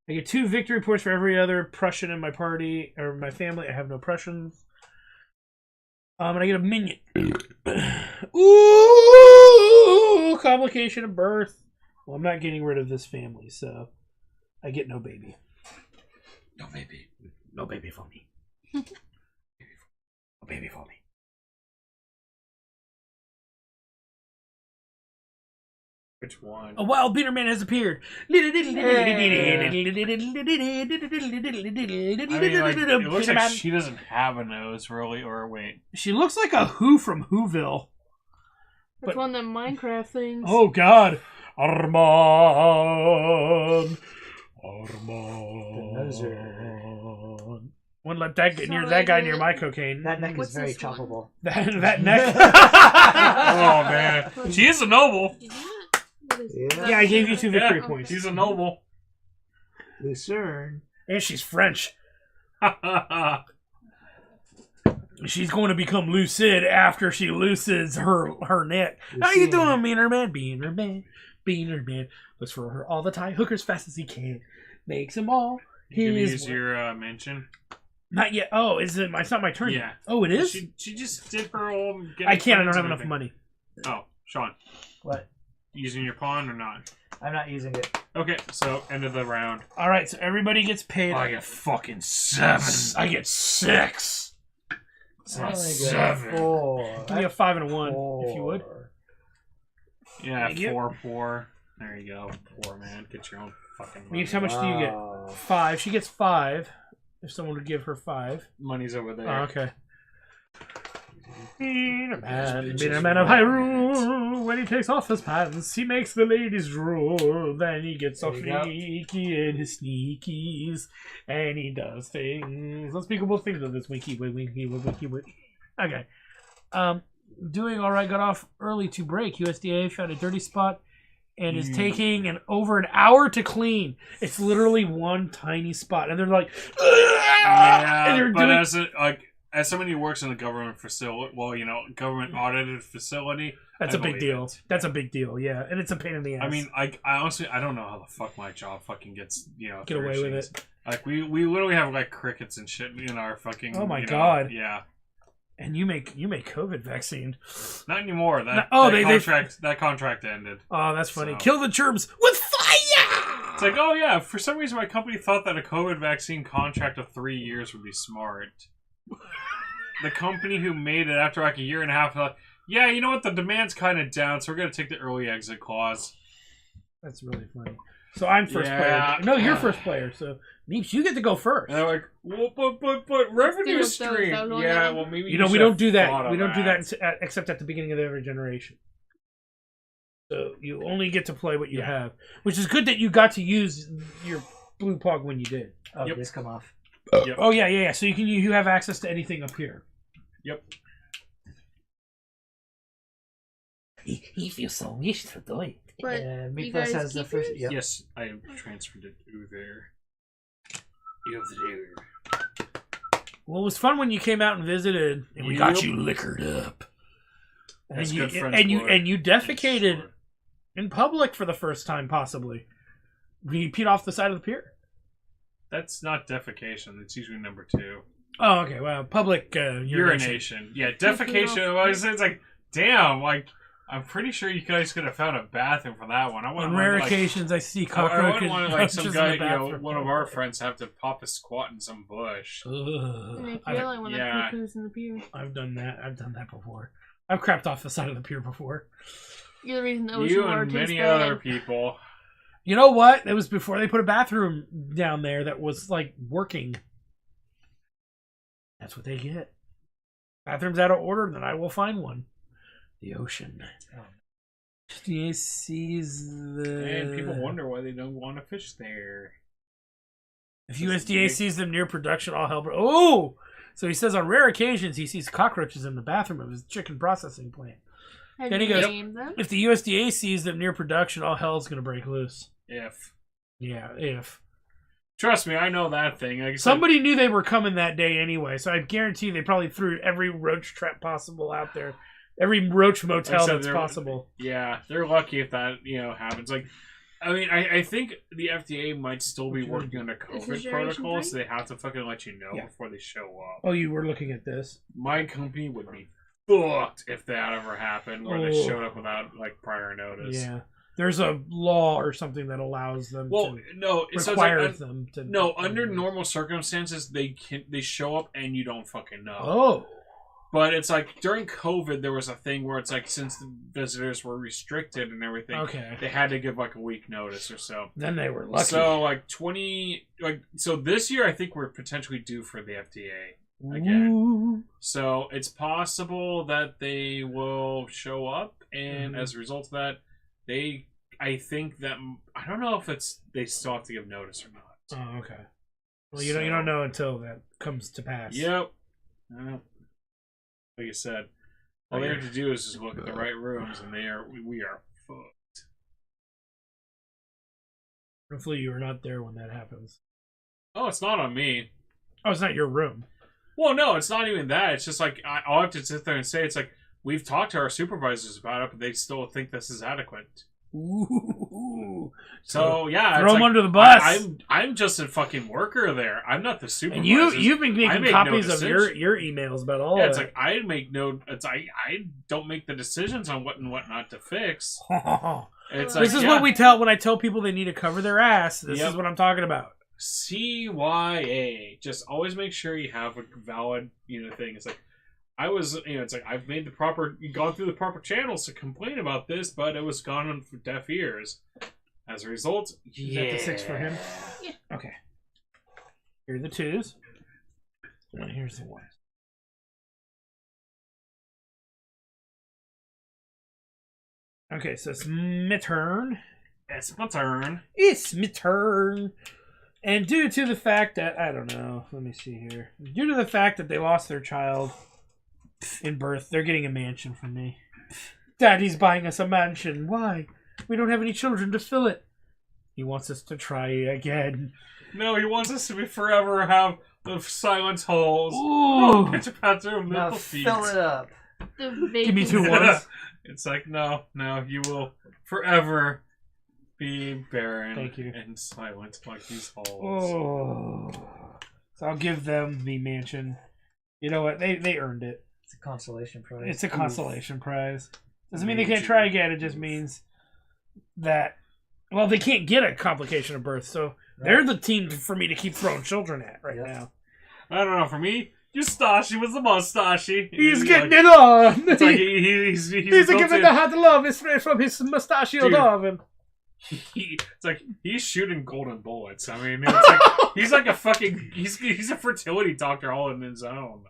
I get 2 victory points for every other Prussian in my party or my family. I have no Prussians. And I get a minion. Ooh, complication of birth. Well, I'm not getting rid of this family, so I get no baby. No baby. No baby for me. No baby for me. Which one? A wild beater man has appeared. I mean, like, it looks like she doesn't have a nose, really, or wait. She looks like a Who from Whoville. That's But- one of them Minecraft things. Oh God, Armand. Wouldn't let that get near Sorry, that guy dude. near my cocaine. That neck What's is very this one? choppable. That neck. Oh, man. She is a noble. Is that- what is Yeah. Yeah, I gave you 2 victory Yeah, points. she's a noble. Lucerne. And she's French. She's going to become lucid after she lucids her neck. How you doing, Beaner Man? Beaner Man. Looks for her all the time. Hookers fast as he can. Makes them all. You can his use your mention. Not yet. Oh, is it? It's not my turn. Yeah. Yet. Oh, it is. She just did her old. I can't. I don't have enough money. Oh, Sean. What? Using your pawn or not? I'm not using it. Okay, so end of the round. All right, so everybody gets paid. I get fucking 7. I get 6. It's I not only got 7. 4. Give me a 5 and a 1, if you would. Yeah, Thank you. 4, 4. There you go. Poor man. Get your own fucking money. How much do you get? 5. She gets 5. If someone would give her 5. Money's over there. Oh, okay. Beaner man of Hyrule. When he takes off his pants, he makes the ladies drool. Then he gets all There you go. freaky in his sneakies, and he does things, unspeakable things with this winky. Okay. Doing all right. Got off early to break. USDA found a dirty spot and is taking over an hour to clean. It's literally one tiny spot, and they're like, Yeah, and they're but doing. as somebody who works in a government facility, well, government audited facility, That's a big deal. That's a big deal, yeah. And it's a pain in the ass. I mean, I honestly, I don't know how the fuck my job fucking gets, get away with it. Like, we literally have, like, crickets and shit in our fucking... Oh, my God. Yeah. And you make COVID vaccine. Not anymore. That contract ended. Oh, that's funny. So. Kill the germs with fire! It's like, oh, yeah, for some reason my company thought that a COVID vaccine contract of 3 years would be smart. The company who made it after, like, a year and a half thought, yeah, you know what? The demand's kind of down, so we're going to take the early exit clause. That's really funny. So I'm first player. No, you're first player. So Neeps, you get to go first. And they're like, well, but revenue stream. Yeah, well, maybe we don't do that. We don't do that except at the beginning of every generation. So you only get to play what you have, which is good that you got to use your blue pog when you did. Oh, this come off. Yep. Oh yeah. So you have access to anything up here. Yep. He feels so wished for doing. But Meat Plus has the first. Yep. Yes, I transferred it over there. Well, it was fun when you came out and visited, and we got you liquored up. And you defecated in public for the first time, possibly. You peed off the side of the pier. That's not defecation. It's usually number 2. Oh, okay. Well, public urination. Yeah, defecation. It's like, damn. Like, I'm pretty sure you guys could have found a bathroom for that one. On rare occasions, I see cockroaches. I wouldn't want like some guy, one of our friends, have to pop a squat in some bush. And I feel like when the poo-poo's in the pier. I've done that before. I've crapped off the side of the pier before. You're the reason the ocean you water and tastes many bad. other people. You know what? It was before they put a bathroom down there that was like working. That's what they get. Bathroom's out of order, then I will find one. The ocean. And people wonder why they don't want to fish there. If USDA sees them near production, all hell. Oh! So he says on rare occasions he sees cockroaches in the bathroom of his chicken processing plant. Then he goes, if the USDA sees them near production, all hell's going to break loose. If. Trust me, I know that thing. Like somebody knew they were coming that day anyway, so I guarantee they probably threw every roach trap possible out there. Every roach motel that's possible. Yeah, they're lucky if that happens. Like, I mean, I think the FDA might still be working on a COVID protocol, so they have to fucking let you know before they show up. Oh, you were looking at this? My company would be fucked if that ever happened, where they showed up without like prior notice. Yeah, there's a law or something that allows them. Requires them to. No, under normal circumstances, they show up and you don't fucking know. Oh. But it's like during COVID, there was a thing where it's like since the visitors were restricted and everything, they had to give like a week notice or so. Then they were lucky. So so this year I think we're potentially due for the FDA again. Ooh. So it's possible that they will show up, and as a result of that, I think that I don't know if they still have to give notice or not. Oh, okay. Well, you don't know until that comes to pass. Yep. Like you said, all they have to do is just look at the right rooms, and we are fucked. Hopefully you were not there when that happens. Oh, it's not on me. Oh, it's not your room. Well, no, it's not even that. It's just like, I'll have to sit there and say, it's like, we've talked to our supervisors about it, but they still think this is adequate. Ooh. So yeah, throw them under the bus. I'm just a fucking worker there. I'm not the supervisor. And you've been making copies of your emails about all. Yeah, it's like I make no. It's I don't make the decisions on what and what not to fix. It's like, this is what we tell when I tell people they need to cover their ass. This is what I'm talking about. CYA. Just always make sure you have a valid thing. It's like. I was, it's like I've gone through the proper channels to complain about this, but it was gone on for deaf ears. As a result, is that the 6 for him? Yeah. Okay. Here are the 2s. And here's the 1. Okay, so it's my turn. It's my turn. It's my turn. And due to the fact that, I don't know, let me see here. Due to the fact that they lost their child in birth, they're getting a mansion from me. Daddy's buying us a mansion. Why? We don't have any children to fill it. He wants us to try again. No, he wants us to be forever have the silent holes. Ooh. Pitch a patter of now little feet. fill it up. The Give me vacancy. 2 ones. It's like, no, you will forever be barren Thank you. and silent like these halls. Oh. So I'll give them the mansion. You know what? They earned it. It's a consolation prize. It's a consolation prize. Doesn't mean they can't try again. It just means that, well, they can't get a complication of birth, so they're the team for me to keep throwing children at right now. I don't know. For me, Eustache was the mustache. He's getting it on. It's like he's giving the hot love straight from his mustachioed of him. It's like he's shooting golden bullets. I mean, it's like he's like a fucking he's a fertility doctor all in his own.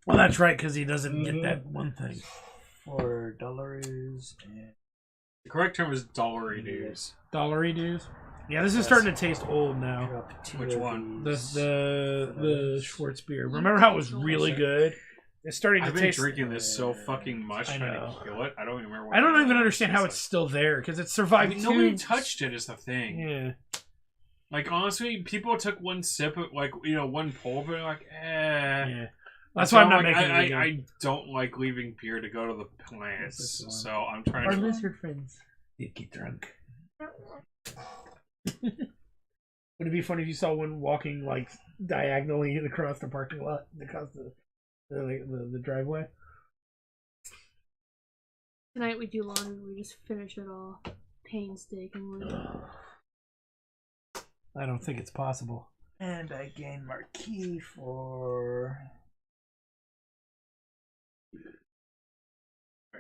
Well, that's right, because he doesn't get that one thing. $4 and The correct term is dollary dues. Dollary dues. Yeah, this is starting to taste old now. drop 2 Which of one? these. The Schwartz beer. Remember how it was really good? It's starting to I've been taste. drinking this so fucking much I trying know. to kill it. I don't even remember. What I don't it even was. understand how it's still there because it's survived. Nobody two- touched it. Is the thing. Yeah. Like honestly, people took one sip of one pull, but they're like, Yeah. That's So why I'm not like, making it again. I don't like leaving beer to go to the plants, This one. so I'm trying Our to. lizard friends. They get drunk. Would it be funny if you saw one walking like diagonally across the parking lot, across the driveway? Tonight we do laundry. We just finish it all painstakingly. I don't think it's possible. And I gain marquee for...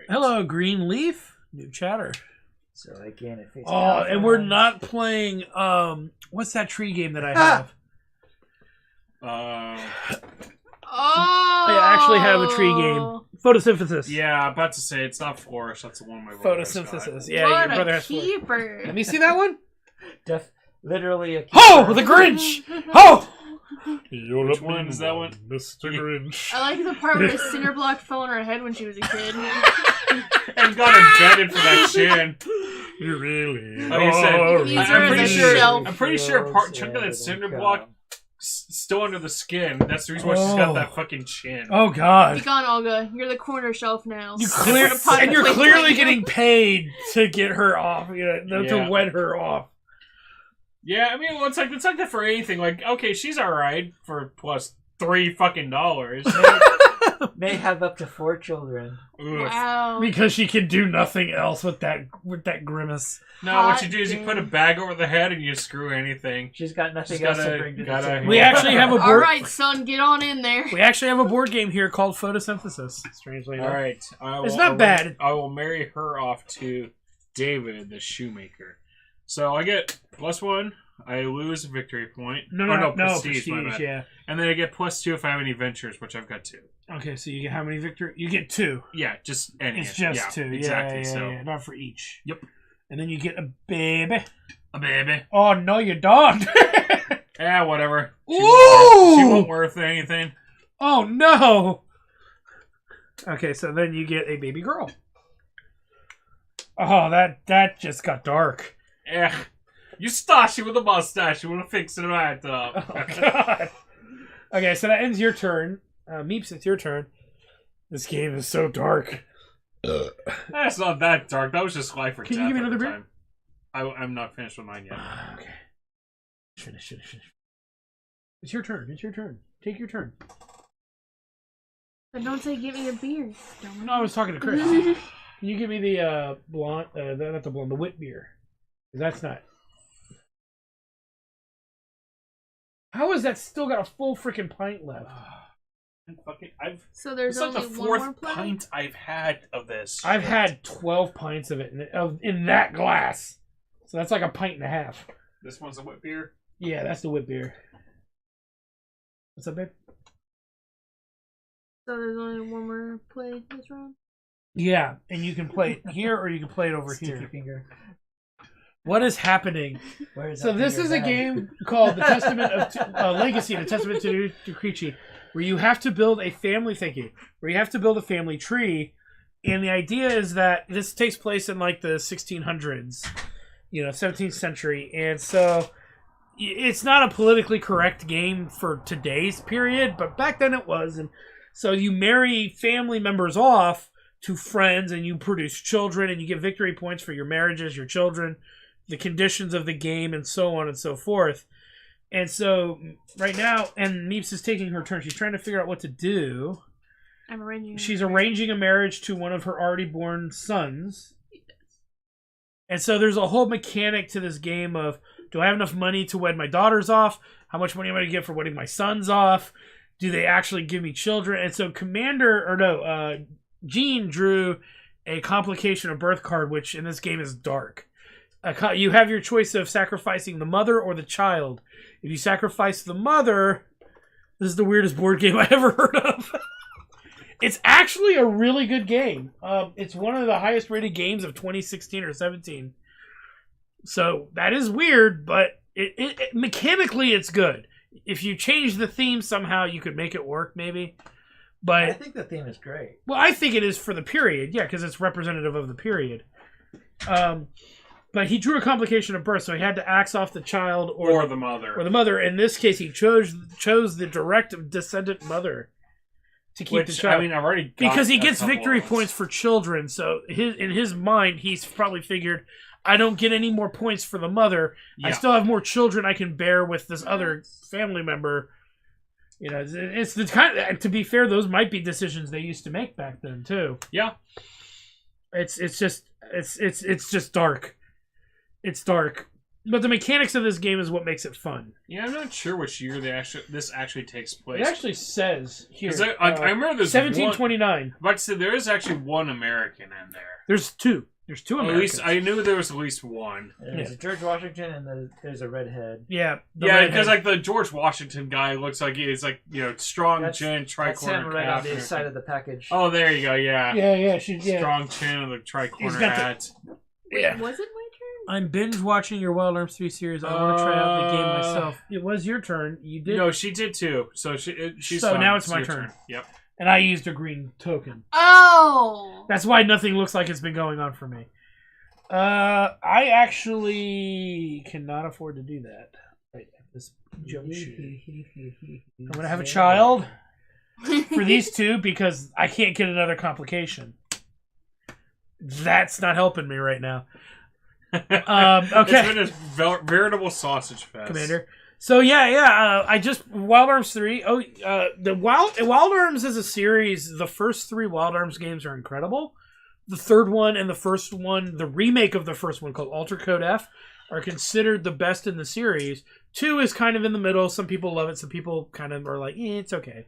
Hello, Green Leaf. New chatter. So I gain a face. Oh, and we're not playing. What's that tree game that I have? Oh! I actually have a tree game. Photosynthesis. Yeah, about to say it's not Flourish. That's the one my brother has got. Photosynthesis. Yeah, What your brother a has. keeper! Let me see that one. Literally a... Oh, the Grinch! Oh! Which one is that one? Mr. Grinch. I like the part where a cinder block fell on her head when she was a kid. And got embedded for that chin. You really Like I said, Use I'm her pretty as a sure. shelf. I'm pretty sure a part chunk of that cinder block still under the skin. That's the reason why she's got that fucking chin. Oh God! Be gone, Olga. You're the corner shelf now. You're And you're play clearly you. getting paid to get her off. You know, Yeah. to wed her off. Yeah, I mean, well, it's like that for anything. Like, okay, she's all right for plus $3 fucking. May have up to 4 children. Wow. Because she can do nothing else with that grimace. No, what Hot you do is you damn. put a bag over the head and you screw anything. She's got nothing She's else gotta- to bring to the gotta- table. We actually have a All board. right, son, get on in there. We actually have a board game here called Photosynthesis. Strangely All enough. right, It's not bad. I will marry her off to David, the shoemaker. So I get +1. I lose a victory point. No, prestige, my prestige. bad. Yeah. And then I get +2 if I have any ventures, which I've got 2. Okay, so you get how many victory? You get 2. Yeah, just any. It's just yeah, 2. Exactly. Yeah, so yeah, not for each. Yep. And then you get a baby. a baby. Oh no, you don't. Yeah, whatever. She Ooh! won't worth anything. Oh no. Okay, so then you get a baby girl. Oh, that just got dark. Eh. Eustache with a mustache. You want to fix it right up. Oh God. Okay, so that ends your turn. Meeps, it's your turn. This game is so dark. That's not that dark. That was just life or Can death you give me at the another beer? time. I'm not finished with mine yet. Okay. Finish. It's your turn. Take your turn. And don't say give me a beer. No, I was talking to Chris. Can you give me the blonde? Not the blonde, the wit beer. 'Cause that's not. How is that still got a full freaking pint left? So there's It's like only the one more 4th play? pint I've had of this. I've had 12 pints of it in that glass. So that's like a pint and a half. This one's a wit beer. Yeah, that's the wit beer. What's up, babe? So there's only one more play this round? Yeah, and you can play it here or you can play it over Sticky here. finger. What is happening? Where is So that this finger is a bag? game called The Testament of Legacy, The Testament to Crecy, where you have to build a family. Thank you. Where you have to build a family tree, and the idea is that this takes place in like the 1600s, 17th century, and so it's not a politically correct game for today's period, but back then it was, and So you marry family members off to friends, and you produce children, and you get victory points for your marriages, your children, the conditions of the game, and so on and so forth. And so right now, and Meeps is taking her turn. She's trying to figure out what to do. She's arranging a marriage to one of her already born sons. And so there's a whole mechanic to this game of, do I have enough money to wed my daughters off? How much money am I going to get for wedding my sons off? Do they actually give me children? And so Gene drew a complication of birth card, which in this game is dark. You have your choice of sacrificing the mother or the child. If you sacrifice the mother, this is the weirdest board game I ever heard of. It's actually a really good game. It's one of the highest rated games of 2016 or 17. So that is weird, but it mechanically it's good. If you change the theme somehow, you could make it work maybe. But I think the theme is great. Well, I think it is for the period, yeah, because it's representative of the period. But he drew a complication of birth, so he had to axe off the child or the mother. Or the mother. In this case, he chose the direct descendant mother to keep the child. I mean, I've already because he gets victory points for children. So in his mind, he's probably figured, I don't get any more points for the mother. Yeah. I still have more children I can bear with this other family member. You know, it's the kind of, to be fair, those might be decisions they used to make back then too. Yeah, it's just dark. It's dark, but the mechanics of this game is what makes it fun. Yeah, I'm not sure which year this actually takes place. It actually says here. I remember there's 1729. I'm about to say there is actually one American in there. There's two. There's two Americans. At least I knew there was at least one. There's a George Washington and there's a redhead. Yeah, because like the George Washington guy looks like he's like strong chin, tricorner that's him right on the side of the package. Oh, there you go. Yeah. Yeah. Strong chin and the tricorner hat. Yeah. Was it my turn? I'm binge watching your Wild Arms 3 series. I want to try out the game myself. It was your turn. You did. No, she did too. So she's so now it's my turn. Yep. And I used a green token. Oh. That's why nothing looks like it's been going on for me. I actually cannot afford to do that. Right at this juncture. I'm going to have a child for these two because I can't get another complication. That's not helping me right now. Okay. It's been a veritable sausage fest. Commander. So I just Wild Arms 3. The Wild Arms is a series. The first 3 Wild Arms games are incredible. The third one and the first one, the remake of the first one called Alter Code F, are considered the best in the series. 2 is kind of in the middle. Some people love it. Some people kind of are like, it's okay.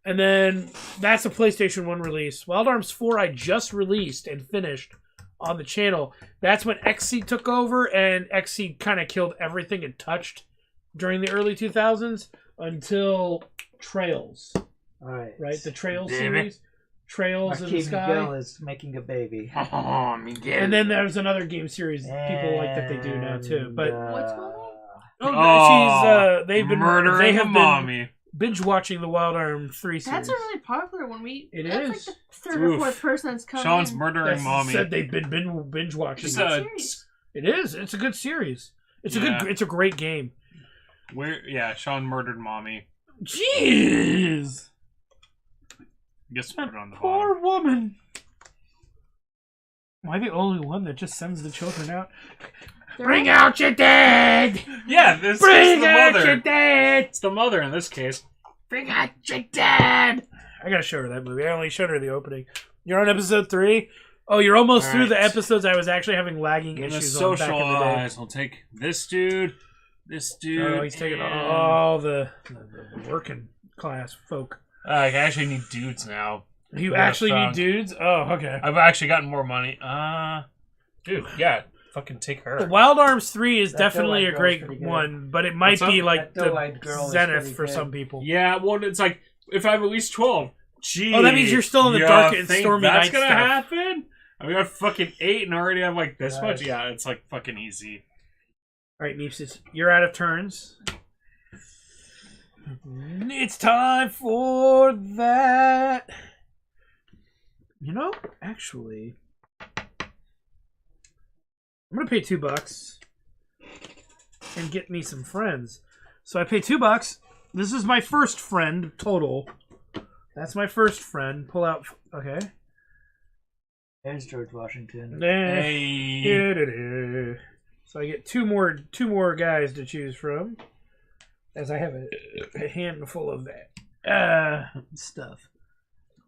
And then that's a PlayStation 1 release. Wild Arms 4 I just released and finished on the channel. That's when XC took over, and XC kind of killed everything it touched during the early 2000s until Trails. All right. Right? The Trails series. Trails in the Sky. Miguel is making a baby. Oh, Miguel. And then there's another game series people like that they do now too. But what's going on? They have mommy. Been binge watching the Wild Arm 3 series. That's a really popular one. It that's is. Like the third or fourth person that's come Sean's in. murdering mommy. Said they've been binge watching. It is. It's a good series. It's a great game. Sean murdered mommy. Jeez. Guess put it on the poor bottom. woman. Am I the only one that just sends the children out? Bring out your dad! Yeah, this Bring is the out mother. your dad! It's the mother in this case. Bring out your dad! I gotta show her that movie. I only showed her the opening. You're on episode 3? Oh, you're almost through the episodes I was actually having lagging issues on back in the day. Socialize. I'll take this dude. Oh, he's taking all the working class folk. I actually need dudes now. You actually need dudes? Oh, okay. I've actually gotten more money. Dude, yeah. Fucking take her. Wild Arms 3 is definitely a great one, but it might be like the zenith for some people. Yeah, well, it's like, if I have at least 12, gee. Oh, that means you're still in the dark and stormy night that's gonna happen? I got fucking 8 and already have like this much? Yeah, it's like fucking easy. Alright, Meeps, you're out of turns. It's time for that. You know, actually, I'm gonna pay $2 and get me some friends. So I pay $2. This is my first friend total. That's my first friend. Pull out. Okay. There's George Washington. Hey. So I get two more guys to choose from, as I have a handful of that stuff.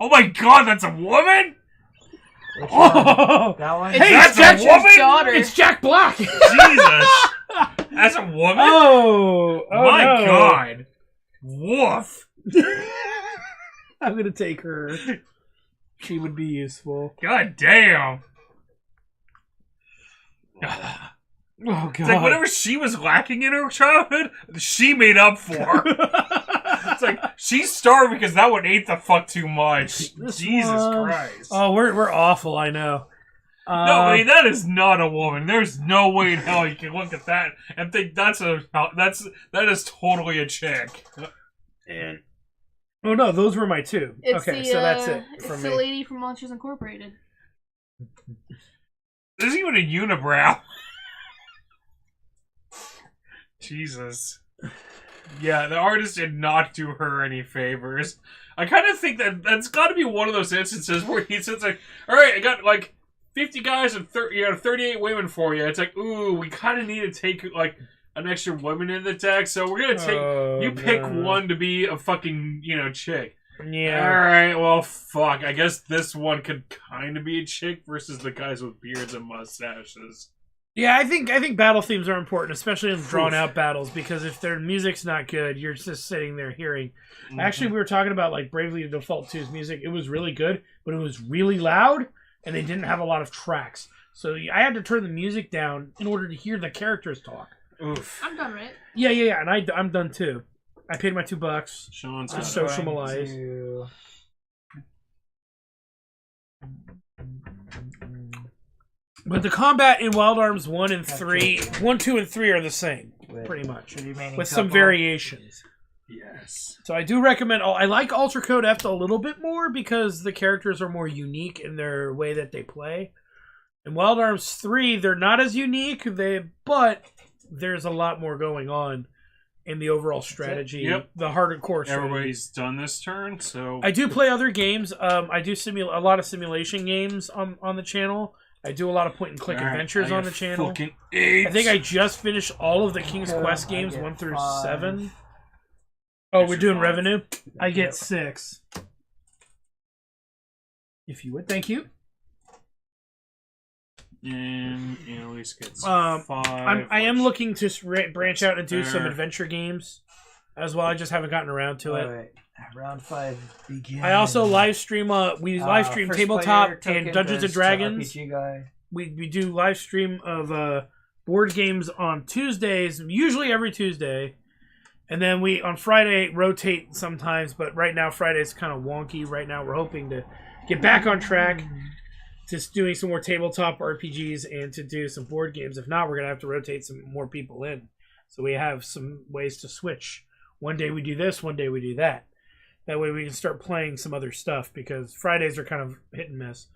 Oh my god, that's a woman? Which Oh! one? That one? Hey, That's it's a Jack, woman? daughter. it's Jack Black. Jesus. That's a woman? Oh my no. god. Woof. I'm gonna take her. She would be useful. God damn. Oh god. It's like whatever she was lacking in her childhood, she made up for. It's like she starved because that one ate the fuck too much. This Jesus one- Christ. Oh, we're awful. I know. No, I mean, that is not a woman. There's no way in hell you can look at that and think that is totally a chick. And oh no, those were my two. It's Okay, the, so that's it for it's me. the lady from Monsters Incorporated. There's even a unibrow. Jesus. Yeah, the artist did not do her any favors. I kind of think that's got to be one of those instances where he says like, "All right, I got like 50 guys and 38 women for you." It's like, ooh, we kind of need to take like an extra woman in the deck, so we're gonna take you pick one to be a fucking chick. Yeah. All right, well, fuck. I guess this one could kind of be a chick versus the guys with beards and mustaches. Yeah, I think battle themes are important, especially in drawn out battles, because if their music's not good, you're just sitting there hearing. Actually, we were talking about like Bravely Default 2's music. It was really good, but it was really loud, and they didn't have a lot of tracks. So I had to turn the music down in order to hear the characters talk. Oof. I'm done, right? Yeah, and I'm done too. I paid my $2. Sean's Just got socialize. To... But the combat in Wild Arms 1 and 3, 1, 2, and 3 are the same, pretty much, with some variations. Yes. So I do recommend. I like Ultra Code F a little bit more because the characters are more unique in their way that they play. In Wild Arms 3, they're not as unique, but there's a lot more going on in the overall strategy. Yep. The hardcore strategy. Everybody's done this turn, so I do play other games. I do a lot of simulation games on the channel. I do a lot of point-and-click adventures on the channel. Fucking 8. I think I just finished all of the King's Quest games, 1 through 7. Oh, we're doing revenue? I get 6. If you would. Thank you. And Annalise gets 5. I am looking to branch out and do some There. adventure games as well. I just haven't gotten around to it. Alright, round 5 begins. I also live stream. We live stream First tabletop player token and Dungeons and goes to Dragons. RPG guy. We do live stream of board games on Tuesdays, usually every Tuesday, and then we on Friday rotate sometimes. But right now Friday's kind of wonky. Right now we're hoping to get back on track to doing some more tabletop RPGs and to do some board games. If not, we're gonna have to rotate some more people in. So we have some ways to switch. One day we do this, one day we do that. That way we can start playing some other stuff because Fridays are kind of hit and miss.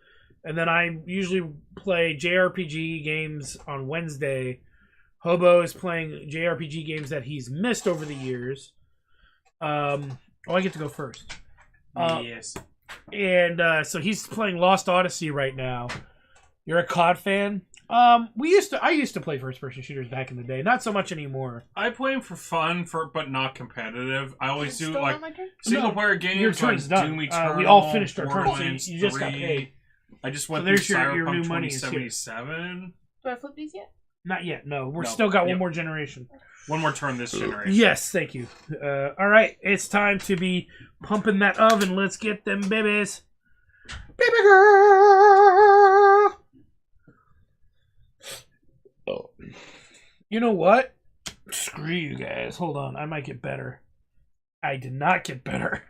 And then I usually play JRPG games on Wednesday. Hobo is playing JRPG games that he's missed over the years. I get to go first. Yes. And so he's playing Lost Odyssey right now. You're a COD fan? I used to play first-person shooters back in the day. Not so much anymore. I play them for fun, but not competitive. I always do Still like not my turn? single-player games. Your turn's like done. Doom Eternal, We all finished our turn, so Borderlands you just got 3. paid. I just went So through there's your Cyberpunk new money is here. 2077. Do I flip these yet? Not yet, no. We're No. still got one Yep. more generation. One more turn this generation. Yes, thank you. All right, it's time to be pumping that oven. Let's get them babies. Baby girl! Oh. You know what? Screw you guys. Hold on, I might get better. I did not get better.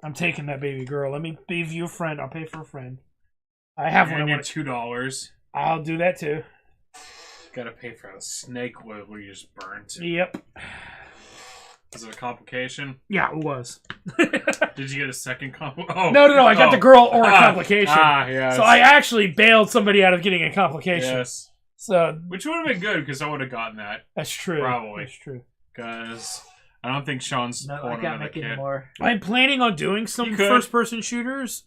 I'm taking that baby girl. Let me be you a friend. I'll pay for a friend. I have one. I And want. $2. I'll do that too. Gotta pay for the snake wood we just burnt. Yep. Is it a complication? Yeah, it was. Did you get a second Oh, No. I got the girl or a complication. Yes. So I actually bailed somebody out of getting a complication. Yes. So Which would have been good because I would have gotten that. that's true. Probably. That's true. Because I don't think Sean's No, I pulling can't another make kid. any more. I'm planning on doing some You could. first-person shooters.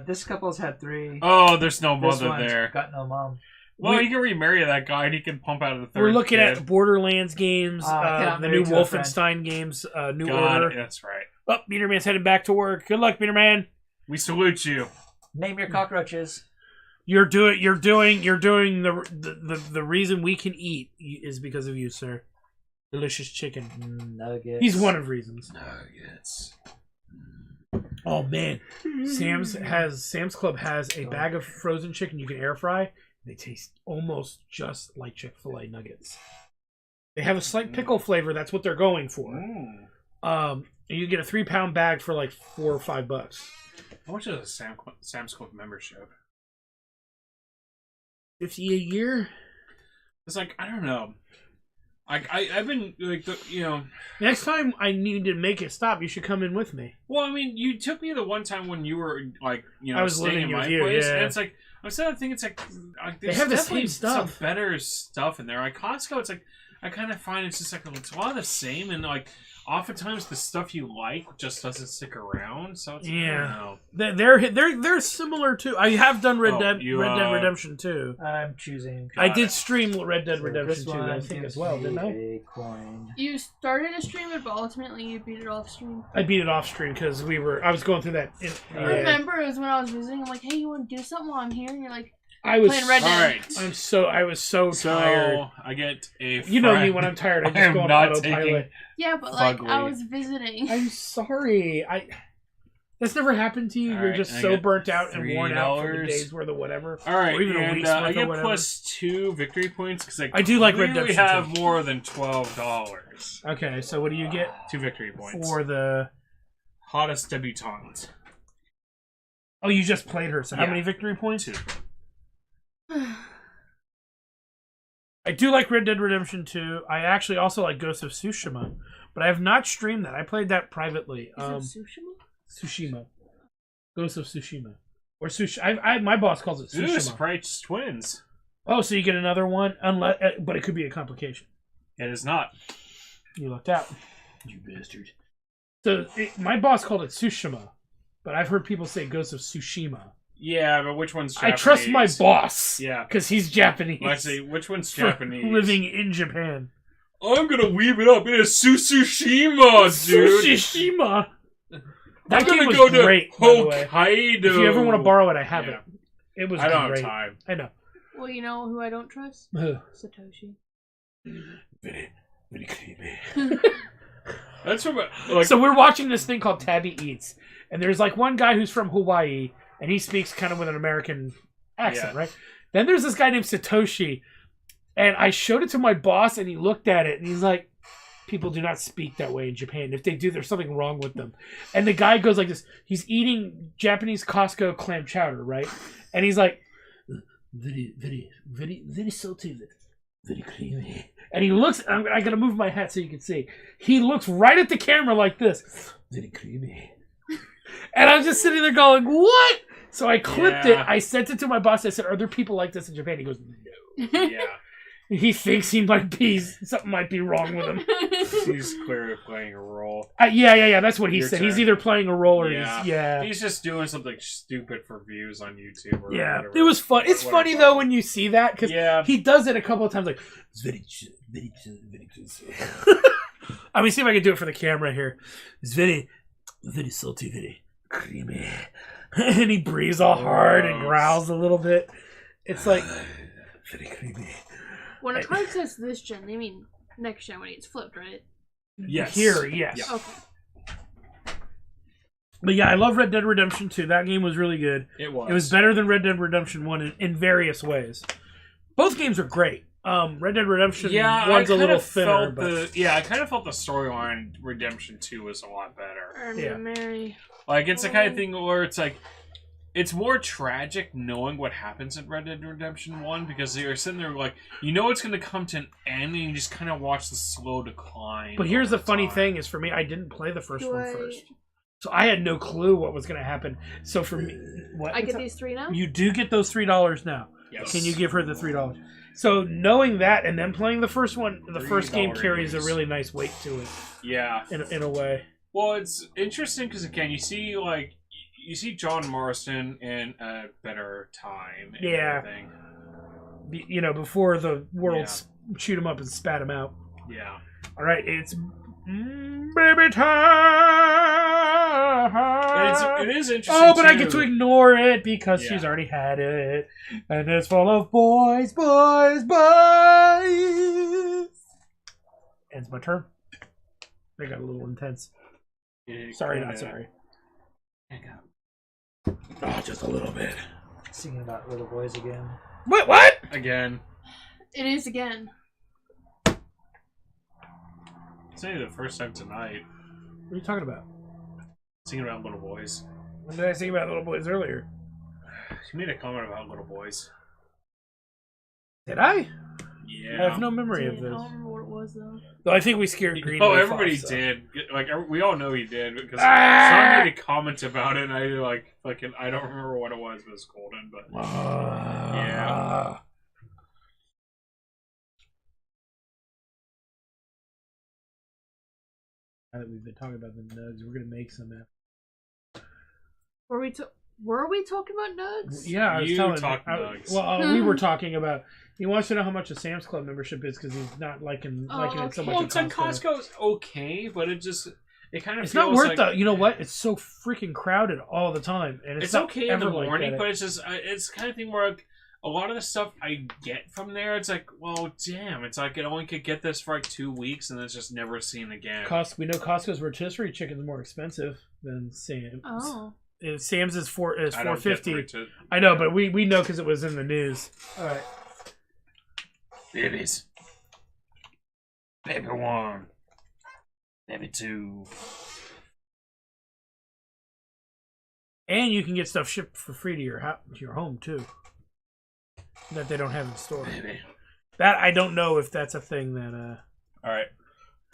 This couple's had 3. Oh, there's no This mother one's there. got no mom. Well, you can remarry that guy and he can pump out of the third We're looking kid. at Borderlands games, cannot the marry new to a friend. Wolfenstein games, New God, Order. that's right. Oh, Meterman's headed back to work. Good luck, Meterman. We salute you. Name your cockroaches. You're doing the reason we can eat is because of you, sir. Delicious chicken. Nuggets. He's one of reasons. Nuggets. Oh man, Sam's Club has a bag of frozen chicken you can air fry. They taste almost just like Chick-fil-A nuggets. They have a slight pickle flavor. That's what they're going for. And you get a 3-pound bag for like $4 or $5. How much is a Sam's Club membership? $50 a year. It's like, I don't know. I've been like Next time I need to make it stop, you should come in with me. Well, I mean, you took me the one time when you were like, I was staying living in with my you, place, yeah. and it's like I'm starting to think it's like there's have the definitely same stuff. some better stuff in there. Like Costco, it's like I kind of find it's just like it's a lot of the same, and like oftentimes the stuff you like just doesn't stick around. So it's Yeah. I don't know. They're similar to. I have done Red Oh, Dead you, Redemption 2. I'm choosing. I Got did it. stream Red Dead So Redemption this 2, I one think, gives as well, me didn't I? a coin. You started to stream it, but ultimately you beat it off stream. I beat it off stream because I was going through that. I remember it was when I was visiting. I'm like, hey, you want to do something while I'm here? And you're like, I was playing Red Dead. All right. I was so tired. I get a. You know me friend. when I'm tired. I I just am go on not autopilot. taking- yeah, but like Fugly. I was visiting. I'm sorry. That's never happened to you. All You're right, just I so get burnt out and worn out from the $3. days worth of whatever. All right, Or even a and week's worth I or get whatever. +2 victory points because I do like clearly Redemption have too. more than $12. Okay, so what do you get 2 victory points for the? hottest debutante. Oh, you just played her. So how Yeah. many victory points? 2. I do like Red Dead Redemption 2. I actually also like Ghost of Tsushima, but I have not streamed that. I played that privately. Is it Tsushima? Tsushima. Ghost of Tsushima. Or Tsushima. My boss calls it Ooh, Tsushima. Sprite's twins. Oh, so you get another one, but it could be a complication. It is not. You lucked out. You bastard. So my boss called it Tsushima, but I've heard people say Ghost of Tsushima. Yeah, but which one's Japanese? I trust my boss. Yeah. Because he's Japanese. Let's see, which one's for Japanese? living in Japan. I'm gonna weave it up in a Tsushima, dude. Tsushima. That I'm game gonna was go to great, by the way. Hokkaido. If you ever want to borrow it, I have Yeah. it. It was I don't great. have time. I know. Well, you know who I don't trust? Ugh. Satoshi. Very, very creepy. That's from like. So we're watching this thing called Tabby Eats, and there's like one guy who's from Hawaii, and he speaks kind of with an American accent, Yeah. right? Then there's this guy named Satoshi, and I showed it to my boss, and he looked at it, and he's like, people do not speak that way in Japan. If they do, there's something wrong with them. And the guy goes like this. He's eating Japanese Costco clam chowder, right? And he's like, Very, very, very, very salty. Very creamy. and he looks, I'm going to move my hat so you can see. He looks right at the camera like this. Very creamy. And I'm just sitting there going, what? So I clipped it. Yeah. I sent it to my boss. I said, are there people like this in Japan? He goes, no. Yeah, He thinks something might be wrong with him. he's clearly playing a role. Yeah. That's what he Your said. turn. He's either playing a role or Yeah. He's just doing something stupid for views on YouTube or Yeah, whatever. it was fun. It's Whatever. funny though when you see that because Yeah. he does it a couple of times. Like, It's very, very, very juicy. let me see if I can do it for the camera here. It's very, very salty, very creamy. And he breathes all hard and Gross. growls a little bit. It's like, Very creamy. When a card says this gen, they mean next gen when it's flipped, right? Yes. here, yes. Yeah. Okay. But yeah, I love Red Dead Redemption 2. That game was really good. It was. It was better than Red Dead Redemption 1 in various ways. Both games are great. Red Dead Redemption 1's a little thinner. But I kind of felt the storyline Redemption 2 was a lot better. I'm Yeah. gonna marry. Like, it's the kind of thing where it's like, it's more tragic knowing what happens in Red Dead Redemption 1 because you're sitting there like, you know it's going to come to an end and you just kind of watch the slow decline. But here's the over funny time. thing is for me, I didn't play the first Do one I- first. So I had no clue what was going to happen. So for me, what? I get these 3 now? You do get those $3 now. Yes. Can you give her the $3? So knowing that and then playing the first one, the first game $3 carries a games. really nice weight to it. Yeah. In a way. Well, it's interesting because again, you see John Marston in a better time. And everything. You know, before the world shoot him up and spat him out. Yeah. All right, it's baby time. And it is interesting. Oh, but too. I get to ignore it because she's already had it, and it's full of boys, boys, boys. And it's my turn. They got a little intense. Sorry, not sorry. Oh, just a little bit. Singing about little boys again. What? Again. It is again. It's only the first time tonight. What are you talking about? Singing about little boys. When did I sing about little boys earlier? You made a comment about little boys. Did I? Yeah. I have no memory of I this. don't remember what it was though. Though I think we scared Green. Oh, everybody did. Like we all know he did because Ah! Sean made a comment about it, and I I don't remember what it was, but it's golden. But yeah. Now that we've been talking about the nugs, we're gonna make some. Were we talking about nugs? Yeah, I was You telling. talked nugs. Well, we were talking about. He wants to know how much a Sam's Club membership is because he's not liking it so much. Well, at Costco's okay, but it kind of it's feels not worth like, the. You know what? It's so freaking crowded all the time, and It's not okay in the ever like morning, that. but it's just it's the kind of thing where like, a lot of the stuff I get from there, it's like, well, damn, it's like I only could get this for like 2 weeks, and it's just never seen again. We know Costco's rotisserie chicken is more expensive than Sam's. Oh. Sam's is I don't get $4.50. I know, but we know because it was in the news. All right. Babies. Baby 1. Baby 2. And you can get stuff shipped for free to your home too. That they don't have in store. Baby. That I don't know if that's a thing that All right.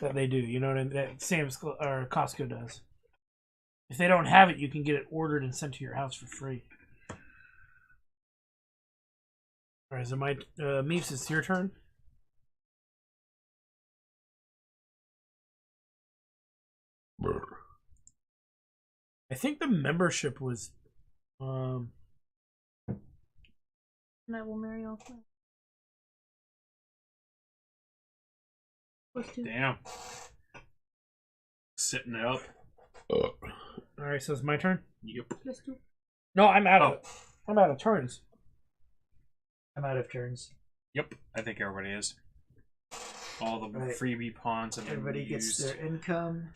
that they do. You know what I mean? That Sam's or Costco does. If they don't have it, you can get it ordered and sent to your house for free. All right, so my Meeps, it's your turn. I think the membership was And I will marry all three. Plus 2. Damn. Sitting it up. all right. So it's my turn. Yep. Plus 2. No, I'm out of it. I'm out of turns. I'm out of turns. Yep. I think everybody is. All the Right. freebie pawns have been Everybody gets used. their income.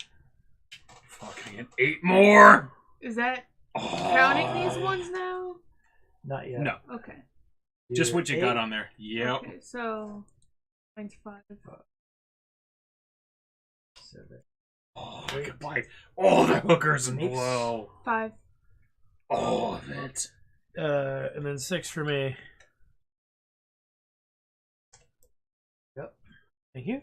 Fucking get 8 more. Is that Oh. counting these ones now? Not yet. No. Okay. Just Your what you 8, got on there. Yep. Okay, so mine's 5. 7. Oh, I could buy all the hookers and Nice. blow. 5. All of it. And then 6 for me. Yep. Thank you.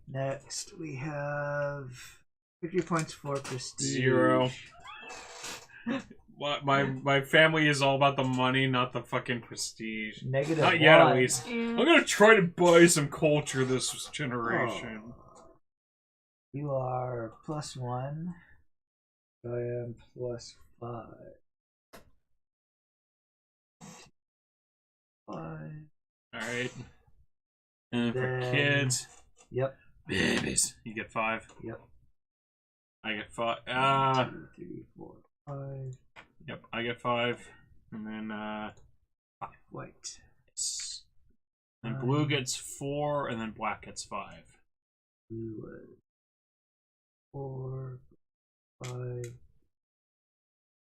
Next, we have 50 points for prestige. 0. My family is all about the money, not the fucking prestige. Negative Not yet, 1. at least. And I'm gonna try to buy some culture this generation. Oh. You are +1. I am +5. 5. Alright. And for Then- kids, Yep. babies, you get 5. Yep. I get 5. 2, 3, 4, 5. Yep, I get 5. And then, White. and blue gets 4, and then black gets 5. Blue was 4, 5,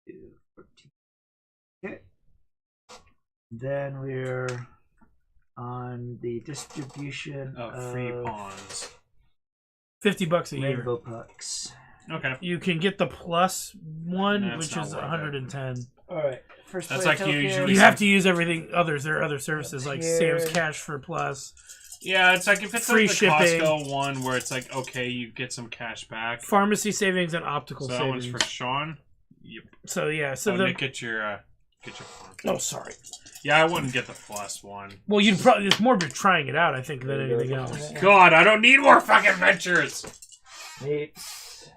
2, 14. Okay. Then we're on the distribution Of free pawns. $50 a year. rainbow pucks. Okay. You can get the plus one, That's which not is worth it. 110. All right. First That's play like you token. usually- You have to use everything others. There are other services like Here. Sam's Cash for plus. Yeah, it's like if it's Free like the shipping. Costco one where it's like, okay, you get some cash back. Pharmacy savings and optical So that one's savings. for Sean. Yep. So yeah, so Oh, the Nick, get your Get your fun. Oh, sorry. Yeah, I wouldn't get the +1. Well, you'd probably it's more of trying it out, I think, than anything else. God, I don't need more fucking adventures. Meeps.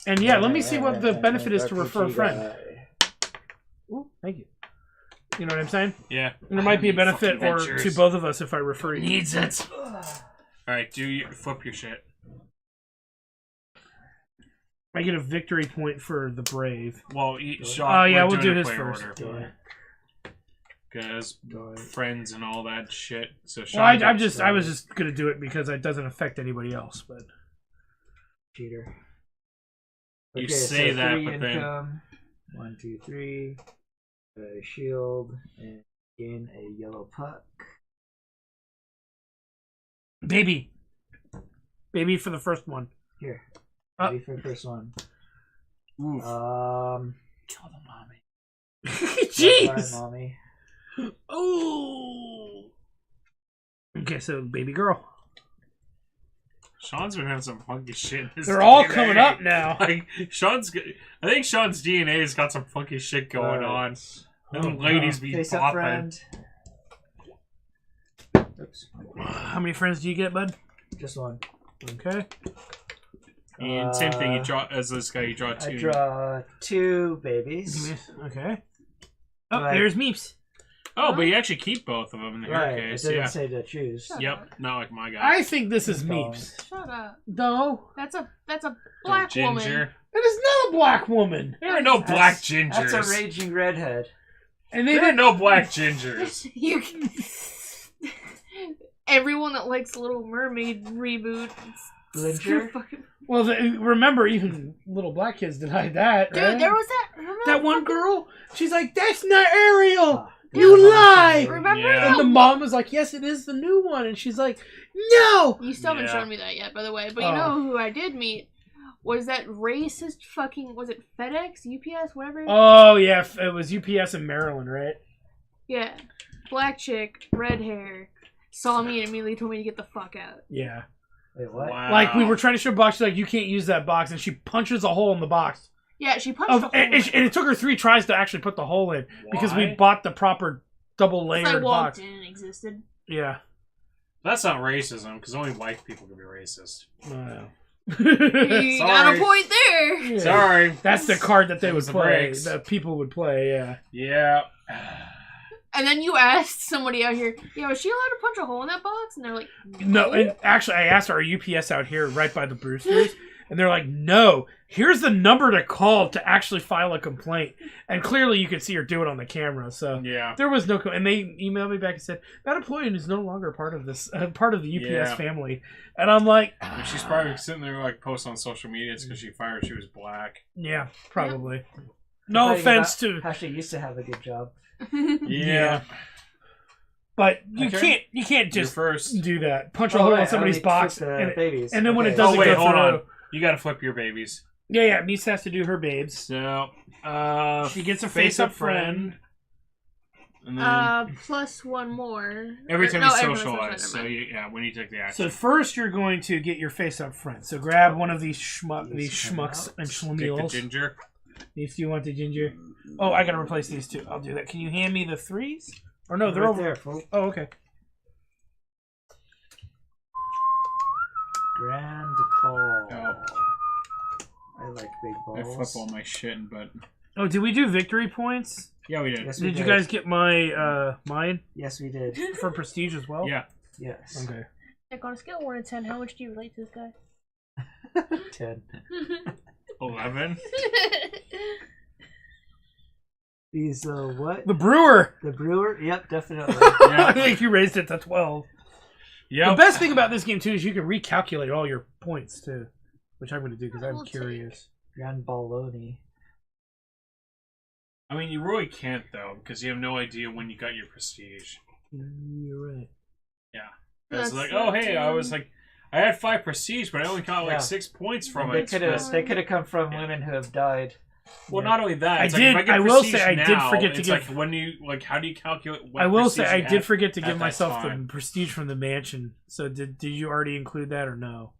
And yeah, let me see what the benefit is to refer a friend. Ooh, thank you. You know what I'm saying? Yeah. And there might be a benefit or to both of us if I refer you. Needs it. Alright, flip your shit. I get a victory point for the brave. Well, Sean, yeah, we'll do his first. Because friends and all that shit. So Sean Well, I was just gonna do it because it doesn't affect anybody else. But Cheater. You say so that, 3 but income. 1, 2, 3. A shield and gain a yellow puck. baby for the first one. Here. Ready for the first one. Oof. Kill the mommy. Bye, Jeez. mommy. Oh. Okay, so baby girl. Sean's been having some funky shit in his They're all DNA. coming up now. Like, I think Sean's DNA has got some funky shit going on. Them ladies be Face up, popping. friend. Oops. How many friends do you get, bud? Just one. Okay. And same thing, you draw as this guy. You draw 2. I draw 2 babies. Okay. Oh, Right. there's Meeps. Oh, but you actually keep both of them in the Right. case. It didn't Yeah. say to choose. Yep. Not like my guy. I think this is Phone. Meeps. Shut up. No, That's a black woman. Ginger. that is not a black woman. There are no black That's gingers. a raging redhead. And There are no black gingers. You can... Everyone that likes Little Mermaid reboot. Blinger? well, remember, even little black kids denied that. Dude, right? there was that. Remember that one fucking- girl. She's like, "That's not Ariel. Ah, You yeah, lie." Remember Yeah. And the mom was like, "Yes, it is the new one." And she's like, "No." You still haven't Yeah. shown me that yet, by the way. But you Oh. know who I did meet was that racist fucking, was it FedEx, UPS, whatever? Oh yeah, it was UPS in Maryland, right? Yeah. Black chick, red hair, saw me and immediately told me to get the fuck out. Yeah. Wait, what? Wow. Like we were trying to show a box, she's like, "You can't use that box," and she punches a hole in the box. Yeah, she punched the hole. And it took her 3 tries to actually put the hole in because we Why? bought the proper double I layered walked box. in and existed. Yeah. That's not racism, because only white people can be racist. Wow. You got Sorry. a point there. Yeah. Sorry. That's the card that they That would was the play. breaks. That people would play. Yeah. Yeah. And then you asked somebody out here, yeah, was she allowed to punch a hole in that box? And they're like, No, and actually, I asked our UPS out here right by the Brewsters, and they're like, "No, here's the number to call to actually file a complaint." And clearly, you could see her do it on the camera. So Yeah. there was no. And they emailed me back and said that employee is no longer part of this, part of the UPS Yeah. family. And I'm like, And she's probably sitting there like posting on social media. It's because she fired. She was black. yeah, probably. No Complaining offense about to, how she used to have a good job. Yeah. but you Okay. can't You're just first. do that. Punch a hole in somebody's box, and, babies. and then when it Okay. doesn't Oh wait, go hold through. on. You gotta flip your babies. Yeah, Mies has to do her babes. So, She gets a face-up friend. And then plus one more. every time No, you every time I socialize. socialize, So never mind. when you take the So action, first, you're going to get your face-up friend. So grab one of these These come schmucks out. and take the schlemiels. ginger. These, do you want the ginger? Oh, I gotta replace these two. I'll do that. Can you hand me the 3s? Or no, they're Right over there, fool. Oh, okay. Grand ball. Oh. I like big I flip balls. all my shit, but Oh, did we do victory points? yeah, we did. Yes, we Did you guys get my mine Yes, we did. for prestige as well? Yeah. Yes. Okay. Like on a scale of 1 to 10, how much do you relate to this guy? 10. 11. These, what? The brewer. The brewer? Yep, definitely. I think you raised it to 12. Yep. The best thing about this game too is you can recalculate all your points too, which I'm going to do because I'm We'll curious. Grand balloni. I mean, you really can't though, because you have no idea when you got your prestige. You're right. It's That's like, oh hey, I not- was like, I had 5 prestige, but I only got like Yeah. 6 points from They it. could have come from women who have died. Well, Yeah. not only that, it's I like, did- If I, get I will prestige say I did now, forget to it's give- like when you like, how do you calculate? What I will say prestige I you did had forget to at give that myself the time? prestige from the mansion. So did you already include that or no?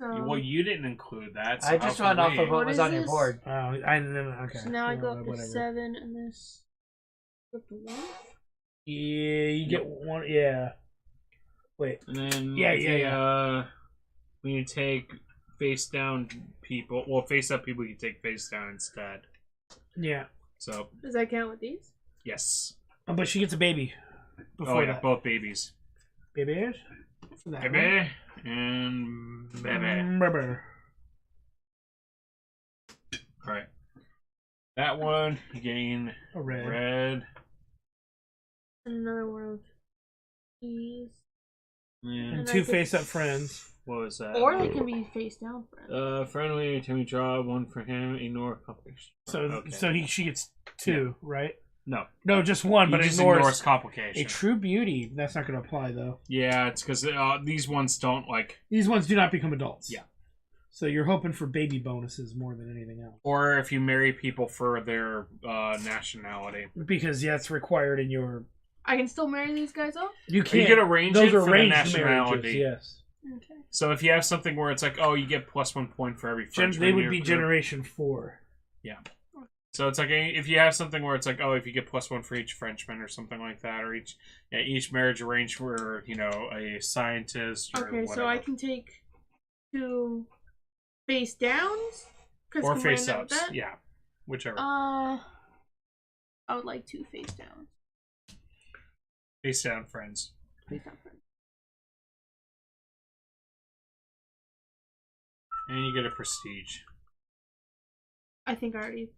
So, Well, you didn't include that. So I just how went can off we? of what What was is on your this? board. Okay. so now I go up to Whatever. 7, and this up to 1. Yeah, you get one. Yeah. Wait. And then Yeah. when you take face down people, well, face up people, you take face down instead. Yeah. So Does that count with these? yes. But she gets a baby. Before Oh yeah, that. both babies. Baby. For that Baby and baby. Baby. All right. That one you gain A red. red. And another one of these. And And I two get- face-up friends. what was that? Or they can be face down friends. Friendly, Timmy draw one for him. Ignore complication. So Okay. she gets two, right? No, No, just one, but he just ignores complication. a true beauty. That's not going to apply though. Yeah, it's because these ones don't like. These ones do not become adults. Yeah. So you're hoping for baby bonuses more than anything else. Or if you marry people for their nationality, Because it's required in your. I can still marry these guys off? You can't. you can arrange Those it are for the arranged nationality. marriages. Yes. Okay. So if you have something where it's like, oh, you get +1 point for every Frenchman. They would you're- be Generation 4. So it's like if you have something where it's like, oh, if you get +1 for each Frenchman or something like that, or each marriage arranged for a scientist. Or Okay, whatever. so I can take 2 face downs? or face ups. Yeah, whichever. I would like 2 face downs. Face down friends. Face down friends. And you get a prestige. I think I already.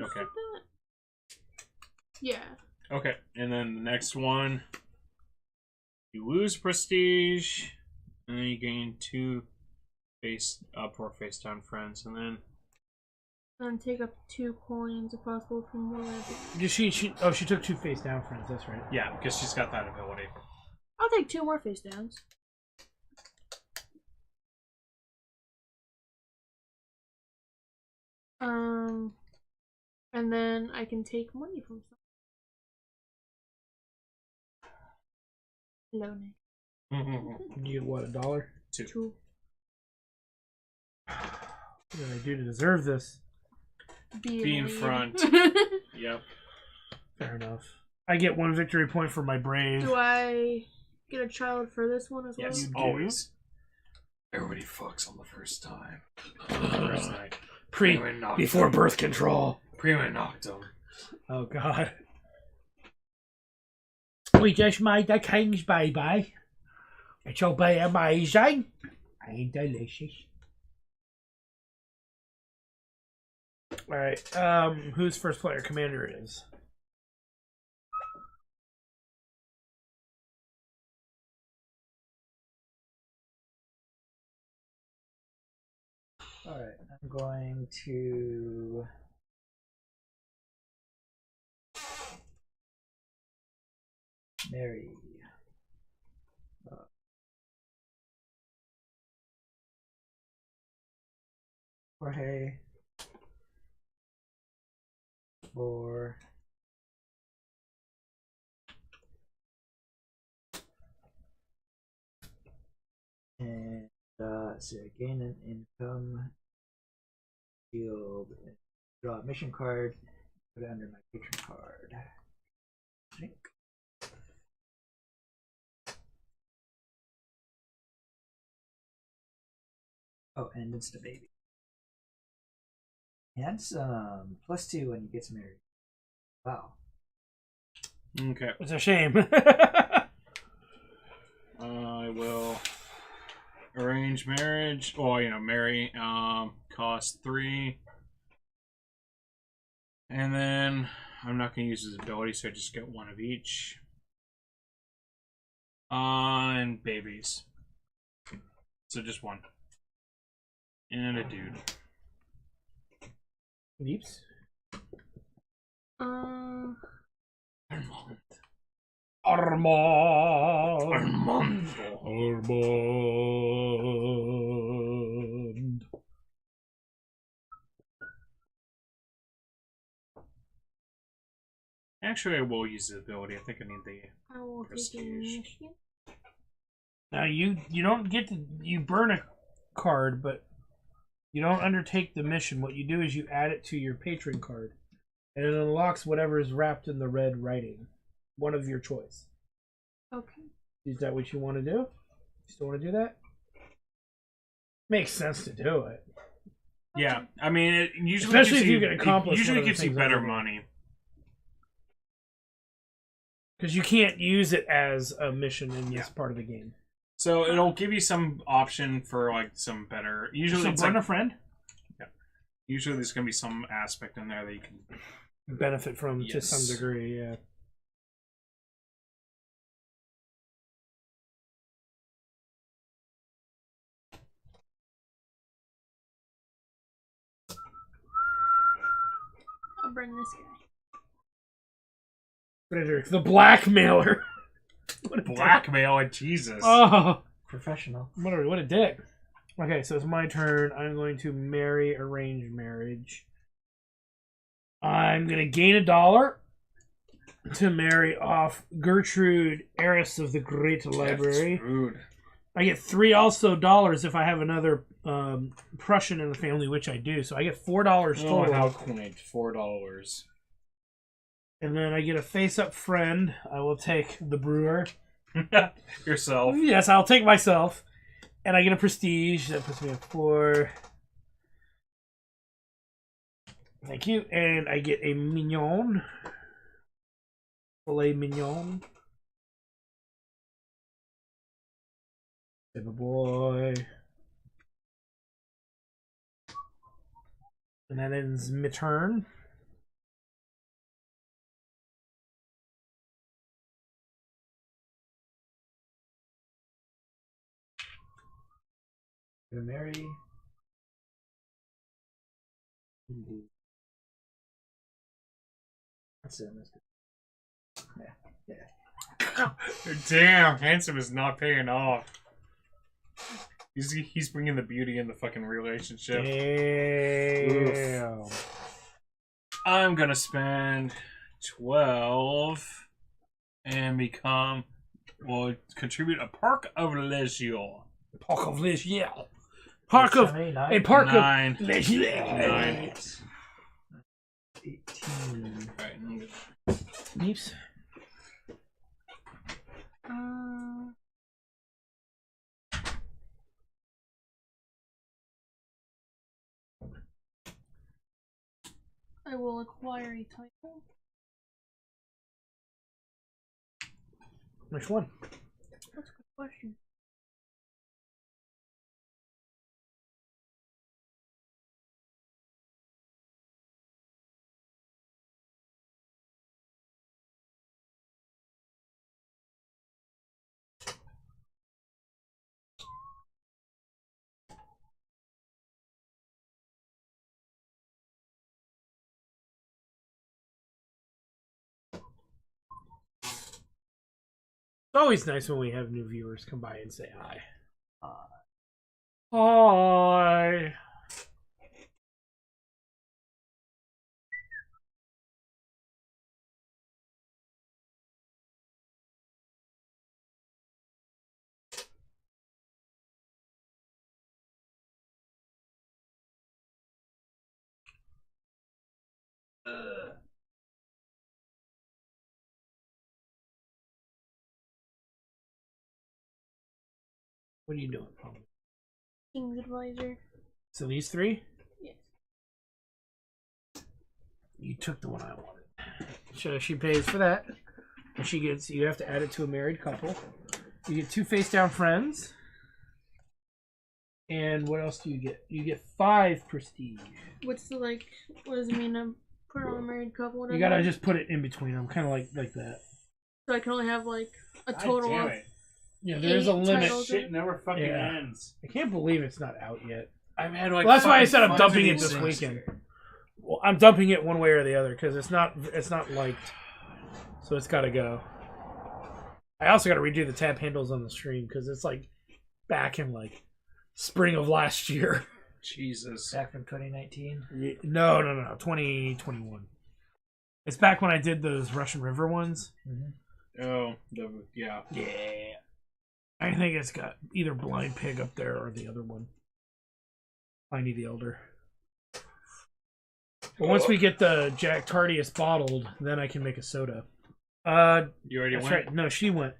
Okay. said that. Yeah. Okay, and then the next one, you lose prestige, and then you gain 2 face up or face down friends, and then And take up 2 coins if possible from one of the. She took 2 face down friends. That's right. yeah, because she's got that ability. I'll take 2 more face downs. And then I can take money from someone. Loan You get what, $1? 2. What did I do to deserve this? Be in lead. front. Yep. Fair enough. I get 1 victory point for my brave. Do I get a child for this one as Yes, well? always. Everybody fucks on the first time. First night. Before birth control. Prima Noctum. Oh God. We just made the king's baby. It'll be amazing and delicious. Alright, whose first player commander is? Alright, I'm going to marry Jorge for and so I gain an income field, draw a mission card, put it under my patron card. Think. Oh, and it's the baby. Handsome. +2 when he gets married. Wow. Okay. It's a shame. I will arrange marriage. Well, marry. Cost 3. And then I'm not going to use his ability, so I just get 1 of each. And babies. So just 1. And a dude. Leaps. Armand. Armand. Armand. Actually, I will use his ability. I think I need the I will take Prestige. initiative. Now you don't get to you burn a card, but you don't undertake the mission. What you do is you add it to your patron card, and it unlocks whatever is wrapped in the red writing, one of your choice. Okay. Is that what you want to do? You still want to do that? Makes sense to do it. Yeah, I mean, it usually Especially gives if you can accomplish it usually one of the gives you things better over there. money. Because you can't use it as a mission in this part of the game. So it'll give you some option for like some better. Usually, So it's burn like, a friend? usually there's gonna be some aspect in there that you can. Benefit from to Yes. some degree, yeah. I'll bring this guy. Frederick, the blackmailer. What a dick. Blackmail and Jesus. Oh, Professional. what a dick. Okay, so it's my turn. I'm going to marry arranged marriage. I'm going to gain $1 to marry off Gertrude, heiress of the Great Library. Rude. I get $3 also dollars if I have another Prussian in the family, which I do. So I get $4 Oh, total. how quaint. $4. And then I get a face-up friend. I will take the brewer. Yourself. Yes, I'll take myself. And I get a prestige. That puts me at 4. Thank you. And I get a mignon. Filet mignon. Baby boy. And that ends my turn. Gonna marry. That's it. Yeah. Damn, handsome is not paying off. He's bringing the beauty in the fucking relationship. Damn. I'm gonna spend 12 and contribute a park of leisure. Park of leisure. Park of Nine. a park 9. of leisure. 9. 18. Alright, I'm good. Beeps. I will acquire a title. Which one? That's a good question. It's always nice when we have new viewers come by and say hi. Hi. What are you doing, Paul? King's advisor. So these 3? Yes. You took the one I wanted. So she pays for that. And she gets, you have to add it to a married couple. You get 2 face down friends. And what else do you get? You get 5 prestige. What's the what does it mean to put it on a married couple? What You gotta just put it in between them, kind of like that. So I can only have a total God damn of. it. Yeah, there's a 8 limit. titles. Shit never fucking Yeah. ends. I can't believe it's not out yet. I've had like. Well, that's why I fucking said I'm fun dumping to it these this things. weekend. Well, I'm dumping it one way or the other because it's not liked, so it's got to go. I also got to redo the tab handles on the stream because it's back in spring of last year. Jesus. Back from 2019. No, 2021. It's back when I did those Russian River ones. Oh, yeah. Yeah. I think it's got either Blind Pig up there or the other one. Pliny the Elder. But once we get the Jack Tardius bottled, then I can make a soda. You already That's went? right. No, she went.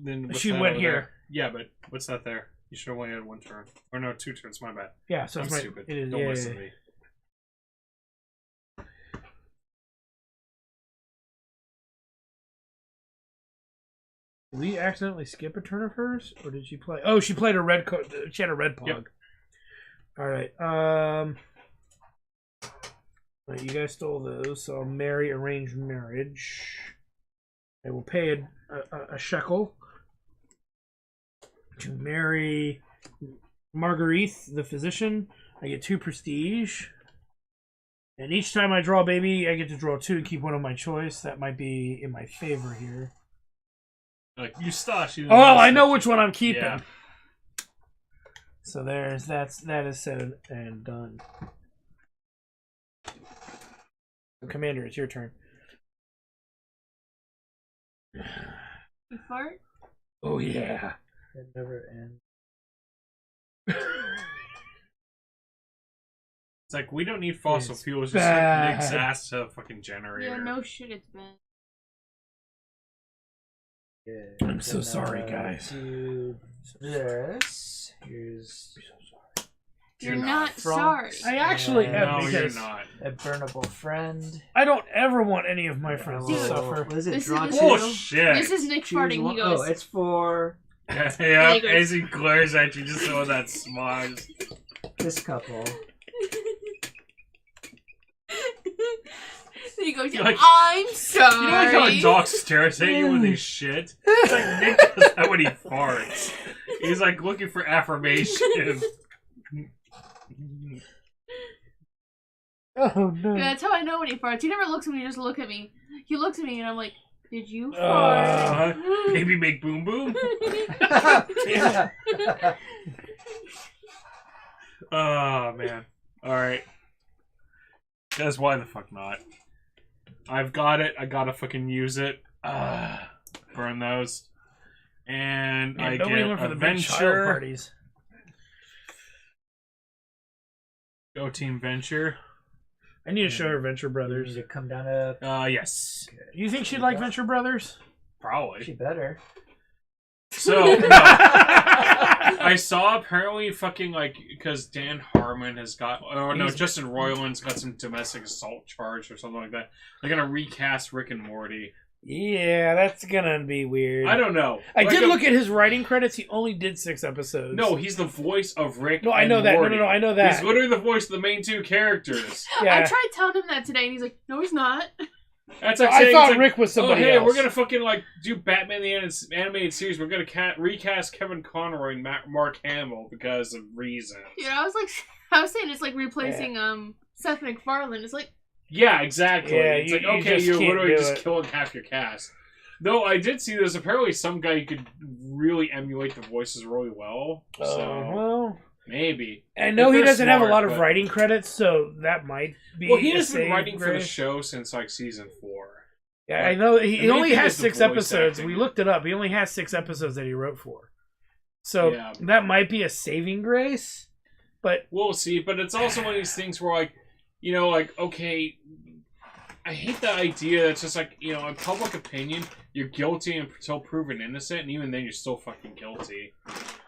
Then what's She that went over here. there? Yeah, but what's that there? You should have only had one turn. Or no, 2 turns. My bad. Yeah, so I'm it's my, stupid. it is, Don't yeah, listen yeah, to me. Did we accidentally skip a turn of hers, or did she play? Oh, she played a red card. She had a red pog. Yep. All right. Right, you guys stole those, so I'll marry arranged marriage. I will pay a shekel to marry Marguerite, the physician. I get 2 prestige. And each time I draw a baby, I get to draw 2 and keep one of my choice. That might be in my favor here. Like, you stash. Oh, I know which one I'm keeping. Yeah. So that is said and done. Commander, it's your turn. You fart? Oh yeah. It never ends. It's like, we don't need fossil It's fuels. Just bad. like Nick's ass to a fucking generator. Yeah, no shit, it's bad. Yeah, I'm so then, sorry, guys. Do this. Here's You're You're not not. sorry. I actually Yeah. am No, you're because not. a burnable friend. I don't ever want any of my friends to Well, suffer. What is it? This Draw is- two. Bullshit! This is Nick Choose farting. one. He goes. Oh, it's for Yeah, He goes- as he glares at you, just so that smile. this couple. He goes, You're like- I'm sorry. You know like how a dog stares at you when they shit? It's like Nick does that when he farts. He's like looking for affirmation. Oh no. Yeah, that's how I know when he farts. He never looks at me, he just look at me. He looks at me and I'm like, did you fart? Baby make boom boom. Oh man. Alright. That's why the fuck not. I've got it. I gotta fucking use it. Burn those. And Man, I nobody get went for a the big child venture. parties. Go team venture. I need to show her Venture You need Brothers. to come down to. Yes. You think she'd like Venture Brothers? Probably. She better. So, no. I saw apparently fucking like, because Dan Harmon has got, oh no, Justin Roiland's got some domestic assault charge or something like that. They're gonna recast Rick and Morty. Yeah, that's gonna be weird. I don't know. I Like did a- look at his writing credits. He only did 6 episodes. No, he's the voice of Rick. No, I know and that. Morty. No, I know that. He's literally the voice of the main 2 characters. Yeah. I tried telling him that today and he's like, no, he's not. That's like I saying, thought it's like, Rick was somebody oh, hey, else. we're gonna fucking like do Batman the animated series. We're gonna recast Kevin Conroy and Mark Hamill because of reasons. You know, I was saying it's like replacing Seth MacFarlane. It's like, Yeah, exactly. Yeah, it's you- like, you okay, just you're can't literally do just it. killing half your cast. Though I did see there's apparently some guy who could really emulate the voices really well. So well, maybe. I know If he they're doesn't have a smart, lot of but- writing credits, so that might be. Well, he a has been save writing for the grace. show since like season 4. Yeah, I know. The He main only thing has is the 6 voice episodes. acting. We looked it up. He only has 6 episodes that he wrote for. So Yeah. that might be a saving grace. But We'll see, but it's also one of these things where like, you know, like, okay, I hate the idea that it's just like, you know, in public opinion, you're guilty until proven innocent, and even then you're still fucking guilty.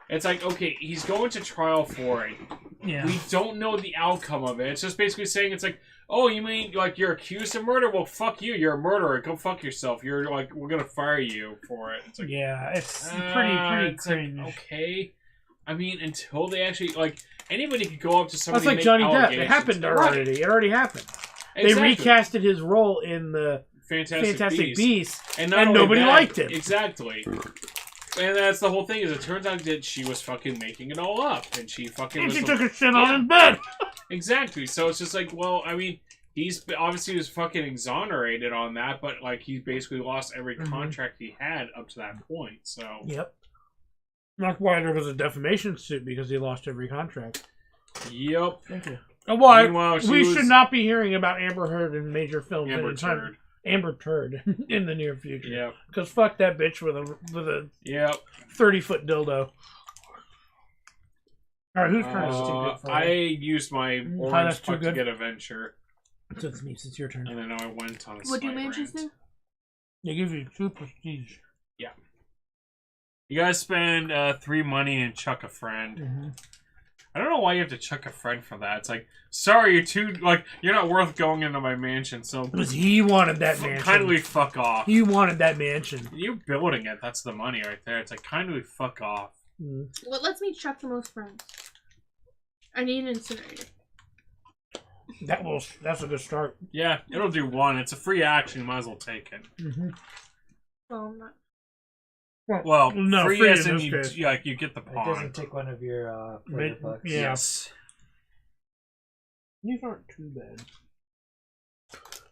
It's like, okay, he's going to trial for it. yeah, We don't know the outcome of it. It's just basically saying, it's like, oh, you mean, like, you're accused of murder? Well, fuck you. You're a murderer. Go fuck yourself. You're, like, we're gonna fire you for it. It's like, yeah, it's pretty it's like, cringe. okay. I mean, until they actually, like, anybody could go up to somebody That's like and make Johnny Depp. It allegations. happened Right. already. It already happened. Exactly. They recasted his role in the Fantastic Beasts. not and only nobody that, liked him. Exactly. And that's the whole thing, is it turns out that she was fucking making it all up. And she fucking And was she the- took a shit on his bed. Exactly. So it's just like, well, I mean, he's obviously was fucking exonerated on that, but like he basically lost every Mhm. contract he had up to that point. So Yep. That's why there was a defamation suit, because he lost every contract. yep. Thank you. Why Meanwhile, she we was should not be hearing about Amber Heard in major films Amber anytime. Turd. Amber Turd in the near future. Yep. Because fuck that bitch with a Yep. 30-foot dildo. All right, whose turn is it? too good for I me. used my that's orange too puck to good. get a venture, So it's me. It's your turn. and then I went on a What do slight mansions rant. do? They give you 2 prestige. You guys spend 3 money and chuck a friend. Mm-hmm. I don't know why you have to chuck a friend for that. It's like, sorry, you're not worth going into my mansion, so Because he wanted that mansion. kindly fuck off. He wanted that mansion. You building it, that's the money right there. It's like, kindly fuck off. What lets me chuck the most friends? I need an incinerator. That's a good start. Yeah, it'll do 1. It's a free action, you might as well take it. Mm-hmm. Well, I'm not. Well, no, free free as in in this case. you get the It doesn't pawn. take one of your flavor bucks. Yeah. Yes. These aren't too bad.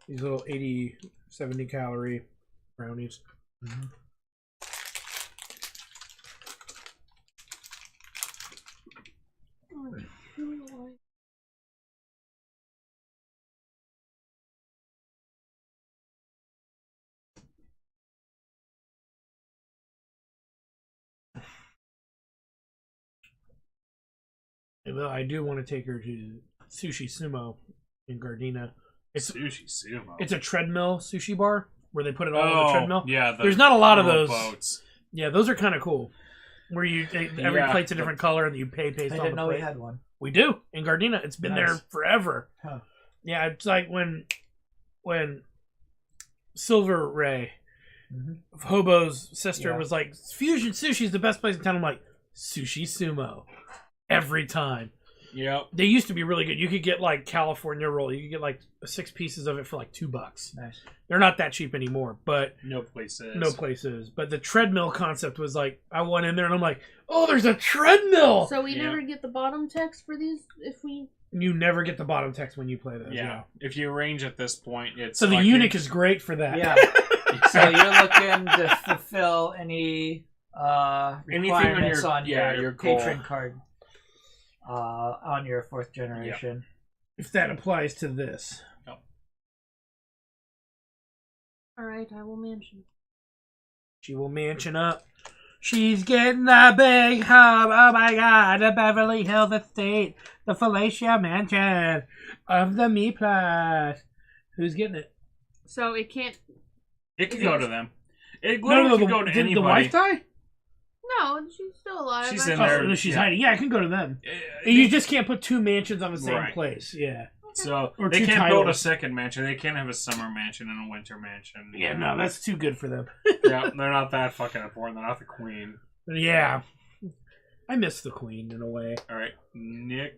These little 80, 70 calorie brownies. Mm-hmm. Well, I do want to take her to Sushi Sumo in Gardena. It's Sushi sumo. It's a treadmill sushi bar where they put it all on the treadmill. Yeah, There's not a lot of little those. boats. Yeah, those are kind of cool. Where every Yeah, plate's a different color and you pay I based on didn't the know we plate. had one. We do in Gardena. It's been there Nice. forever. Huh. Yeah, it's like when Silver Ray, Hobo's sister, Yeah. was like, "Fusion Sushi is the best place in town." I'm like, "Sushi Sumo," every time. Yep. They used to be really good. You could get like California roll. You could get like 6 pieces of it for like $2. Nice. They're not that cheap anymore, but No places. no places. But the treadmill concept was like, I went in there and I'm like, oh, there's a treadmill. So we Yeah. never get the bottom text for these if we. You never get the bottom text when you play those. Yeah. If you arrange at this point, it's So the fucking- eunuch is great for that. Yeah. So you're looking to fulfill any requirements on your goal. patron card on your 4th generation. If that applies to this. All right, I will mention. She will mansion up. She's getting a big hub. Oh my god, the Beverly Hills estate. The Felicia mansion of the Me Plus. Who's getting it? So it can't. It can go to them. It No, literally no, can go to did anybody. the wife die? No, she's still alive. She's I in just- there. Oh, she's yeah. hiding. Yeah, I can go to them. They- You just can't put 2 mansions on the same Right. place. Yeah. So Or they 2 can't build a titles. second mansion. They can't have a summer mansion and a winter mansion. Yeah, no, that's too good for them. Yeah, they're not that fucking important. They're not the queen. Yeah. I miss the queen in a way. All right, Nick.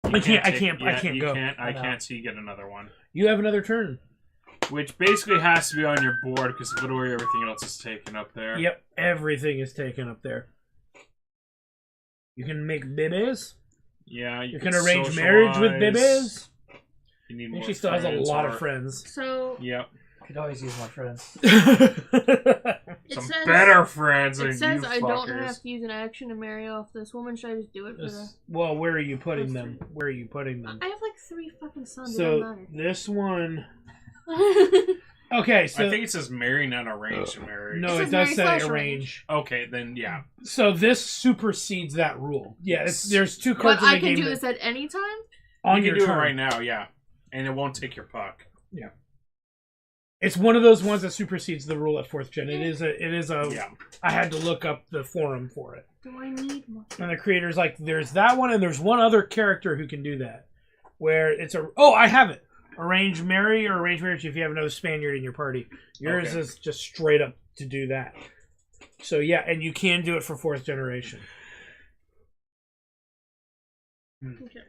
I can't You go. I can't see you get another one. You have another turn. Which basically has to be on your board because literally everything else is taken up there. Yep, everything is taken up there. You can make bibis. Yeah, You can arrange marriage with bibis. You need I more think she still has a friends lot or- of friends. So Yep. Could always use more friends. it Some says better friends than it says you I don't fuckers. have to use an action to marry off this woman. Should I just do it for the? Well, where are you putting them? Where are you putting them? I have like 3 fucking sons. It So don't this one. matter. Okay, so I think it says marry, not arranged marriage. no, It it says does say marry / arrange. Okay, then yeah. So this supersedes that rule. Yeah, there's 2 cards But in the I can game do that- this at any time. on You your can do turn. it right now, yeah. And it won't take your puck. It's one of those ones that supersedes the rule at 4th gen. It is a. Yeah. I had to look up the forum for it. Do I need more? And the creator's like, there's that one, and there's one other character who can do that. Where it's a... Oh, I have it! Arrange marry or arrange marriage if you have another Spaniard in your party. Yours Okay. is just straight up to do that. So, yeah, and you can do it for 4th generation. Okay.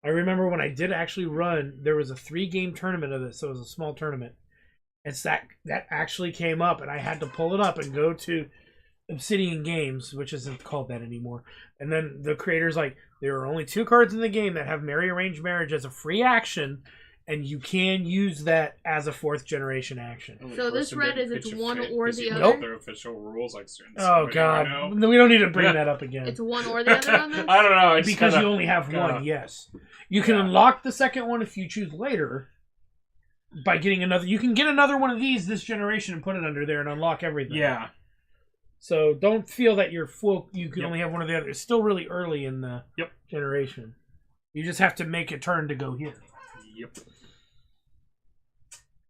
I remember when I did actually run, there was a 3-game tournament of this, so it was a small tournament. It's that actually came up, and I had to pull it up and go to Obsidian Games, which isn't called that anymore. And then the creator's like, there are only 2 cards in the game that have marry arranged marriage as a free action, and you can use that as a 4th generation action. Only So this person red didn't is it's pitch a one fit or 'cause the he other? broke their official rules like certain. Oh somebody god, I know. we don't need to bring Yeah. that up again. It's one or the other on this. I don't know. I just Because kinda- you only have kinda- one, yes. You can unlock the second one if you choose later by getting another. You can get another one of these this generation and put it under there and unlock everything. Yeah. So don't feel that you're full. You can Yep. only have one or the other. It's still really early in the generation. You just have to make a turn to go here. Yep.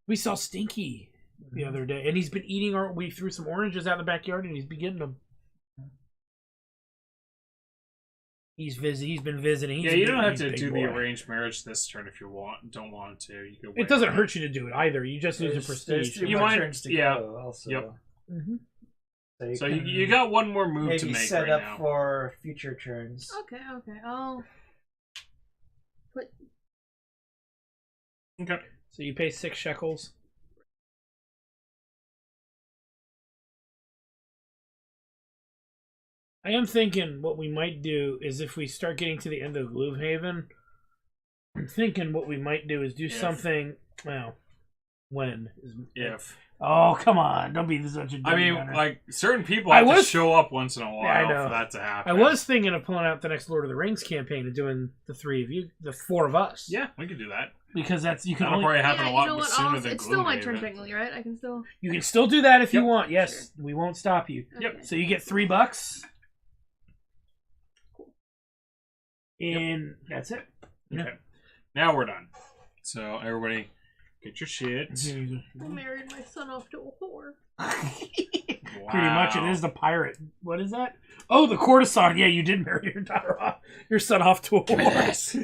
We saw Stinky the other day, and he's been eating our. We threw some oranges out in the backyard, and he's been getting them. He's been visiting. Yeah, you don't have to do the arranged marriage this turn if you don't want to. You can wait. It doesn't hurt you to do it either. You just lose your prestige. You might- turns to yeah. go also. Yep. Mm-hmm. So can you got one more move maybe to make set right up now. for future turns. Okay. I'll put. Okay. So you pay 6 shekels. I am thinking what we might do is if we start getting to the end of Gloomhaven, I'm thinking what we might do is do something. Well, when? If. Oh, come on. Don't be such a I mean, dumb like, certain people have to show up once in a while I know. for that to happen. I was thinking of pulling out the next Lord of the Rings campaign and doing the 3 of you, the 4 of us. Yeah, we could do that. Because that's you can That'll only, probably happen Yeah, a lot you know what? sooner than It's still my turn Gloomhaven. technically, right? I can still. you can still do that if you Yep. want. Yes, we won't stop you. Yep. Okay. So you get $3. And that's it. Okay. Now we're done. So, everybody, get your shit. I married my son off to a whore. Pretty much, it is the pirate. What is that? Oh, the courtesan. Yeah, you did marry your son off to a horse.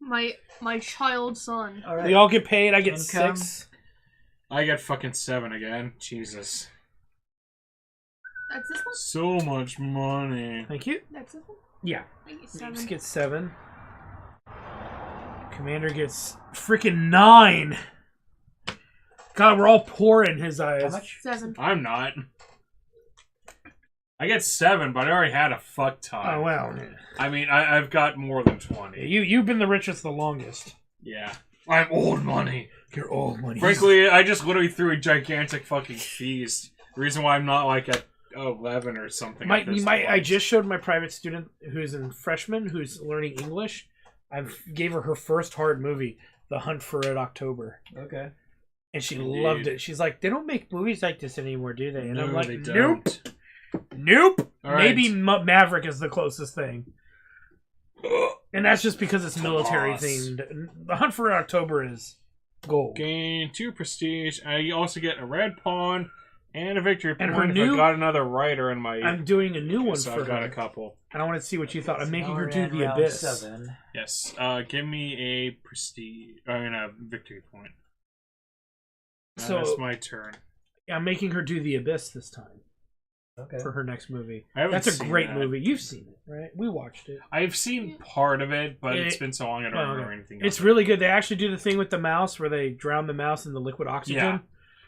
My child son. All right. They all get paid. I get Income. 6. I got fucking 7 again. Jesus. That's this one. So much money. Thank you. That's this one. Yeah. I get Reeves 7. gets 7. Commander gets freaking 9. God, we're all pouring his eyes. How much? 7. I'm not. I get 7, but I already had a fuck ton. Oh well. I mean, I've got more than 20. You've been the richest the longest. Yeah. I'm old money. You're old money. Frankly, I just literally threw a gigantic fucking feast. The reason why I'm not like at 11 or something. at this I point. just showed my private student who's in freshman who's learning English. I gave her first hard movie, The Hunt for Red October, Okay. and she Indeed. loved it. She's like, they don't make movies like this anymore, do they? And No, I'm like, they nope, don't. nope. All right. Maybe Maverick is the closest thing, and that's just because it's military Boss. themed. The Hunt for Red October is gold. Gain 2 prestige. I also get a red pawn and a victory And point her if new- I got another writer in my... I'm doing a new one so for I've got her, a couple. and I want to see what you thought. I'm making Now her we're do in the round Abyss. 7. Yes. Give me a prestige... I mean, a victory point. So- That's my turn. I'm making her do the Abyss this time Okay. for her next movie. I haven't That's a seen great that. movie. You've seen it, right? We watched it. I've seen part of it, but it's It- been so long I don't well, remember anything It's of it. really good. They actually do the thing with the mouse where they drown the mouse in the liquid oxygen. Yeah.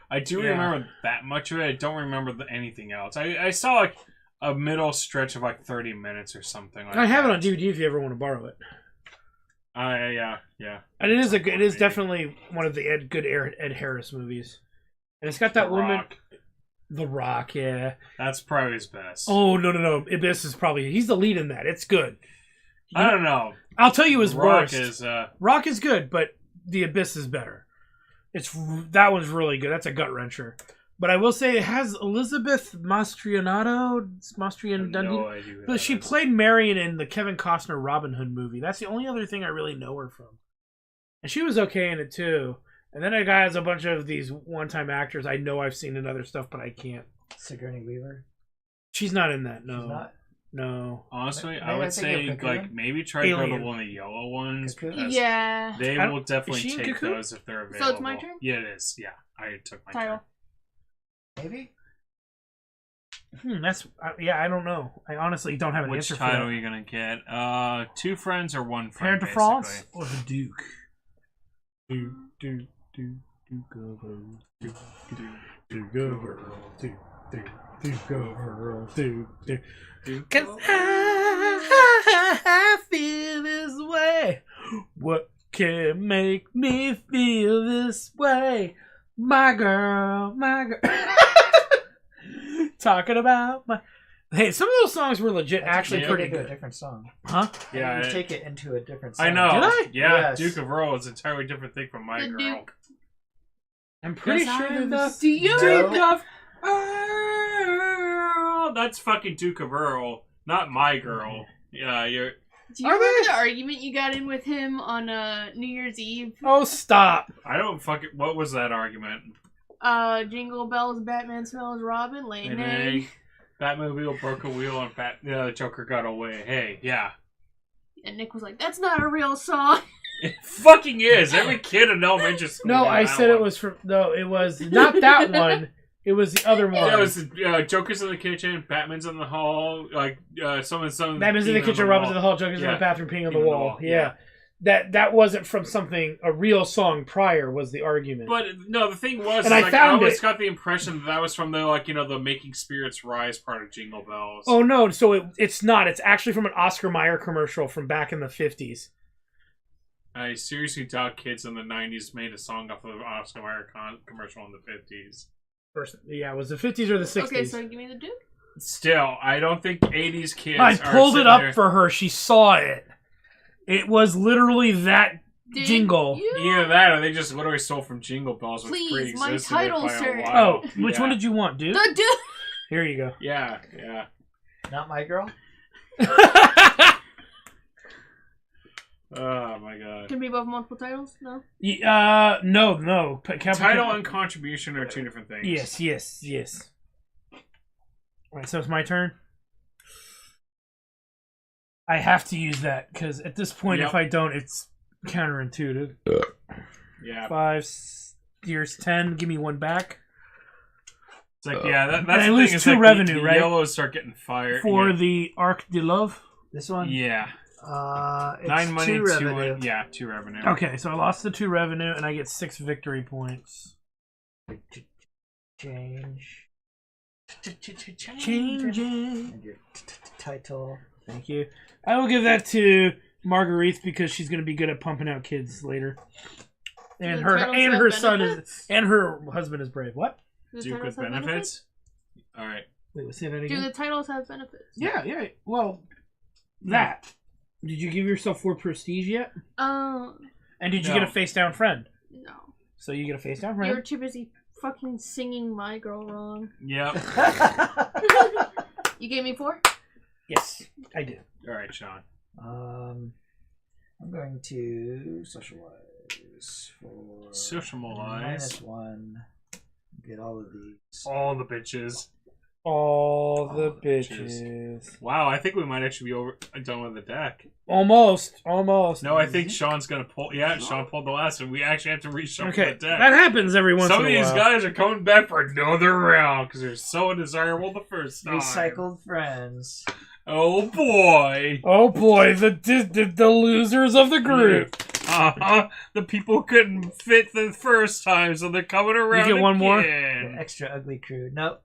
I do Yeah. remember that much of it. I don't remember anything else. I saw like a middle stretch of like 30 minutes or something like I have it that. on DVD if you ever want to borrow it. Yeah. And it is definitely one of the Ed Harris movies. And it's got that The woman, Rock. The Rock. Yeah. That's probably his best. Oh no! Abyss is probably he's the lead in that. It's good. I don't know. I'll tell you his Rock worst. is Rock is good, but the Abyss is better. That one's really good. That's a gut wrencher. But I will say it has Elizabeth Mastriano, Dundee. no idea who But that she is. played Marion in the Kevin Costner Robin Hood movie. That's the only other thing I really know her from. And she was okay in it too. And then a guy has a bunch of these one-time actors I know I've seen in other stuff, but I can't. Sigourney Weaver. She's not in that. No, She's not. no. Honestly, Maybe I I would think say of Cocoon. like maybe try to go to Alien. one of the yellow ones. Cocoon? because Yeah. They I don't- will definitely is she in take Cocoon? those if they're available. So it's my turn? Yeah, it is. Yeah, I took my Title. Maybe. That's yeah. I don't know. I honestly don't have an Which answer for title are that. you gonna get? 2 friends or 1 Père friend? de basically? France or the Duke? Duke of Earl, Duke of Earl, Duke of Earl, Duke. 'Cause I feel this way. What can make me feel this way? My girl, my girl. Talking about my. Hey, some of those songs were legit, actually yeah, pretty into a good. different song. Huh? Yeah, You I- take it into a different song. I know. Did I? Yeah, Yes. Duke of Earl is an entirely different thing from My The Girl. Duke. I'm pretty Yes, sure I'm the the Duke No. of Earl. Well, that's fucking Duke of Earl, not my girl. Yeah, you're. Do you remember the argument you got in with him on New Year's Eve? Oh, stop. I don't fucking. What was that argument? Jingle bells, Batman smells Robin, lay an egg. Batmobile broke a wheel and the Joker got away. Hey, yeah. And Nick was like, "That's not a real song." It fucking is. Every kid in elementary school. No, knew I that said one. it was from. No, it was not that one. It was the other one. Yeah, it was Joker's in the kitchen, Batman's in the hall, like someone. Batman's in the kitchen, Robin's in the hall, Joker's in the bathroom, peeing on the wall. Yeah. That wasn't from something, a real song prior was the argument. But no, the thing was, and I always got the impression that was from the the Making Spirits Rise part of Jingle Bells. Oh no, so it's not. It's actually from an Oscar Mayer commercial from back in the 50s. I seriously doubt kids in the 90s made a song off of an Oscar Mayer commercial in the 50s. Yeah, it was the 50s or the 60s. Okay, so give me the Duke. Still, I don't think 80s kids I pulled it up there. for her. She saw it. It was literally that jingle. Either that or they just literally stole from Jingle Bells, which Please, pre-existed my title, by a sir. while. Oh, which one did you want, dude? The Duke! Here you go. Yeah. Not my girl. Oh my god. Can be above multiple titles? No? No. Title and contribution are two different things. Yes. Alright, so it's my turn. I have to use that, because at this point, if I don't, it's counterintuitive. Yeah. 5, years 10, give me one back. It's like, that's and I the lose thing. It's 2 like revenue, the right? Yellows start getting fired. For the Arc de Love? This one? Yeah. It's 9 money, 2 revenue. 2 revenue. Okay, so I lost the 2 revenue, and I get 6 victory points. Change. Change it. And your title. Thank you. I will give that to Marguerite because she's going to be good at pumping out kids later. And her son is, and her husband is brave. What? Duke with benefits? Alright. Wait, let's say that again. Do the titles have benefits? Yeah. Well, that. Did you give yourself 4 prestige yet? And did you get a face down friend? No. So you get a face down friend? You're too busy fucking singing My Girl wrong. Yep. You gave me 4? Yes, I did. Alright, Sean. I'm going to socialize for Socialize. -1. Get all of these. All the bitches. All the bitches. bitches. Wow, I think we might actually be done with the deck. Almost. No, I think Sean's gonna pull. Yeah, Sean pulled the last one. We actually have to reshuffle the deck. That happens every once Some in of a these while. guys are coming back for another round because they're so undesirable the first time. Recycled friends. Oh boy. Oh boy, the losers of the group. The people couldn't fit the first time, so they're coming around. You get one more? The extra ugly crew. Nope.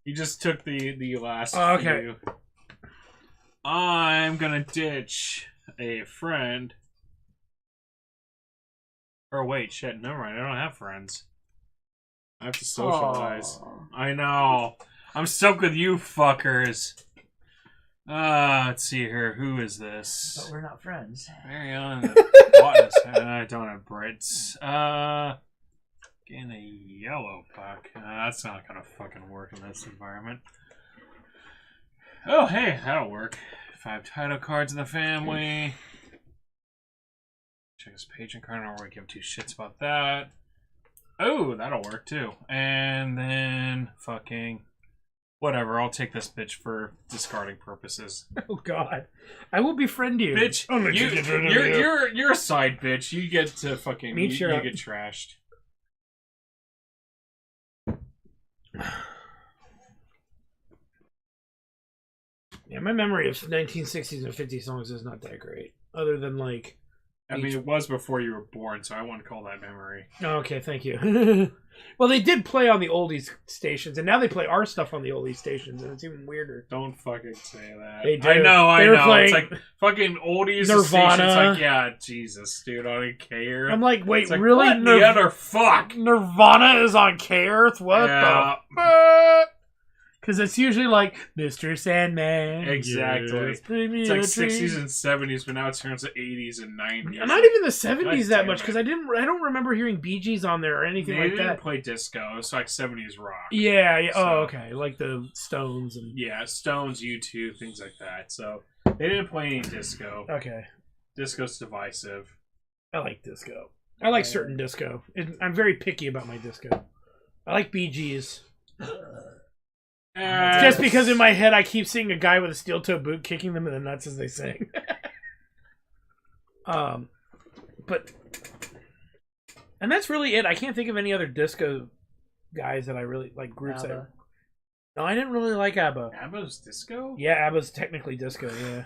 You just took the last okay. few. I'm gonna ditch a friend. Or wait, shit, never mind. I don't have friends. I have to socialize. Aww. I know. I'm stuck with you fuckers. Let's see here. Who is this? But we're not friends. Very on the botanist. I don't have Brits. Getting a yellow puck. That's not gonna fucking work in this environment. Oh, hey, that'll work. 5 title cards in the family. Check his patron card. I don't really give 2 shits about that. Oh, that'll work too. And then fucking whatever. I'll take this bitch for discarding purposes. Oh God, I will befriend you, Bitch. You're a side bitch. You get to fucking you get trashed. Yeah, my memory of 1960s and 50s songs is not that great. Other than like, I mean, it was before you were born, so I wouldn't call that memory. oh, okay, thank you. Well, they did play on the oldies stations, and now they play our stuff on the oldies stations, and it's even weirder. Don't fucking say that. They do. I know. They were It's playing like fucking oldies Nirvana. stations. Like, yeah, Jesus, dude, I don't care. I'm like, wait, It's like, really? what the other fuck? Nirvana is on K-Earth? What Yeah. the fuck? Because it's usually like Mr. Sandman. Exactly. Yes, bring me It's like a dream. 60s and 70s, but now it turns to 80s and 90s. Not even the 70s God that damn much, it. because I don't remember hearing Bee Gees on there or anything They like didn't that. play disco. It's like 70s rock. Yeah, yeah. So- Oh, okay. Like the Stones and. Yeah, Stones, U2, things like that. So they didn't play any disco. Okay. Disco's divisive. I like disco. I like certain disco. I'm very picky about my disco. I like Bee Gees. Just because in my head I keep seeing a guy with a steel toe boot kicking them in the nuts as they sing. But and that's really it. I can't think of any other disco guys that I really like groups that. ABBA. No, I didn't really like ABBA. ABBA's disco? Yeah, ABBA's technically disco. Yeah,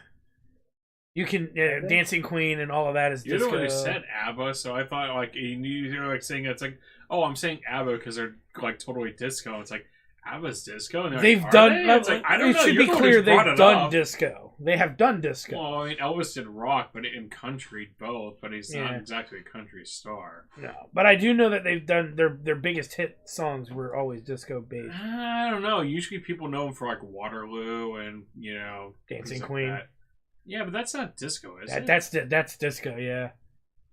you can Dancing Queen and all of that is You disco. don't really said ABBA, so I thought like you're like saying it's like, oh, I'm saying ABBA because they're like totally disco. It's like ABBA's disco. And they're They've like, done. Are they? It's like I don't it know. should You're be the one clear who's brought they've it done up. disco. They have done disco. Well, I mean, Elvis did rock, but in country both. But he's not Yeah. exactly a country star. No, but I do know that they've done their biggest hit songs were always disco based. I don't know. Usually people know him for like Waterloo and Dancing things like Queen. that. Yeah, but that's not disco, is it? That's disco. Yeah,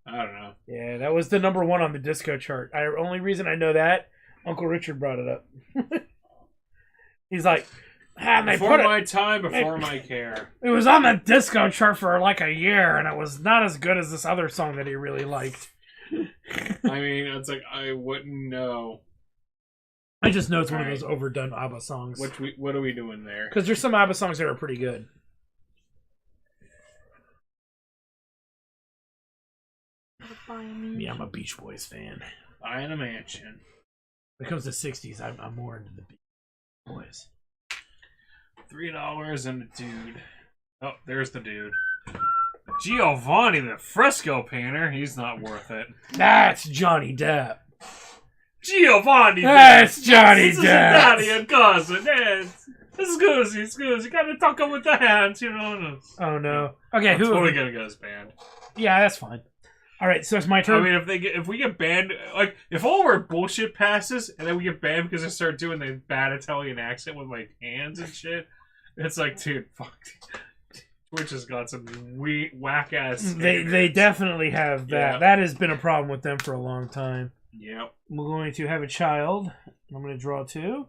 I don't know. yeah, that was the number one on the disco chart. Only reason I know that Uncle Richard brought it up. He's like, they Before put my time, before my care. it was on the disco chart for like a year, and it was not as good as this other song that he really liked. I mean, it's like I wouldn't know. I just know it's one of those overdone ABBA songs. What are we doing there? Because there's some ABBA songs that are pretty good. Yeah, I'm a Beach Boys fan. I in a mansion. When it comes to 60s, I'm more into the Beach Boys. $3 and a dude. Oh, there's the dude. Giovanni, the fresco painter. He's not worth it. That's Johnny Depp. Giovanni. That's Johnny This is Depp. Italian cousin. Yes. Scusi. Gotta talk with the hands, Oh no. Okay, I'm who? totally gonna get us banned. Yeah, that's fine. All right, so it's my turn. I mean, if we get banned, like if all of our bullshit passes and then we get banned because I start doing the bad Italian accent with my hands and shit, it's like, dude, fuck. Twitch has got some whack ass. They definitely have that. Yeah. That has been a problem with them for a long time. Yep. We're going to have a child. I'm going to draw 2,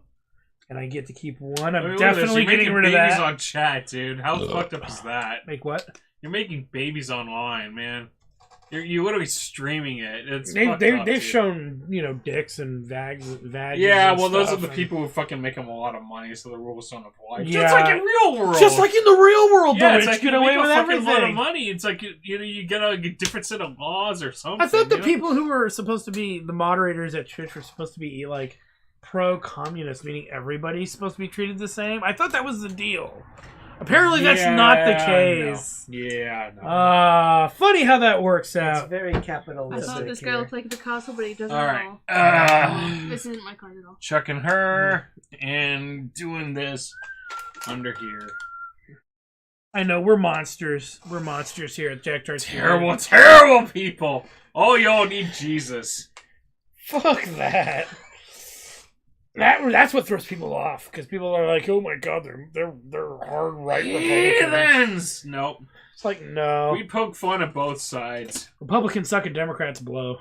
and I get to keep 1. I'm I mean, definitely you're getting making rid of babies that. on chat, dude. How fucked up is that? Make what? You're making babies online, man. You're literally streaming it. It's They've fucked up, shown dicks and vags. Yeah, and well, those are stuff, the and- people who fucking make them a lot of money, so the rules don't apply. Yeah. Just like in real world. Just like in the real world, yeah, though, it's you like get you away make with a fucking lot of everything. money. It's like you get a different set of laws or something. I thought the you know? people who were supposed to be the moderators at Twitch were supposed to be like pro-communist, meaning everybody's supposed to be treated the same. I thought that was the deal. Apparently, that's not the case. No. Yeah, no. Funny how that works It's out. very I capitalistic. thought this guy here. looked like Picasso, but he doesn't All at right. all. This isn't my card at all. Chucking her and doing this under here. I know we're monsters. We're monsters here at Jack Tarts. Terrible, terrible people. All y'all need Jesus. Fuck that. That's what throws people off because people are like, "Oh my god, they're hard right Republicans." Heathens. Nope. It's like no, We poke fun at both sides. Republicans suck and Democrats blow,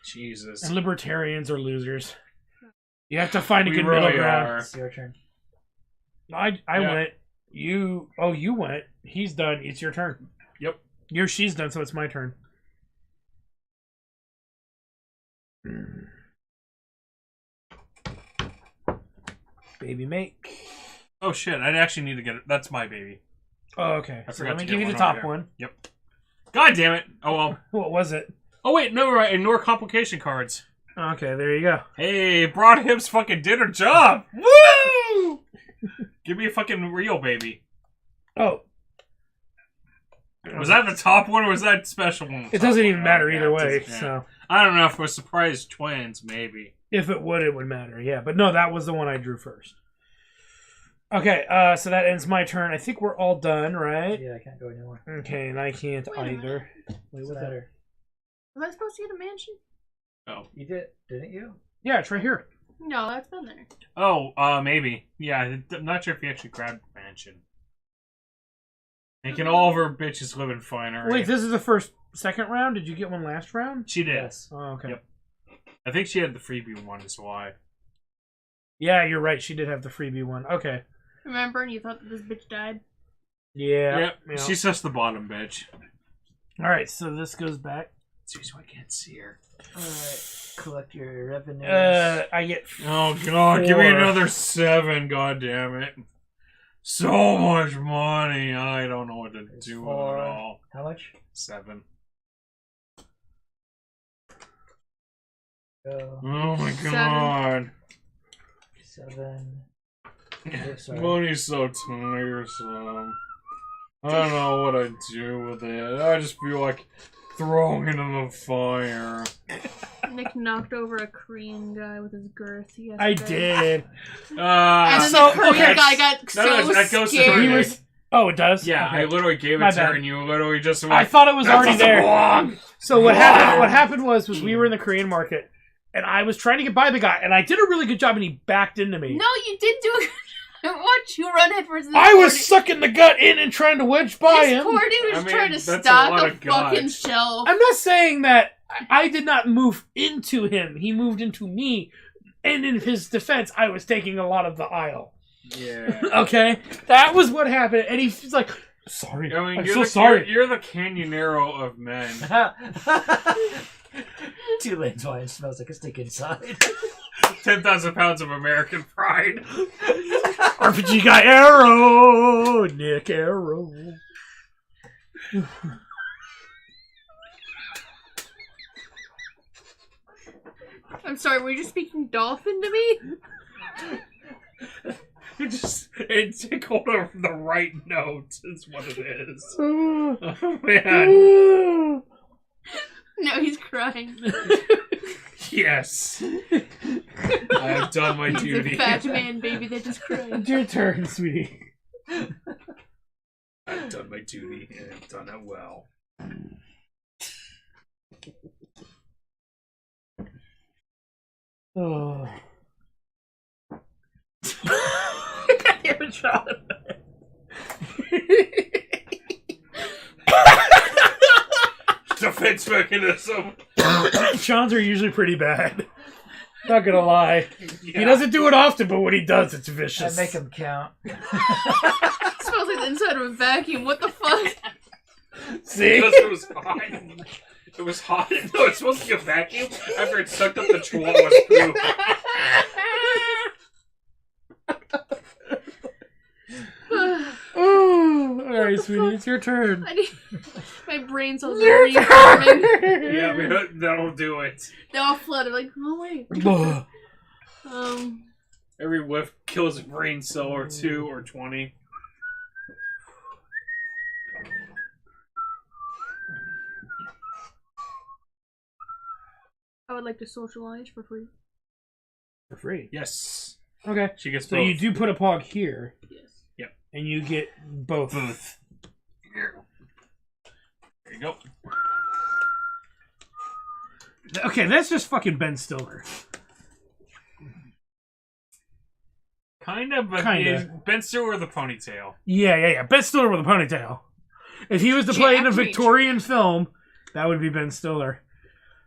Jesus. and libertarians are losers. You have to find a We good really middle ground. are. It's your turn. I Yeah. went. You went. He's done. It's your turn. Yep. She's done, so it's my turn. Baby make. Oh shit! I actually need to get it. That's my baby. Oh, okay. I So forgot let me to give get you the one over top there. one. Yep. God damn it! Oh well. What was it? Oh wait, no, right. Ignore complication cards. Okay, there you go. Hey, Broad Hips fucking did her job. Woo! Give me a fucking real baby. Oh, Was that the top one or was that special one? it doesn't even matter Okay, either it way. doesn't- yeah. So I don't know if we're surprised twins, maybe. if it would matter. Yeah, but no, that was the one I drew first. Okay, so that ends my turn. I think we're all done, right? Yeah, I can't go anymore. Okay, and I can't Wait a minute. either. Wait, What's what's the that? matter? Was I supposed to get a mansion? Oh. You did, didn't you? Yeah, it's right here. No, that's been there. Oh, maybe. Yeah, I'm not sure if he actually grabbed the mansion. Making all of her bitches live in finery. Wait, this is the second round? Did you get one last round? She did. Yes. Oh, okay. Yep. I think she had the freebie one is why. Yeah, you're right. She did have the freebie one. Okay. Remember, and you thought that this bitch died? Yeah. Yep. Yeah. She's just the bottom bitch. All right, so this goes back. See, so I can't see her. Alright. Collect your revenues. I get. Oh god, give me 4. another 7, god damn it. So much money. I don't know what to do with it 4. all. How much? 7. Go. Oh my 7. god. 7. Oh, sorry. Money's so tiresome. I don't know what I do with it. I just feel like throwing it in the fire. Nick knocked over a Korean guy with his girth yesterday. I did. And then So, the Korean okay. guy got so that goes to scared. Korean. He was. Oh, it does. Yeah, Okay. I literally gave My it to her, bad. and you literally just went. I thought it was "That's already a there. vlog." So what happened? What happened was we were in the Korean market, and I was trying to get by the guy, and I did a really good job, and he backed into me. No, you did do a good job. Watch you run headfirst. I was sucking the gut in and trying to wedge by This him. poor dude was I mean, trying to that's a stock lot a of guts. fucking shelf. I'm not saying that I did not move into him. He moved into me, and in his defense, I was taking a lot of the aisle. Yeah. Okay, that was what happened, and he's like, "Sorry, I mean, I'm you're so the, sorry." You're the Canyonero of men. 2 lanes wide. It smells like a stick inside. 10,000 pounds of American pride. RPG guy Arrow, Nick Arrow. I'm sorry, were you just speaking dolphin to me? It tickled her the right note, is what it is. Oh, man. No, he's crying. Yes. I have done my He's duty. a fat man baby that just cried. It's your turn, sweetie. I've done my duty, and I've done it well. Oh. Damn it, Sean. Defense mechanism. Sean's are usually pretty bad. Not gonna lie. Yeah. He doesn't do it often, but when he does, it's I vicious. make him count. It smells like the inside of a vacuum. What the fuck? See? Because it was hot. It was hot. No, it's supposed to be a vacuum after it sucked up the chihuahua's poop. Oh, alright, sweetie, it's your turn. I need... My brain cells are reforming. Yeah, that'll do it. They're all flooded. Like, oh wait. Ugh. Every whiff kills a brain cell or 2 or 20. I would like to socialize for free. For free. Yes. Okay. She gets So both. you do put a pog here, Yes. and you get both. Both. There you go. Okay, that's just fucking Ben Stiller. Kind of, but Kinda. Ben Stiller with a ponytail. Yeah. Ben Stiller with a ponytail. If he was to play in a Jack Reach. Victorian film, that would be Ben Stiller.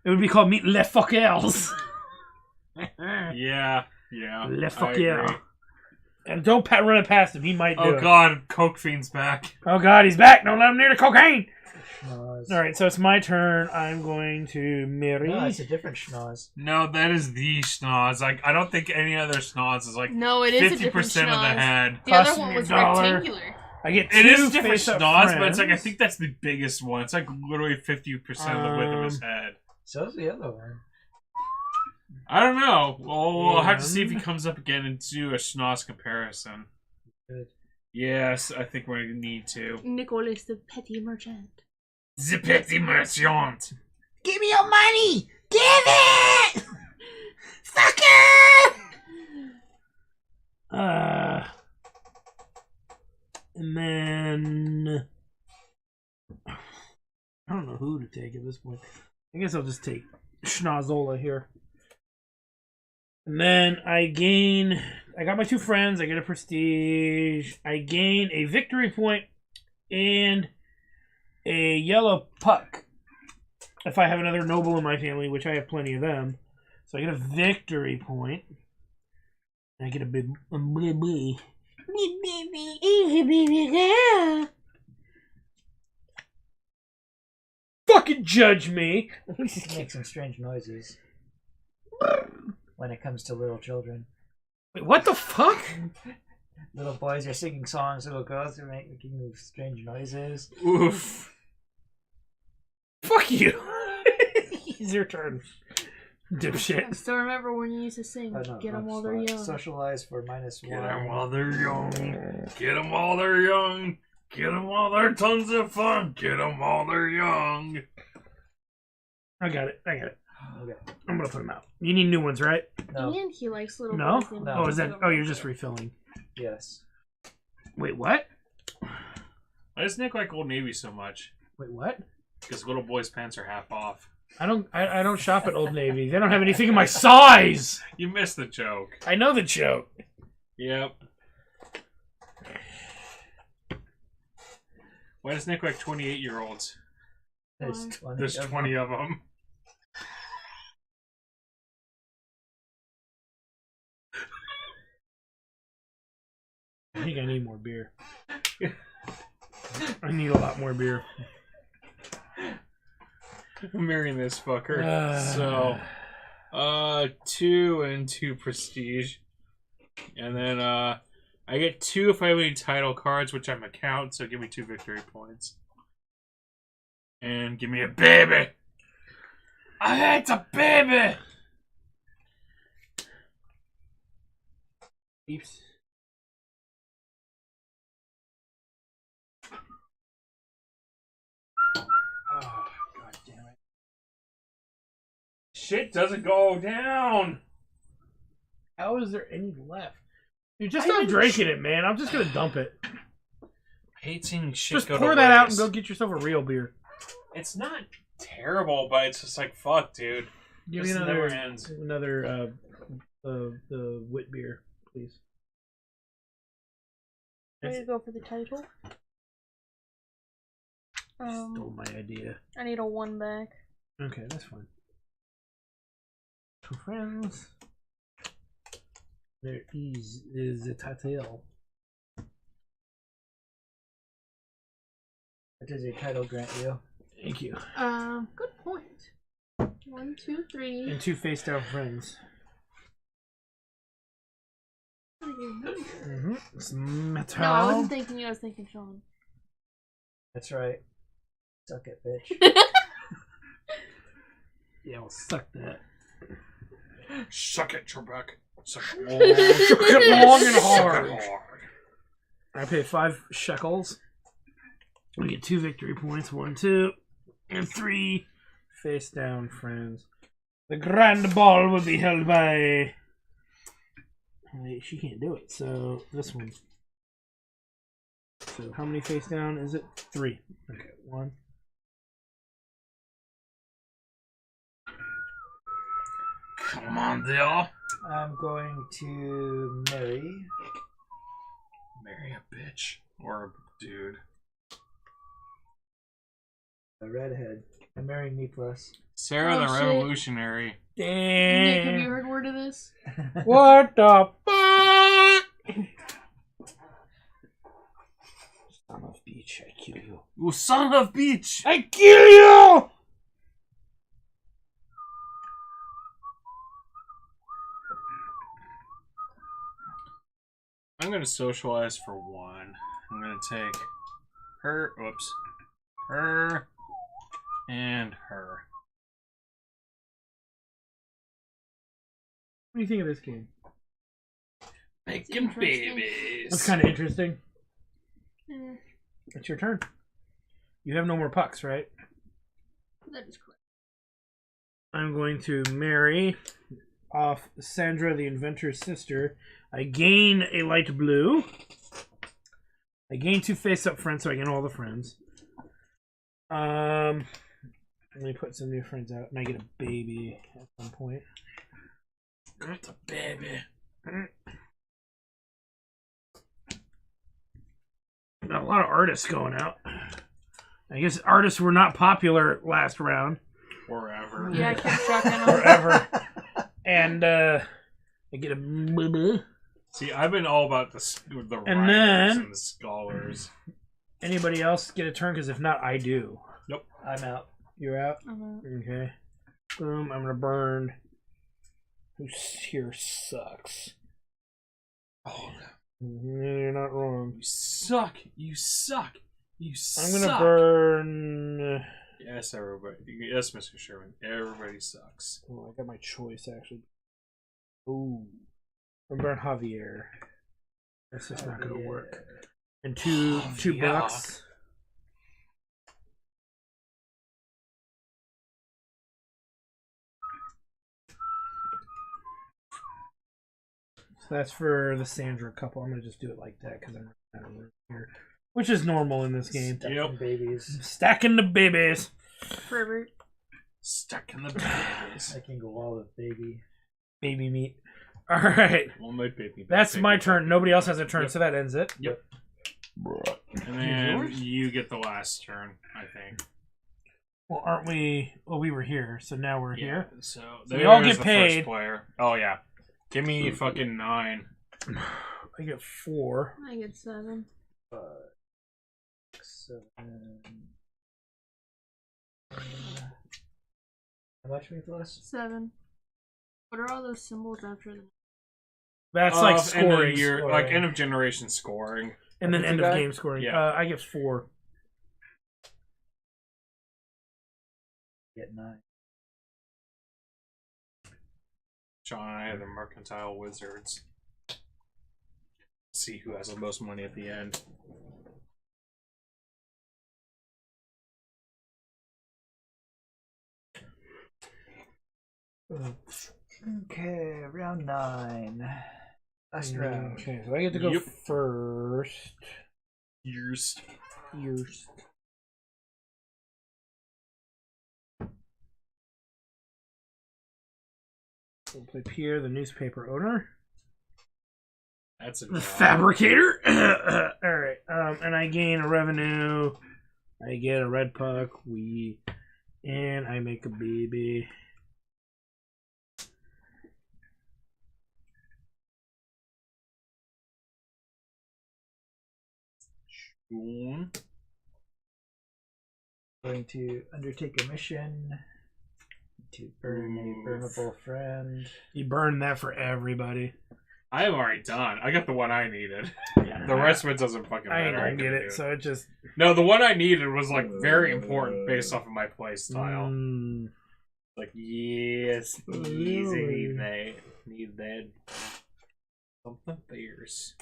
It would be called Meet Les Fuckers. Yeah. Les I Fuckers. agree. And don't run it past him. He might do Oh it. god, Coke Fiend's back. Oh god, he's back. Don't let him near the cocaine. Schnoz. Alright, so it's my turn. I'm going to marry. No, it's a different schnoz. No, that is the schnoz. I don't think any other schnoz is like No, it is a different 50% of the schnoz. head. The other Cost one me was $1. rectangular. I get two It is different face-up schnoz, but it's like I friends. think that's the biggest one. It's like literally 50% of the width of his head. So's the other one. I don't know. Well, we'll have to see if he And- comes up again and do a schnoz comparison. Good. Yes, I think we need to. Nicholas the Petty Merchant. The petit merchant. Give me your money! Give it! Fucker! And then I don't know who to take at this point. I guess I'll just take Schnozola here. And then I got my 2 friends, I get a prestige, I gain a victory point and a yellow puck. If I have another noble in my family, which I have plenty of them. So I get a victory point. And I get a big fucking judge me. Make some strange noises when it comes to little children. Wait, what the fuck? Little boys are singing songs, little girls are making strange noises. Oof. Fuck you. It's your turn. Dipshit. I still remember when you used to sing, Oh, no, get them no, while they're young. Socialize for -1. Get them while they're young. Get them while they're young. Get them while they're tons of fun. Get them while they're young. I got it. Okay. I'm gonna put them out. You need new ones, right? No. And he likes little No? boys. and No. Oh, is that? little Oh, you're boys. just refilling. Yes. Wait, what? I just Nick like Old Navy so much Wait, what? because little boys' pants are half off. I don't shop at Old Navy. They don't have anything in my size. You missed the joke. I know the joke. Yep. Why does Nick like 28-year-olds? There's 20. There's 20 of them. I think I need more beer. I need a lot more beer. I'm marrying this fucker. So, 2 and 2 prestige. And then, I get 2 if I have any title cards, which I'm a count, so give me 2 victory points. And give me a baby! I hate a baby! Beeps. Oh, God damn it. Shit doesn't go down! How is there any left? Dude, just stop drinking it, man. I'm just gonna dump it. I hate seeing shit Just go pour to that out and waste. go get yourself a real beer. It's not terrible, but it's just like, fuck, dude. Give me This another, never ends. the wit beer, please. Ready to go for the title? Stole my idea. I need a 1 back. Okay, that's fine. 2 friends. There is the title. What does your title grant you? Thank you. Good point. 1, 2, 3. And 2 face down friends. No, It's metal. I wasn't thinking you. I was thinking Sean. That's right. Suck it, bitch. Yeah, I'll suck that. Suck it, Trebek. Suck it long. Suck it long and hard. Suck it hard. I pay 5 shekels. We get 2 victory points. 1, 2, and 3 face down friends. The grand ball will be held by. Wait, she can't do it. So this one. So how many face down is it? 3. Okay, 1. Come on, Dale. I'm going to marry. Marry a bitch. Or a dude. A redhead. I'm marrying me plus. Sarah Oh, the shit. Revolutionary. Nick, have Damn. you heard word of this? What the fuck? Son of bitch, I kill you. You son of a bitch! I kill you! I'm gonna socialize for 1. I'm gonna take her, whoops, her, and her. What do you think of this game? Making interesting. babies. That's kind of interesting. Eh, It's your turn. You have no more pucks, right? that is correct. I'm going to marry off Sandra, the inventor's sister. I gain a light blue. I gain 2 face-up friends, so I gain all the friends. Let me put some new friends out, and I get a baby at some point. Got the baby. Got a lot of artists going out. I guess artists were not popular last round. Forever. Yeah, I kept shocking them. Forever. And I get a boo-boo. See, I've been all about the And writers then- and the scholars. Anybody else get a turn? Because if not, I do. I'm out. You're out? Mhm. Okay. Boom, I'm gonna burn. Who's here sucks. Oh, You're not wrong. you suck. You suck. You suck. I'm gonna burn. Yes, everybody. Yes, Mr. Sherman. Everybody sucks. Oh, I got my choice actually. Ooh. I'm burn Javier. That's just not gonna work. And two Javier. bucks. So that's for the Sandra couple. I'm gonna just do it like that because I'm out of room here, which is normal in this game. Yep. Babies. Stacking the babies. Forever. Stuck in the babies. I can go all with baby. Baby meat. All right. Well, my baby. That's my turn. Nobody else has a turn, Yep. so that ends it. Yep. And then you get the last turn, I think. Well, aren't we? Well, we were here, so now we're here. So we all there's get the paid. First player. Oh yeah. Give me fucking 9. I get 4. I get 7. 5, 7. How much we plus? 7. What are all those symbols after them? That's like End scoring, of year, scoring. like end of generation scoring. and then What'd end you of got? game scoring. Yeah. I get 4. Get 9. John and I are the mercantile wizards. See who has the most money at the end. Okay, round 9. Last round. Okay, so I get to go Yep. first. Years. Yours. We'll play Pierre, the newspaper owner. That's a The job. fabricator. Alright, and I gain a revenue. I get a red puck. And I make a baby. One. Going to undertake a mission to burn a burnable friend. You burn that for everybody. I am already done. I got the one I needed. Yeah. The rest of it doesn't fucking I matter. ain't gonna can get do it, so it just. No, the one I needed was like very important based off of my play style. Like, yes, easy, need that. Need that. Something fierce.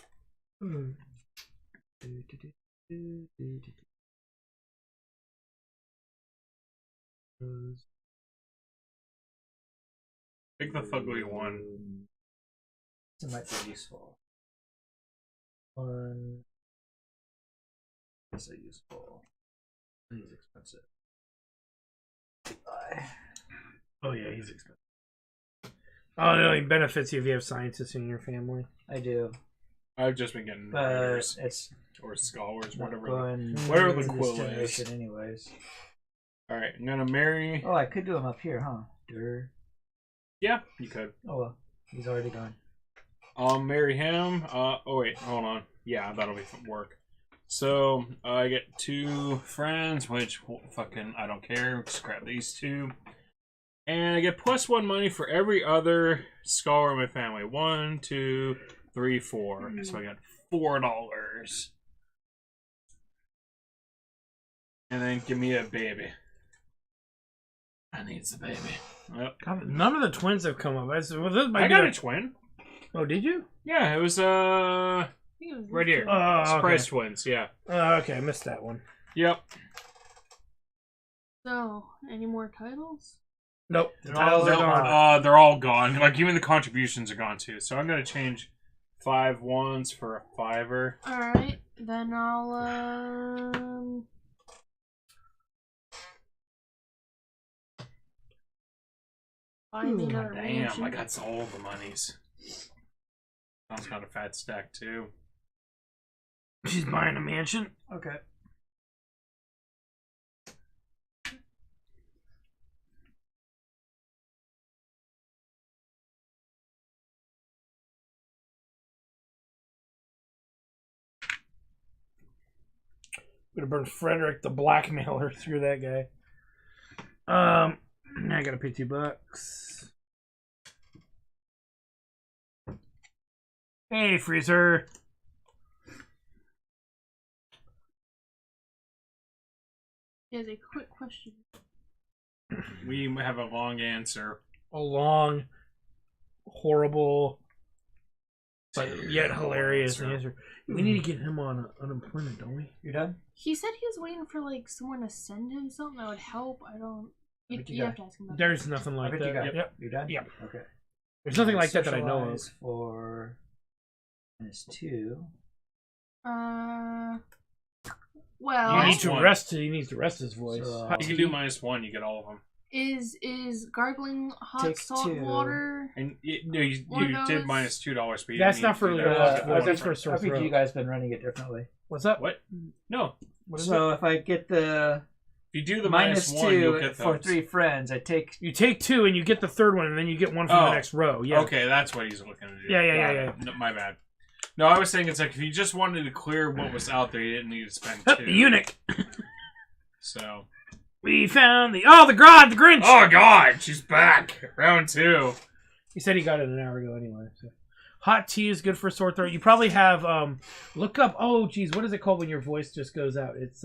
Pick the fugly one. This might be useful. One. This is useful. He's expensive. Oh yeah, he's expensive. Oh, it only benefits you if you have scientists in your family. I do, I've just been getting but writers it's or scholars, not whatever. going whatever the in this quill is. generation anyways. Alright, I'm gonna marry. Oh, I could do him up here, huh? Durr. Yeah, you could. Oh well, he's already gone. I'll marry him. Oh wait, hold on. Yeah, that'll be work. So I get 2 friends, which fucking I don't care. Just grab these 2, and I get +1 money for every other scholar in my family. 1, 2, 3, 4. So I got $4. And then give me a baby. I need the baby. Yep. God, none of the twins have come up. Well, this might I be got the- a twin. Oh, did you? Yeah, it was I think it was right this here. one. Oh, Surprise okay. twins. Yeah. Okay, I missed that one. Yep. So, any more titles? Nope, the No, titles are they're gone. They're all gone. Like even the contributions are gone too. So I'm gonna change 5 ones for a 5er. Alright, then I'll, Buy me another Damn, mansion. I got all the monies. Tom's got a fat stack too. She's buying a mansion. Okay. I'm gonna burn Frederick the blackmailer through that guy. I gotta pay $2. Hey, Freezer. Here's a quick question. We have a long answer. A long, horrible, but yet hilarious answer. We need to get him on unemployment, don't we? You're done? He said he was waiting for like someone to send him something that would help. I don't. You have to ask him about There's nothing I like bet that. you got it. Yep. You're done? Yep. Okay. There's nothing like that I know of. Socialize for -2. Well, He needs to One. rest. He needs to rest his voice. So, You can do -1, you get all of them. is gargling hot Take salt 2. water? And you One of did those- $-2, but you That's didn't not need for to do the- that. that's for a sore RPG throat. guys been running it differently. What's up? What? No. What is So if I get the If you do the -2 -1, you'll get for those. 3 friends, I take. it? You take 2 and you get the third one, and then you get one from the Oh. next row. Yeah. Okay, that's what he's looking to do. Yeah. No, my bad. No, I was saying it's like if you just wanted to clear what was out there, you didn't need to spend 2. The eunuch. So. We found the Grinch. Oh God, she's back. Round 2. He said he got it an hour ago anyway. So. Hot tea is good for sore throat. You probably have look up. Oh, geez, what is it called when your voice just goes out? It's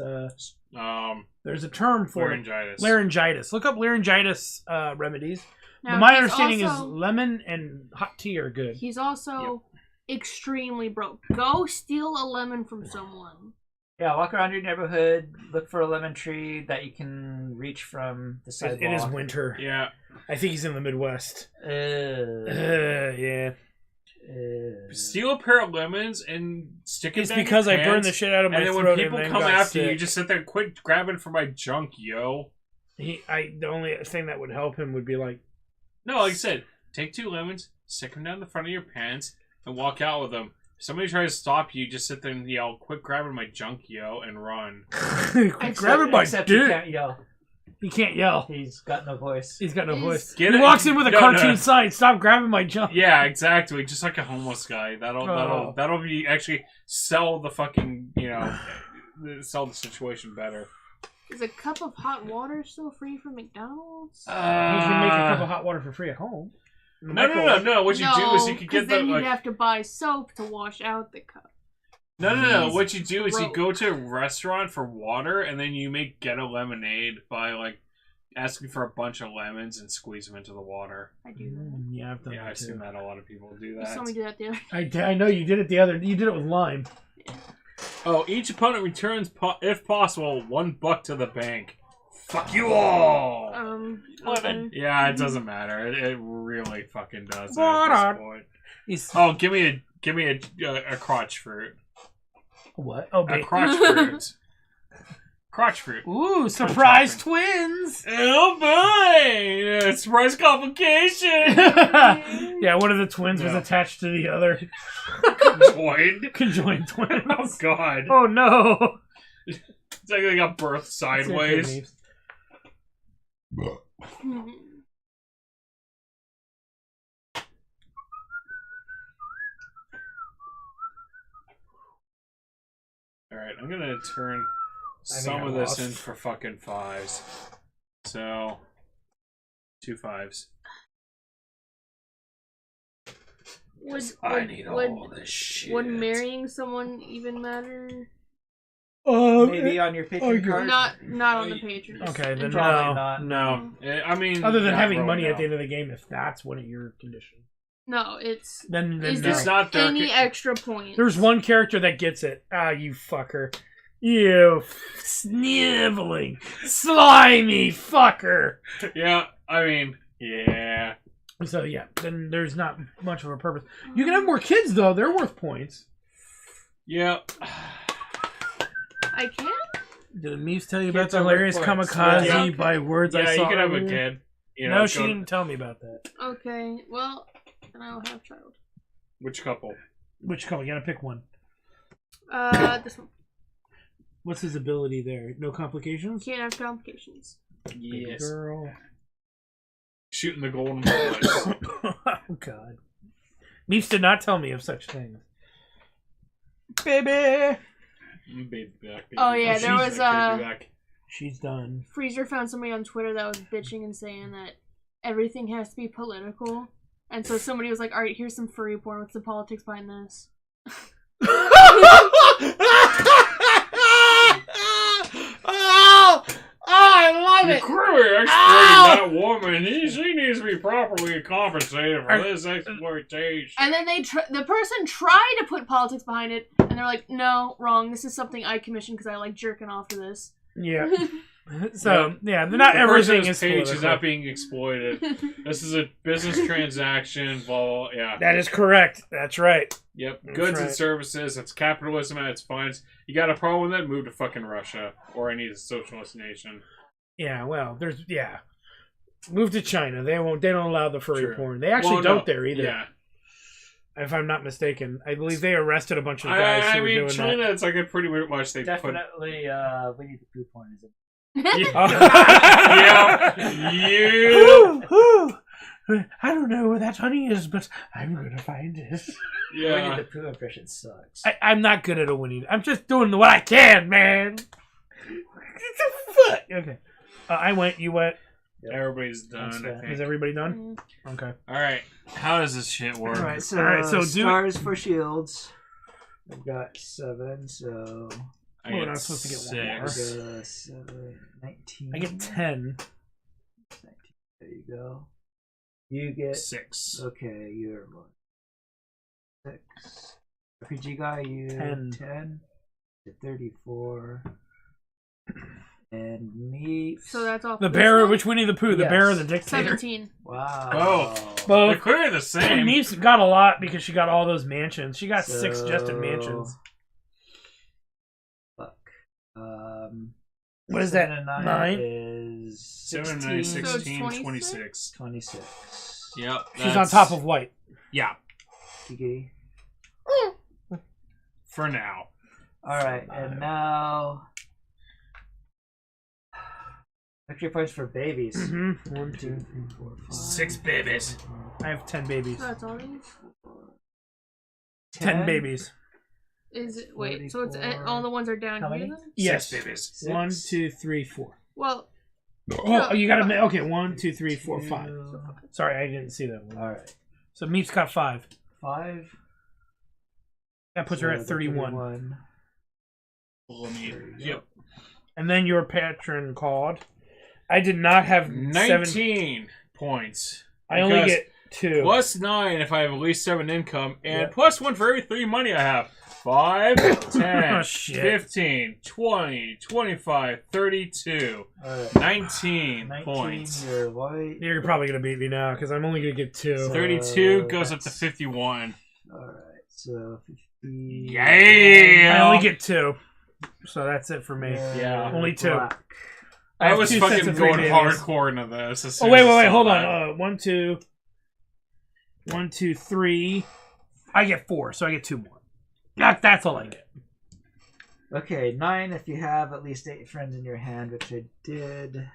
there's a term for Laryngitis. it. Laryngitis. Look up laryngitis remedies. Now, But my he's understanding also- is lemon and hot tea are good. He's also extremely broke. Go steal a lemon from someone. Yeah, walk around your neighborhood, look for a lemon tree that you can reach from the sidewalk. It is winter. Yeah. I think he's in the Midwest. Yeah. Steal a pair of lemons and stick it It's down because your I burned pants, the shit out of my and then throat. when people and then come got after you, sick. just sit there, quit grabbing for my junk, yo. The only thing that would help him would be like, No, like I said, take 2 lemons, stick them down the front of your pants, and walk out with them. If somebody tries to stop you, just sit there and yell, "Quit grabbing my junk, yo," and run. grab him by Except he dick. can't yell. He can't yell. He's got no voice. He's got no He's- voice. Get He it- walks in with a no, cartoon no. sign. Stop grabbing my junk. Yeah, exactly. Just like a homeless guy. Oh. That'll be actually sell the fucking sell the situation better. Is a cup of hot water still free from McDonald's? You can make a cup of hot water for free at home. No. What you do is you could get then the you'd have to buy soap to wash out the cup. No. He's What you do is you broke. go to a restaurant for water, and then you get a lemonade by like asking for a bunch of lemons and squeeze them into the water. I do that. Yeah, I've done Yeah, that I've too. seen that. A lot of people do You saw me that. do that the other. I know you did it You did it with lime. Oh, each opponent returns, if possible, $1 to the bank. Fuck you all. Okay. Yeah, it doesn't matter. It really fucking does What at up? this point. He's Oh, give me a crotch fruit. what? Oh, A crotch fruit. Crotch fruit. Ooh, surprise chopping. twins! Oh boy! Surprise complication. Yeah, one of the twins was No. attached to the other. Joined. Conjoined twins. Oh god! Oh no! It's like they got birthed sideways. All right, I'm gonna turn some I of this lost. in for fucking 5s. So, 2 5s. Would this shit. would marrying someone even matter? Maybe on your Patreon okay. card. Not on the Patreon. Okay, then Probably no. not. No, I mean, Other than not having really, money no. at the end of the game, if that's one of your conditions, No, it's then is no. there It's not their any extra points? There's one character that gets it. Ah, you fucker. You sniveling, slimy fucker. Yeah, I mean, yeah. So yeah, then there's not much of a purpose. You can have more kids though; they're worth points. Yeah. I can. Did Muse tell you Kids about the are worth hilarious points. kamikaze Yeah. by words I Yeah, saw? you can have a earlier? kid. No, she didn't tell me about that. Okay, well, then I'll have child. Which couple? Which couple? You gotta pick one. This one. What's his ability there? No complications? Can't have complications. Yes. Girl. Shooting the golden bullets. Oh, God. Meeps did not tell me of such things. Baby! Baby back, baby. Oh, yeah, there she's was, back, baby back. She's done. Freezer found somebody on Twitter that was bitching and saying that everything has to be political. And so somebody was like, alright, here's some furry porn. What's the politics behind this? I love You're clearly exploiting that woman. She needs to be properly compensated for this exploitation. And then the person tried to put politics behind it, and they're like, no, wrong. This is something I commissioned because I like jerking off to this. Yeah. So, yeah, not everything is page political. is not being exploited. This is a business transaction. Blah, blah, yeah. That is correct. That's right. Yep. That's Goods right. and services. It's capitalism at its finest. You got a problem with that? Move to fucking Russia or any socialist nation. Yeah, well, move to China. They don't allow the furry True. porn. They actually Well, don't no. there either. Yeah. If I'm not mistaken. I believe they arrested a bunch of guys who were doing China, that. it's like a pretty much they Definitely, Winnie the Pooh porn is in. Yeah. Ooh, ooh. I don't know where that honey is, but I'm going to find it. Yeah. Winnie the Pooh impression sucks. I'm not good at a Winnie. I'm just doing what I can, man. Fuck. Okay. I went. You went. Yep. Everybody's done, That's I that. think. Is everybody done? Mm. Okay. Alright. How does this shit work? Alright, so, do stars for shields. I've got 7, so I Oh, get I'm supposed to get one more. 6. 7, 19. I get 10. 19. There you go. You get 6. Okay, you're 1. 6. RPG guy, you 10. 10. 34. And me. So that's all. The bear, which Winnie the Pooh? The Yes. bear or the dictator? 17. Wow. Oh. Both. They're clearly the same. Neve's got a lot because she got all those mansions. She got 6 just in mansions. Fuck. What is that? 7 and 9 9? is 7 and 9, 16. 16, 26? 26. 26. Yep. She's on top of white. Yeah. Giggity. For now. Alright, and now. Victory points for babies. Mm-hmm. 1, 2, 3, 4, 5. 6 babies. I have 10 babies. So that's all these? 10 babies. Is it, wait, so it's 44. all the ones are down How here many? then? Yes. 6 babies. 1, 2, 3, 4. Well, Oh, you gotta make. Okay, 1, 2, 3, 4, 5. 2. Sorry, I didn't see that one. Alright. So Meep's got 5. 5. That puts her at 31. Let me. Yep. And then your patron called. I did not have 19 points. I only Because get 2. Plus 9 if I have at least 7 income, and Yep. plus 1 for every 3 money I have. 5, 10, Oh, shit. 15, 20, 25, 32, Alright. 19 19, points. you're white. You're probably gonna beat me now because I'm only gonna get 2. So- 32 goes up to that's- 51. Alright, so 50. Yeah. I only get 2. So that's it for me. Yeah. Only 2. Black. I I have was 2 sets fucking of 3 going babies. hardcore into this. As Oh soon wait, as I wait, saw hold that. on. 1, 2, 1, 2, 3. I get 4, so I get 2 more. That's all I get. Okay, 9 if you have at least 8 friends in your hand, which I did.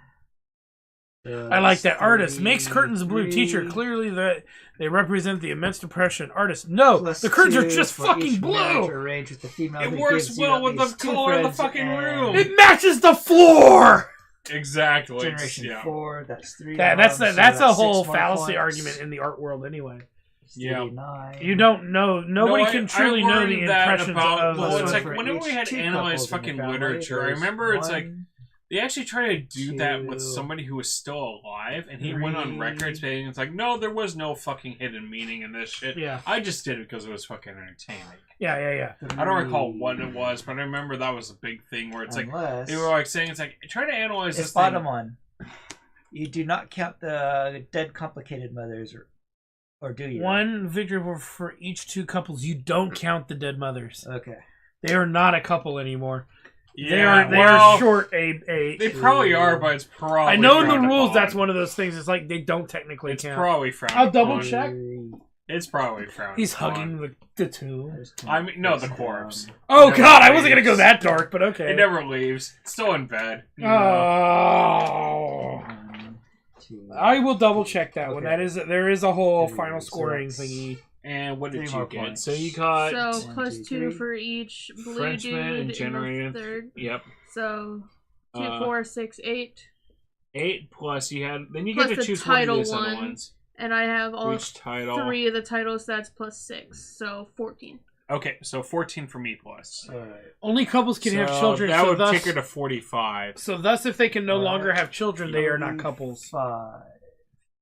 I like that. Artist makes curtains blue. 33. Teacher, clearly that they represent the immense depression. Artist, no, Plus the curtains are 2 just for fucking each match blue. or range with the female It who works gives you well at with the least 2 color of the friends fucking and room. It matches the floor. Exactly. Generation Yeah. 4, that's 3. That's of them, that's so a whole 6 more fallacy points. argument in the art world anyway. Yeah. 39. You don't know. Nobody No, can truly I know worry the that impressions about, of. well, it's One like for whenever each we had 2 analyzed couples in fucking the family. literature, I There's remember it's like 1, they actually try to do that with 2, somebody who was still alive, and he went on 3. record saying it's like, no, there was no fucking hidden meaning in this shit. Yeah, I just did it because it was fucking entertaining. yeah. I don't recall what it was, but I remember that was a big thing where it's like Unless they were like saying it's like try to analyze it's this bottom thing. one. You do not count the dead complicated mothers, or do you? 1 victory for each 2 couples. You don't count the dead mothers. Okay. They are not a couple anymore. They are short a. They probably are, but it's probably. I know in the frowned rules upon. that's one of those things. It's like they don't technically It's count. probably frowned. I'll double upon. check. It's probably frowned. He's upon. hugging the tomb. I mean, no, the corpse. Oh Never God, I wasn't gonna leaves. go that dark, but okay. It never leaves. It's still in bed. You know? Oh. 1, 2, I will double check that one. Okay. There is a whole Three, final scoring six. thingy. And what did Three you more get? points. So you got So One, plus 2, 2 3. for each blue Frenchman dude and in generated. the third. Yep. So 2, Uh, 4, 6, 8. 8 plus you had. Then you Plus get to the choose one of title these other one. ones. And I have all Each title. 3 of the title stats plus 6. So 14. Okay, so 14 for me plus. Only couples can have So children. That so would thus, take her to 45. so thus, if they can no Alright. longer have children, they are not couples. 5.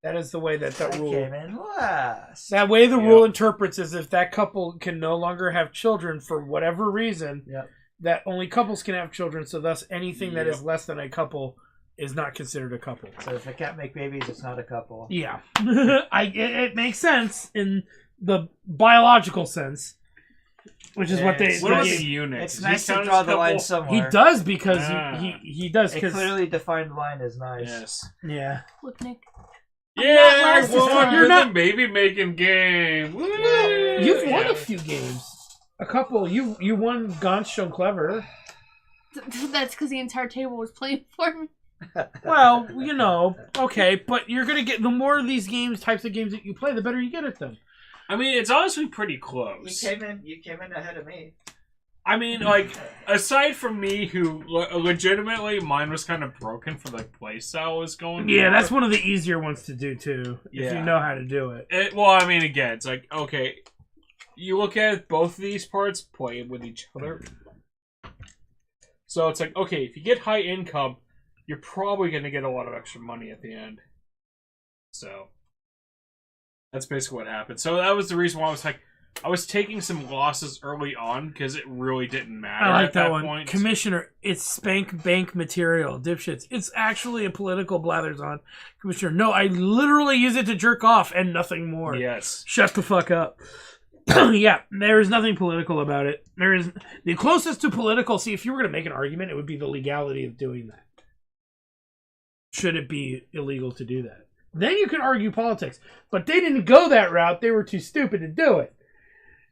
That is the way that That rule. came in last. That way the Yep. rule interprets is if that couple can no longer have children for whatever reason, Yep. that only couples can have children. So thus, anything that Yep. is less than a couple is not considered a couple. So if they can't make babies, it's not a couple. Yeah, it makes sense in the biological sense, which is what they. It's What about they- the units? It's Does he nice to count draw as the line couple? somewhere. he does because Ah. he does A because clearly defined line is nice. Yes. yeah. Look, Nick. Yeah, last this won. time. You're You're the not- baby making game. Woo! You've won Yeah. a few games. A couple. You won Gaunt's Shown Clever. That's because the entire table was playing for me. Well, okay, but you're gonna get the more of these types of games that you play, the better you get at them. I mean, it's honestly pretty You close. came in ahead of me. I mean, like, aside from me, who legitimately mine was kind of broken for the playstyle was going. Yeah, for. that's one of the easier ones to do too, if you Yeah. know how to do it. Well, I mean, again, it's like, okay, you look at both of these parts play with each other. So it's like, okay, if you get high income, you're probably going to get a lot of extra money at the end. So that's basically what happened. So that was the reason why I was taking some losses early on because it really didn't matter. I like at that one. point. Commissioner, it's spank bank material, dipshits. It's actually a political blathers on. Commissioner, no, I literally use it to jerk off and nothing more. Yes. Shut the fuck up. Yeah, there is nothing political about it. There is the closest to political. See, if you were going to make an argument, it would be the legality of doing that. Should it be illegal to do that? Then you could argue politics. But they didn't go that route. They were too stupid to do it.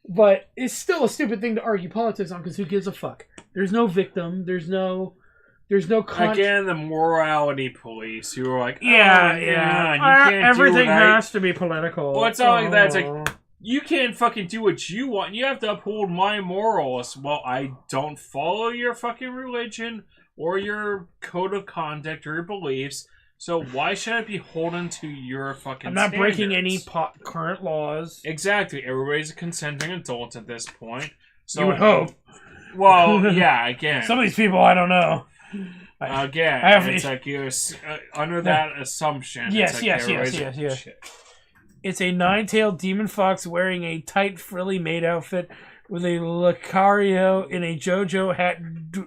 But it's still a stupid thing to argue politics on because who gives a fuck? There's no victim. There's no Again, the morality police who are like, Yeah, you can't everything do right. has to be political. Well, it's not like that. It's like, Oh. you can't fucking do what you want. You have to uphold my morals. Well, I don't follow your fucking religion or your code of conduct or your beliefs. So why should I be holding to your fucking I'm not breaking any standards? current laws. Exactly. Everybody's a consenting adult at this point. So You would hope. Well, yeah, again. Some of these people, I don't know. Again, I have- it's like you're under that assumption. Yes, it's like yes, everybody's- yes. Shit. It's a nine-tailed demon fox wearing a tight, frilly maid outfit with a Lucario in a JoJo hat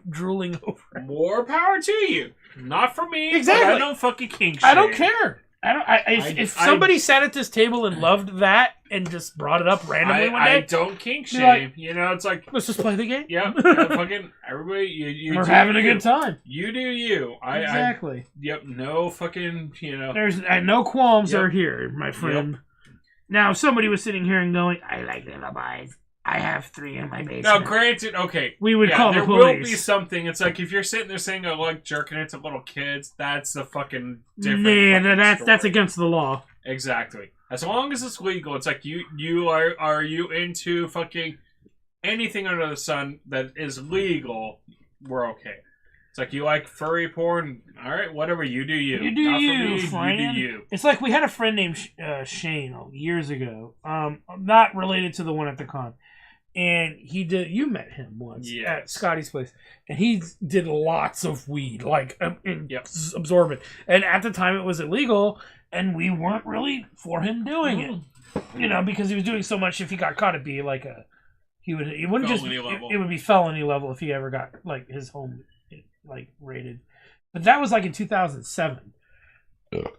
drooling over it. More power to you. Not for me. Exactly. But I don't fucking kink shame. I don't care. If I- somebody sat at this table and loved that and just brought it up randomly one I day, don't kink Be shame. like- You know, it's like, let's just play the game. yep, fucking everybody. You We're do having a you. good time. You do you. Exactly. Yep. No fucking. You know. There's no qualms Yep. are here, my friend. Now, if somebody was sitting here and going, I like lullabies. I have 3 in my basement. Now, granted, okay. We would call the there will be police. something. It's like if you're sitting there saying I like jerking it to little kids, that's the fucking different. Nah, fucking that's story. against the law. Exactly. As long as it's legal, it's like you are you into fucking anything under the sun that is legal, we're okay. It's like you like furry porn, all right, whatever, you do you. You do Not for you, me, friend. You do you. It's like we had a friend named Shane years ago. Not related to the one at the con. And he did. You met him once Yes. at Scotty's place, and he did lots of weed, like Yep. absorbent. And at the time, it was illegal, and we weren't really for him doing it. You know, because he was doing so much. If he got caught, it'd be like he wouldn't just. Felony level. It would be felony level if he ever got like his home like raided. But that was like in 2007.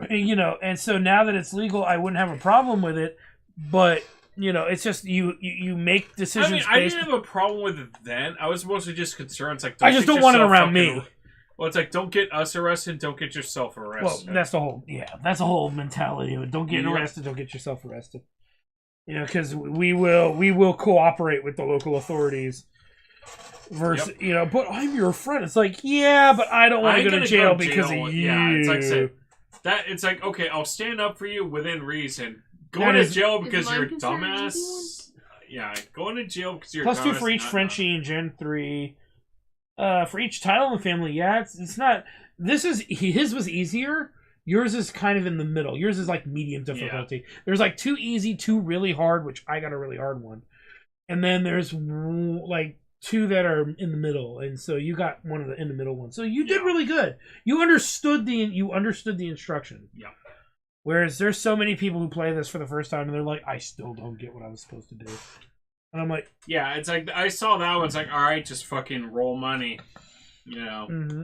And, you know, and so now that it's legal, I wouldn't have a problem with it, but it's just you make decisions. I mean, I based... didn't have a problem with it then. I was mostly just concerned. It's like, I just don't want it around me. Well, it's like, don't get us arrested, don't get yourself arrested. Well, that's the whole mentality of it. Don't get arrested, don't get yourself arrested. Because we will cooperate with the local authorities. Versus, but I'm your friend. It's like, yeah, but I don't want to go to jail because of you. Yeah, it's like it's like, okay, I'll stand up for you within reason. Going to jail because you're a dumbass. Yeah, going to jail because you're a dumbass. +2 for each Frenchie in Gen 3. For each title in the family, it's not. His was easier. Yours is kind of in the middle. Yours is like medium difficulty. Yeah. There's like 2 easy, 2 really hard, which I got a really hard one, and then there's like 2 that are in the middle, and so you got one of the in the middle ones. So you did really good. You understood the instruction. Yeah. Whereas there's so many people who play this for the first time, and they're like, I still don't get what I was supposed to do. And I'm like, yeah, it's like, I saw that one. It's like, all right, just fucking roll money, Mm-hmm.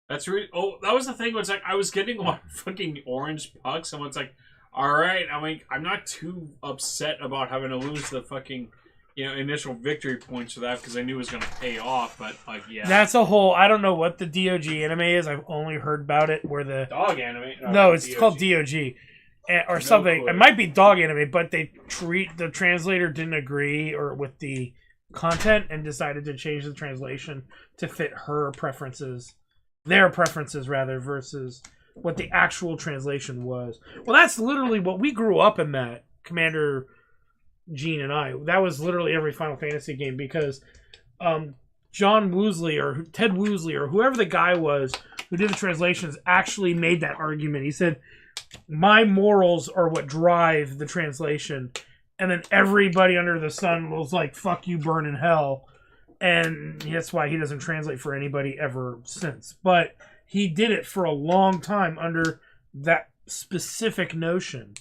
That's really. Oh, that was the thing. Was like, I was getting a lot of fucking orange pucks. Someone's like, all right, I mean, I'm not too upset about having to lose the fucking, initial victory points for that because I knew it was going to pay off. But like, yeah, that's a whole. I don't know what the DOG anime is. I've only heard about it where the dog anime. No, it's called DOG. Or something. It might be dog anime, but the translator didn't agree with the content and decided to change the translation to fit their preferences rather, versus what the actual translation was. Well, that's literally what we grew up in. That Commander Gene and I. That was literally every Final Fantasy game because John Woosley or Ted Woosley or whoever the guy was who did the translations actually made that argument. He said, my morals are what drive the translation, and then everybody under the sun was like, fuck you, burn in hell, and that's why he doesn't translate for anybody ever since. But he did it for a long time under that specific notion,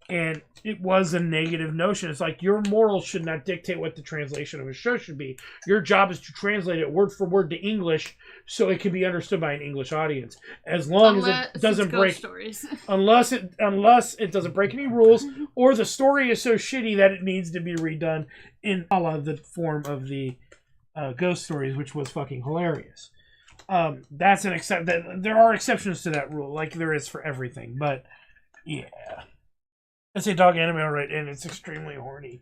and it was a negative notion. It's like, your morals should not dictate what the translation of a show should be. Your job is to translate it word for word to English so it can be understood by an English audience. As long as it doesn't break stories. unless it doesn't break any rules, or the story is so shitty that it needs to be redone in a la the form of the ghost stories, which was fucking hilarious. That's an there are exceptions to that rule, like there is for everything, but yeah. It's a dog anime, alright, and it's extremely horny.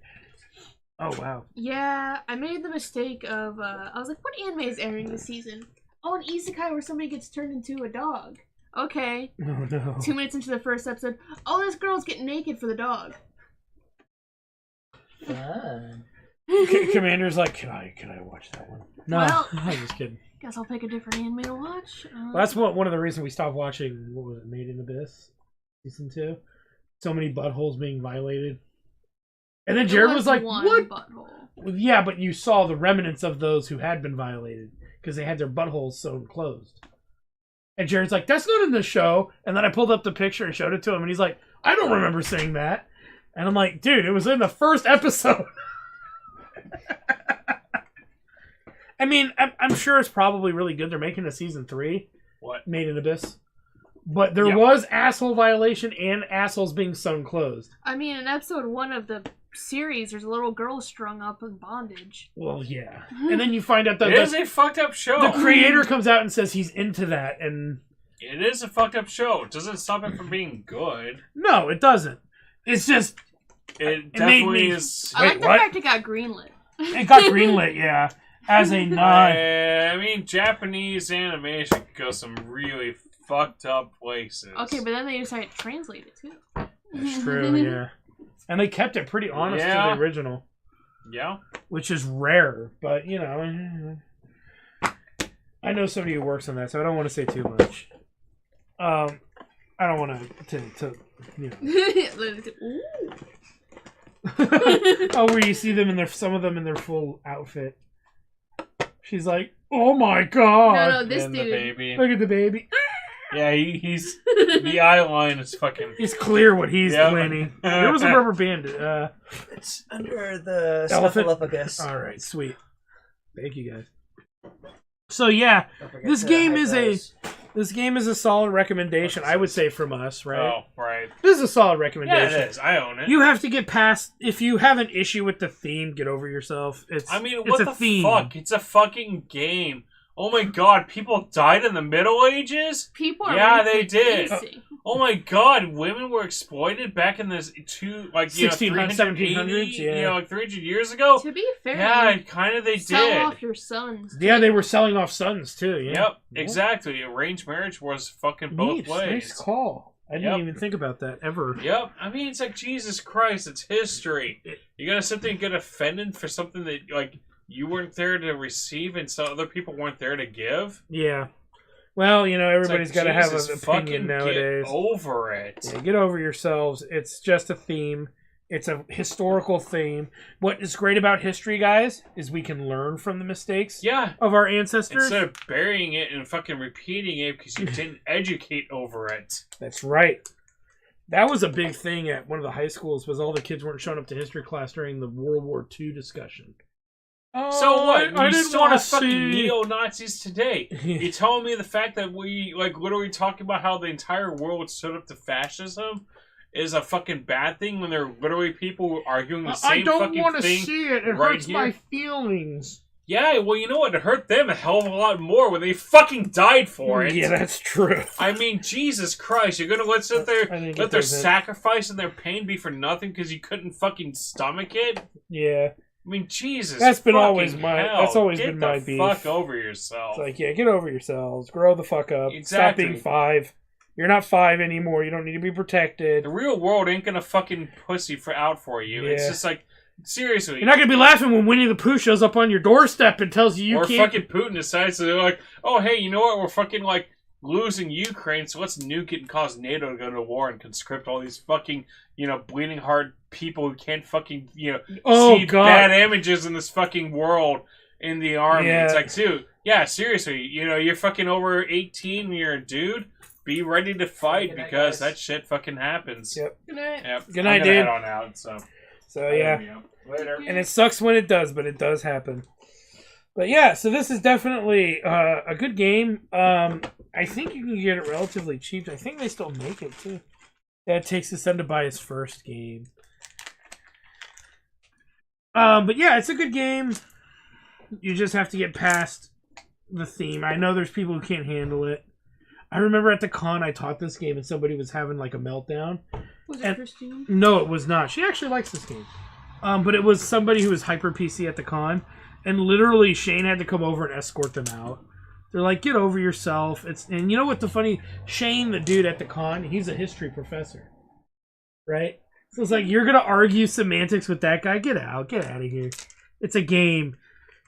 Oh, wow. Yeah, I made the mistake of, I was like, what anime is airing this season? Oh, an isekai where somebody gets turned into a dog. Okay. Oh, no. 2 minutes into the first episode, oh, this girl's getting naked for the dog. Commander's like, can I watch that one? No, well, I'm just kidding. Guess I'll pick a different anime to watch. Well, that's one of the reasons we stopped watching, what was it, Made in Abyss? Season 2? So many buttholes being violated. And then Jared was like, what? Butthole. Yeah, but you saw the remnants of those who had been violated because they had their buttholes sewn closed. And Jared's like, that's not in the show. And then I pulled up the picture and showed it to him, and he's like, I don't remember saying that. And I'm like, dude, it was in the first episode. I mean, I'm sure it's probably really good. They're making a season 3. What? Made in Abyss. But there was asshole violation and assholes being sewn closed. I mean, in episode 1 of the series, there's a little girl strung up in bondage. Well, yeah. And then you find out that it is a fucked up show. The creator comes out and says he's into that, and it is a fucked up show. It doesn't stop it from being good. No, it doesn't. It's just it definitely is. I like the fact it got greenlit. It got greenlit, yeah. As a non. I mean, Japanese animation goes some really fucked up places. Okay, but then they decided to translate it too. That's true, yeah. And they kept it pretty honest to the original. Yeah. Which is rare, but you know. I know somebody who works on that, so I don't want to say too much. I don't want to you know. Oh, where you see them some of them in their full outfit. She's like, oh my god. No, this and dude. The baby. Look at the baby. Yeah, he's the eye line is fucking. It's clear what he's planning. There was a rubber band. It's under the elephant. snuffleupagus. All right, sweet. Thank you guys. So yeah, Don't forget this to game high is dose. this game is a solid recommendation, I would say, from us, right? Oh, right. This is a solid Yeah, recommendation. it is. I own it. You have to get past. If you have an issue with the theme, get over yourself. It's. I mean, it's what a the theme. fuck? It's a fucking game. Oh my god, people died in the Middle Ages? People are Yeah, really they did. crazy. Oh my god, women were exploited back in this 1600s, 1700s, yeah. like 300 years ago? To be fair, Yeah, kind of they sell did. off your sons. Yeah, too. they were selling off sons too. Yeah. Yep, exactly. Arranged marriage was fucking both Neat. ways. Nice call. I didn't Yep. even think about that ever. Yep, I mean, it's like, Jesus Christ, it's history. You gotta sit there and get offended for something that, like, you weren't there to receive and some other people weren't there to give? Yeah. Well, you know, everybody's It's like, got to have Jesus, an opinion fucking nowadays. Get over it. Yeah, get over yourselves. It's just a theme. It's a historical theme. What is great about history, guys, is we can learn from the mistakes Yeah. of our ancestors. Instead of burying it and fucking repeating it because you didn't educate over it. That's right. That was a big thing at one of the high schools, was all the kids weren't showing up to history class during the World War II discussion. So what? I You didn't still want to have fucking see. neo-Nazis today. You telling me the fact that we, like, literally talking about how the entire world stood up to fascism is a fucking bad thing when there are literally people arguing the I same don't fucking want to thing? see it. It right hurts here? my feelings. Yeah, well, you know what? It hurt them a hell of a lot more when they fucking died for it. Yeah, that's true. I mean, Jesus Christ, you're gonna let I think let it their doesn't. sacrifice and their pain be for nothing because you couldn't fucking stomach it? Yeah. I mean, Jesus. That's been fucking always my- hell. that's always Get been my the beef. fuck over yourself. It's like, yeah, get over yourselves. Grow the fuck up. Stop Exactly. being 5. You're not 5 anymore. You don't need to be protected. The real world ain't gonna fucking pussy out for you. It's Yeah. just like, seriously. You're not going to be laughing when Winnie the Pooh shows up on your doorstep and tells you or can't. fucking Putin decides to, like, oh, hey, you know what? We're fucking, like, losing Ukraine, so let's nuke it and cause NATO to go to war and conscript all these fucking, bleeding heart people who can't fucking, Oh, see God. bad images in this fucking world in the army. Yeah. It's like, dude, yeah, seriously, you're fucking over 18 and you're a dude. Be ready to fight Good night, because guys. that shit fucking happens. Yep. Good night. Yep. Good night, I'm gonna dude. head on out, so. So, yeah. Later. And it sucks when it does, but it does happen. But yeah, so this is definitely a good game. I think you can get it relatively cheap. I think they still make it too. That takes his son to buy his first game. But yeah, it's a good game. You just have to get past the theme. I know there's people who can't handle it. I remember at the con I taught this game and somebody was having like a meltdown. Was And- it Christine? No, it was not. She actually likes this game. But it was somebody who was hyper PC at the con, and literally Shane had to come over and escort them out. They're like, "Get over yourself." And you know what the funny Shane, the dude at the con, he's a history professor, right? So it's like, you're gonna argue semantics with that guy? Get out of here. It's a game.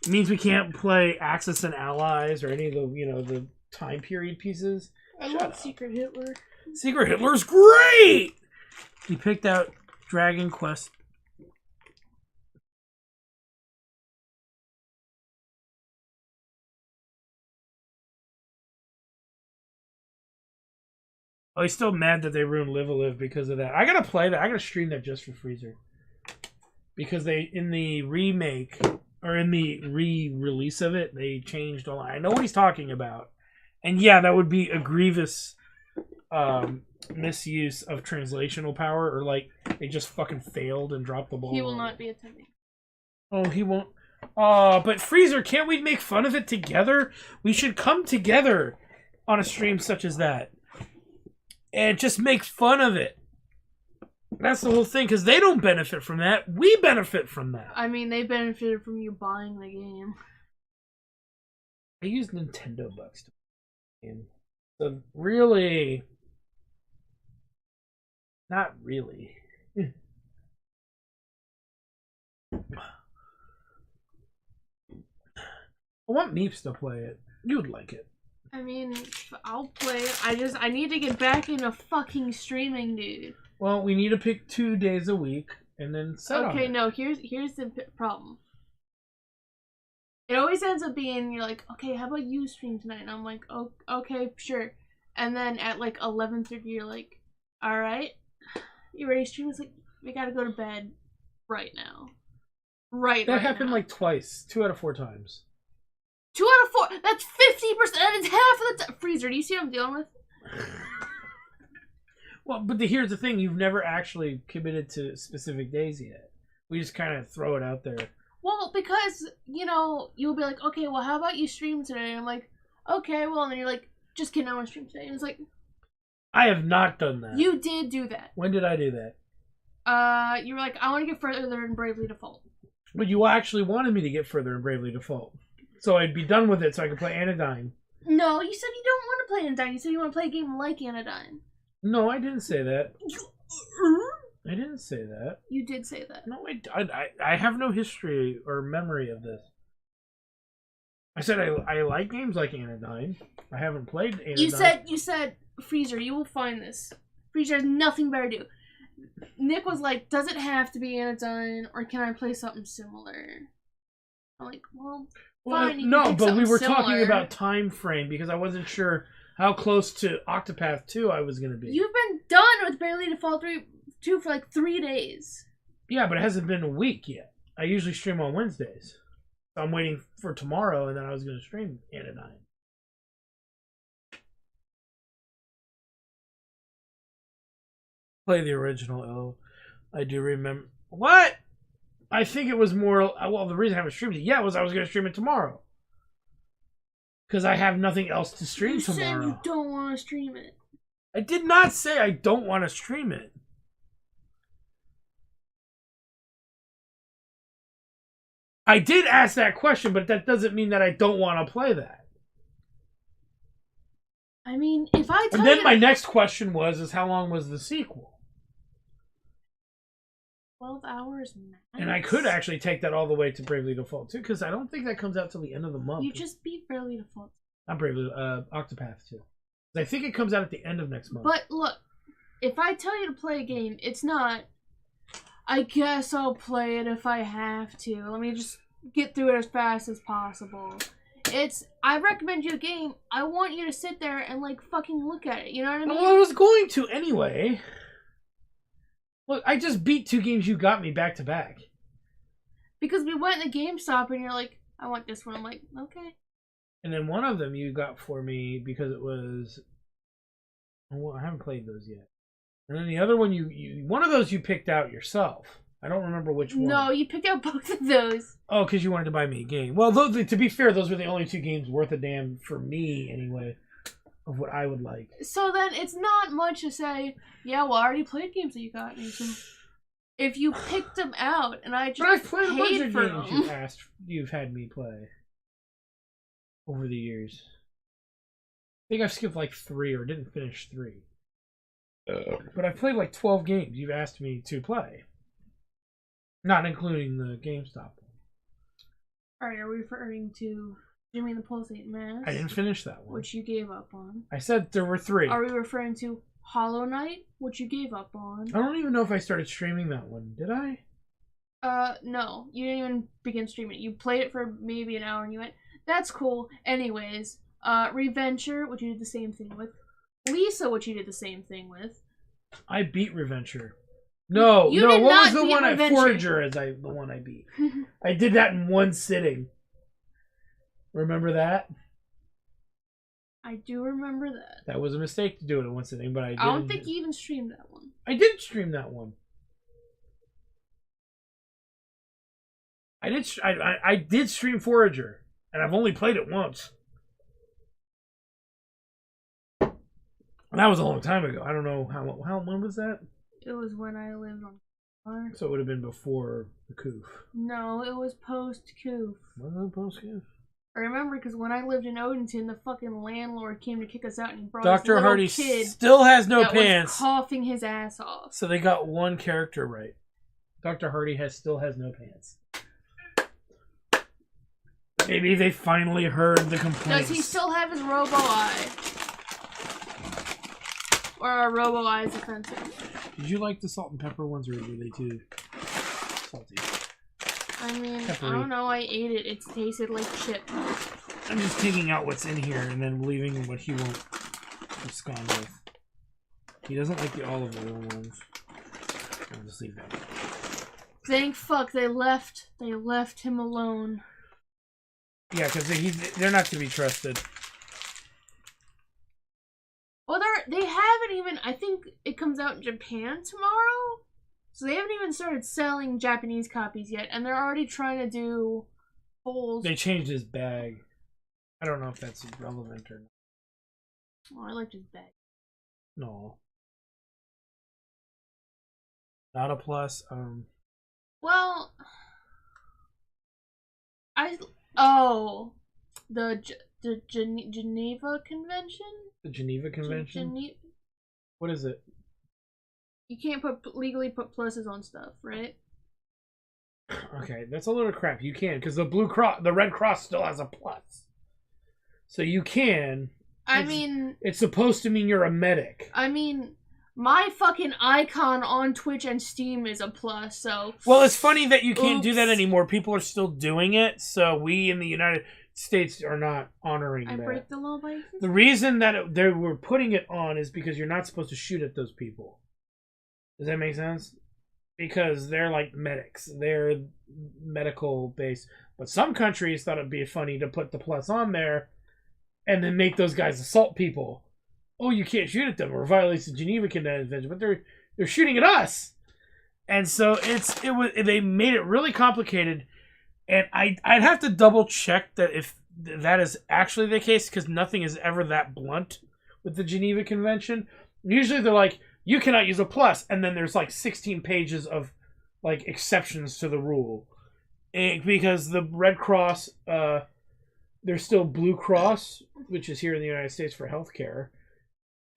It means we can't play Axis and Allies or any of the the time period pieces. I Shut love up. Secret Hitler. Secret Hitler's great. He picked out Dragon Quest. Oh, he's still mad that they ruined Live a Live because of that. I gotta play that. I gotta stream that just for Freezer. Because they, in the remake, or in the re-release of it, they changed all. I know what he's talking about. And yeah, that would be a grievous misuse of translational power, or like they just fucking failed and dropped the ball. He will not be attending. Oh, he won't. Oh, but Freezer, can't we make fun of it together? We should come together on a stream such as that and just make fun of it. That's the whole thing, because they don't benefit from that. We benefit from that. I mean, they benefited from you buying the game. I use Nintendo bucks to play the game. So really, not really. I want Meeps to play it. You'd like it. I mean, I'll play it. I need to get back into fucking streaming, dude. Well, we need to pick 2 days a week and then set on Okay, it. no, here's the problem. It always ends up being, you're like, okay, how about you stream tonight? And I'm like, oh, okay, sure. And then at like 11:30, you're like, alright, you ready to stream? It's like, we gotta go to bed right now. Right That right happened now. like twice. 2 out of 4 times. 2 out of 4. That's 50%. It's half of the Freezer. Do you see what I'm dealing with? Well, but here's the thing. You've never actually committed to specific days yet. We just kind of throw it out there. Well, because, you know, you'll be like, okay, well, how about you stream today? And I'm like, okay, well, and then you're like, just kidding, I want to stream today. And it's like... I have not done that. You did do that. When did I do that? You were like, I want to get further in Bravely Default. But you actually wanted me to get further in Bravely Default. So I'd be done with it so I could play Anodyne. No, you said you don't want to play Anodyne. You said you want to play a game like Anodyne. No, I didn't say that. I didn't say that. You did say that. No, I have no history or memory of this. I said I like games like Anodyne. I haven't played Anodyne. You said, Freezer, you will find this. Freezer has nothing better to do. Nick was like, does it have to be Anodyne, or can I play something similar? I'm like, well, fine. No, but we were talking about time frame because I wasn't sure how close to Octopath 2 I was going to be. You've been done with Bravely Default 2 for like 3 days. Yeah, but it hasn't been a week yet. I usually stream on Wednesdays. So I'm waiting for tomorrow, and then I was going to stream Anodyne. Play the original. Oh, I do remember. What? I think it was more. Well, the reason I haven't streamed it yet was I was going to stream it tomorrow. Because I have nothing else to stream tomorrow. You said you don't want to stream it. I did not say I don't want to stream it. I did ask that question, but that doesn't mean that I don't want to play that. I mean, if I tell And then my next question is how long was the sequel? 12 hours max. And I could actually take that all the way to Bravely Default 2, because I don't think that comes out till the end of the month. You just beat Bravely Default. Not Bravely, Octopath 2. I think it comes out at the end of next month. But look, if I tell you to play a game, it's not, I guess I'll play it if I have to. Let me just get through it as fast as possible. It's, I recommend you a game, I want you to sit there and like fucking look at it, you know what I mean? Well, I was going to anyway. Look, I just beat 2 games you got me back to back. Because we went in the GameStop and you're like, I want this one. I'm like, okay. And then one of them you got for me because it was... Well, I haven't played those yet. And then the other one, one of those you picked out yourself. I don't remember which one. No, you picked out both of those. Oh, because you wanted to buy me a game. Well, to be fair, those were the only 2 games worth a damn for me, anyway, of what I would like. So then it's not much to say, yeah, well, I already played games that you got me. So if you picked them out and I just but I've played a bunch of them, games you've had me play over the years. I think I've skipped like 3 or didn't finish 3. But I've played like 12 games you've asked me to play. Not including the GameStop one. Alright, are we referring to Jimmy and the Pulsate Mask? I didn't finish that one. Which you gave up on. I said there were 3. Are we referring to Hollow Knight? Which you gave up on. I don't even know if I started streaming that one. Did I? No. You didn't even begin streaming it. You played it for maybe an hour and you went, that's cool. Anyways, Reventure, which you did the same thing with. Lisa, which you did the same thing with. I beat Reventure. No, what was the one at Forager the one I beat? I did that in one sitting. Remember that? I do remember that. That was a mistake to do it in one sitting, but I don't think you even streamed that one. I did stream that one. I did stream Forager, and I've only played it once. And that was a long time ago. I don't know when was that? It was when I lived on Car. So it would have been before the Coof. No, it was post-Coof. Was it post-Coof? I remember because when I lived in Odenton, the fucking landlord came to kick us out and he brought Dr. this Hardy little kid still has no that pants. Was coughing his ass off. So they got one character right. Dr. Hardy still has no pants. Maybe they finally heard the complaints. Does he still have his Robo Eye? Or are Robo Eyes offensive? Did you like the salt and pepper ones, or were they too salty? I mean, Peppery. I don't know. I ate it. It tasted like chip. I'm just taking out what's in here and then leaving what he won't abscond with. He doesn't like the olive oil ones. I'll just leave that. Thank fuck they left him alone. Yeah, because they're not to be trusted. Well, they haven't even. I think it comes out in Japan tomorrow, so they haven't even started selling Japanese copies yet, and they're already trying to do polls. They changed his bag. I don't know if that's relevant or not. Oh, I liked his bag. No. Not a plus. Well, the Geneva Convention. The Geneva Convention. What is it? You can't legally put pluses on stuff, right? Okay, that's a load of crap. You can, because the Red Cross still has a plus, so you can. It's supposed to mean you're a medic. I mean, my fucking icon on Twitch and Steam is a plus, so... Well, it's funny that you can't do that anymore. People are still doing it, so we in the United States are not honoring that. I break the law by existing. The reason that they were putting it on is because you're not supposed to shoot at those people. Does that make sense? Because they're like medics. They're medical based. But some countries thought it'd be funny to put the plus on there and then make those guys assault people. Oh, you can't shoot at them or violates the Geneva Convention, but they're shooting at us. And so they made it really complicated, and I'd have to double check that if that is actually the case, because nothing is ever that blunt with the Geneva Convention. Usually they're like, you cannot use a plus, and then there's like 16 pages of like exceptions to the rule, because the Red Cross, there's still Blue Cross, which is here in the United States for healthcare.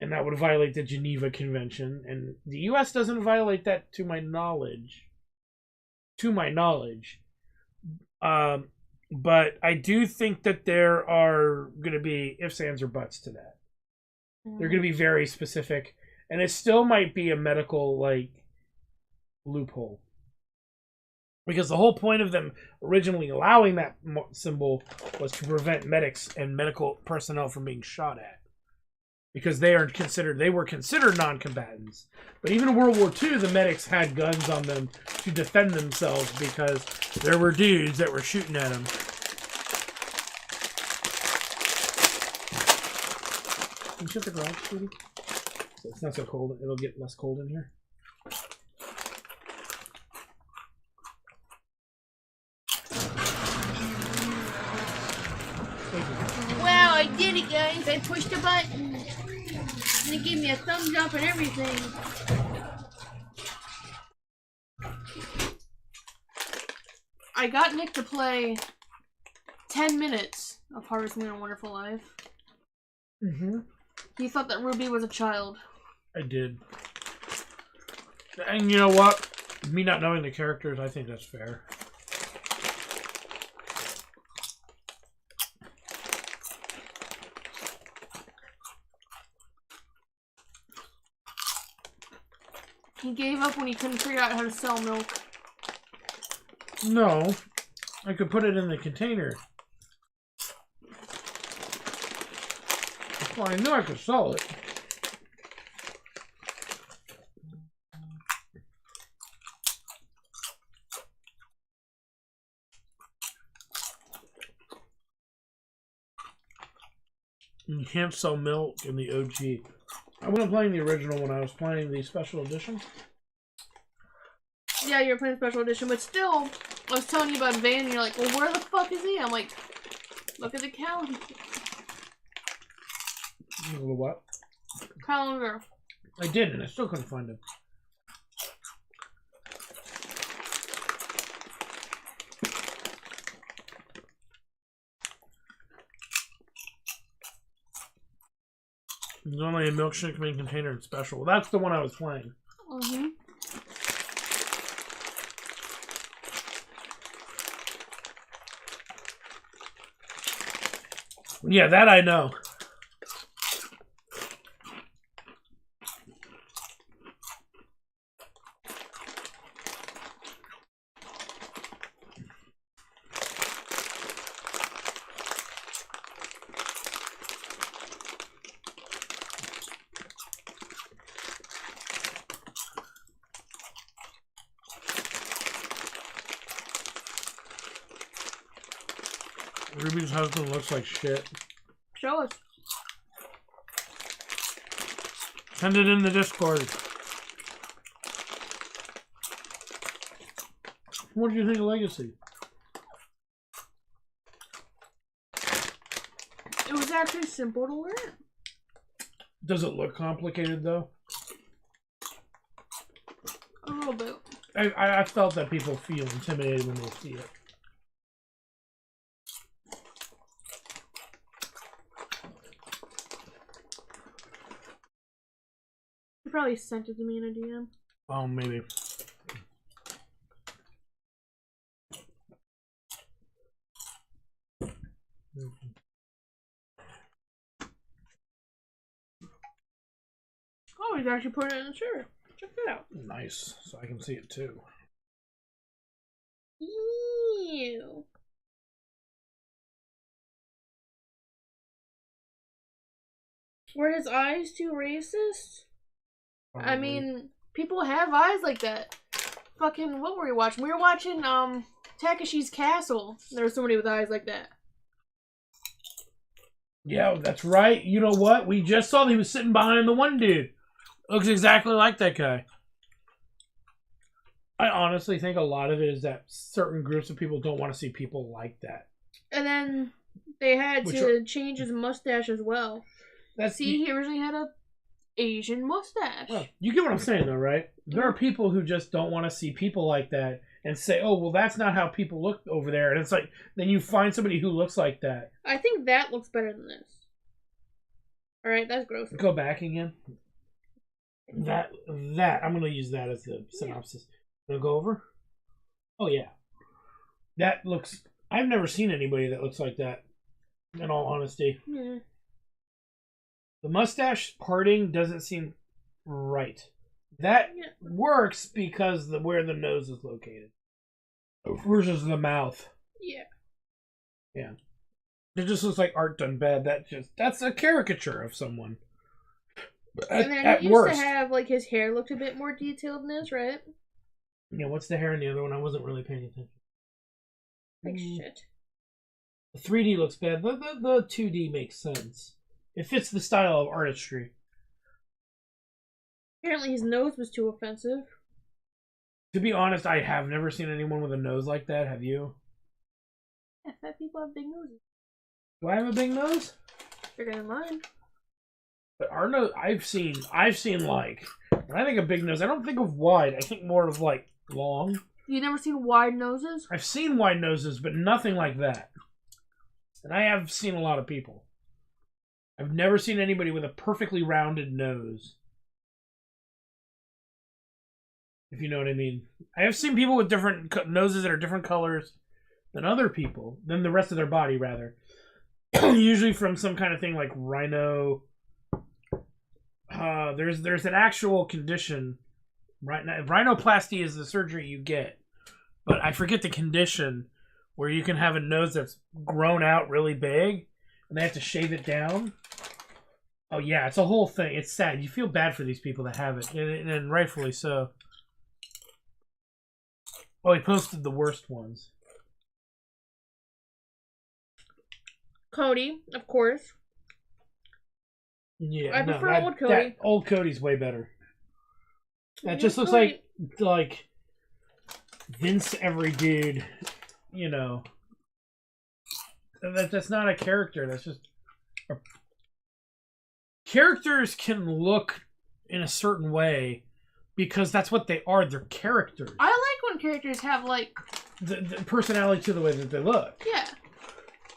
And that would violate the Geneva Convention. And the U.S. doesn't violate that to my knowledge. But I do think that there are going to be ifs, ands, or buts to that. They're going to be very specific. And it still might be a medical, loophole. Because the whole point of them originally allowing that symbol was to prevent medics and medical personnel from being shot at. Because they were considered non-combatants. But even in World War II, the medics had guns on them to defend themselves because there were dudes that were shooting at them. Can you shut the garage, sweetie? So it's not so cold. It'll get less cold in here. Wow, I did it, guys. I pushed a button. And it gave me a thumbs up and everything. I got Nick to play 10 minutes of Harvest Moon and Wonderful Life. Mm-hmm. He thought that Ruby was a child. I did. And you know what? Me not knowing the characters, I think that's fair. He gave up when he couldn't figure out how to sell milk. No. I could put it in the container. Well, I knew I could sell it. You can't sell milk in the OG. I wasn't playing the original when I was playing the special edition. Yeah, you're playing special edition, but still, I was telling you about Van, and you're like, well, where the fuck is he? I'm like, look at the calendar. The what? Calendar. I did, and I still couldn't find him. There's only a milkshake main container and special. Well, that's the one I was playing. Mm-hmm. Yeah, that I know. Ruby's husband looks like shit. Show us. Send it in the Discord. What do you think of Legacy? It was actually simple to learn. Does it look complicated though? A little bit. I felt that people feel intimidated when they see it. You probably sent it to me in a DM. Oh, maybe. Oh, he's actually putting it in the shirt. Check that out. Nice. So I can see it too. Ew. Were his eyes too racist? I mean, people have eyes like that. Fucking, what were we watching? We were watching, Takeshi's Castle. There was somebody with eyes like that. Yeah, that's right. You know what? We just saw that he was sitting behind the one dude. Looks exactly like that guy. I honestly think a lot of it is that certain groups of people don't want to see people like that. And then they had to change his mustache as well. See, he originally had a Asian mustache. Well, you get what I'm saying, though, right? There are people who just don't want to see people like that and say, oh, well, that's not how people look over there. And it's like, then you find somebody who looks like that. I think that looks better than this. Alright, that's gross. Go back again. That, I'm going to use that as the synopsis. Gonna go over? Oh, yeah. That looks... I've never seen anybody that looks like that, in all honesty. Yeah. The mustache parting doesn't seem right. That works because where the nose is located. Versus the mouth. Yeah. Yeah. It just looks like art done bad. That's a caricature of someone. And then he used to have, like, his hair looked a bit more detailed than this, right? Yeah, what's the hair in the other one? I wasn't really paying attention. Like shit. The 3D looks bad. The 2D makes sense. It fits the style of artistry. Apparently his nose was too offensive. To be honest, I have never seen anyone with a nose like that. Have you? Yeah, fat people have big noses. Do I have a big nose? Bigger than mine. But our nose, I've seen like, when I think of big nose, I don't think of wide. I think more of like long. You never seen wide noses? I've seen wide noses, but nothing like that. And I have seen a lot of people. I've never seen anybody with a perfectly rounded nose. If you know what I mean. I have seen people with different noses that are different colors than other people, than the rest of their body, rather. Usually from some kind of thing like rhino. There's an actual condition. Right now, rhinoplasty is the surgery you get, but I forget the condition where you can have a nose that's grown out really big, and they have to shave it down. Oh yeah, it's a whole thing. It's sad. You feel bad for these people that have it, and rightfully so. Oh, he posted the worst ones. Cody, of course. Yeah, I prefer old Cody. Old Cody's way better. That New just looks Cody. like Vince every dude, you know. That's not a character. That's just characters can look in a certain way because that's what they are. They're characters. I like when characters have, like, the personality to the way that they look. yeah.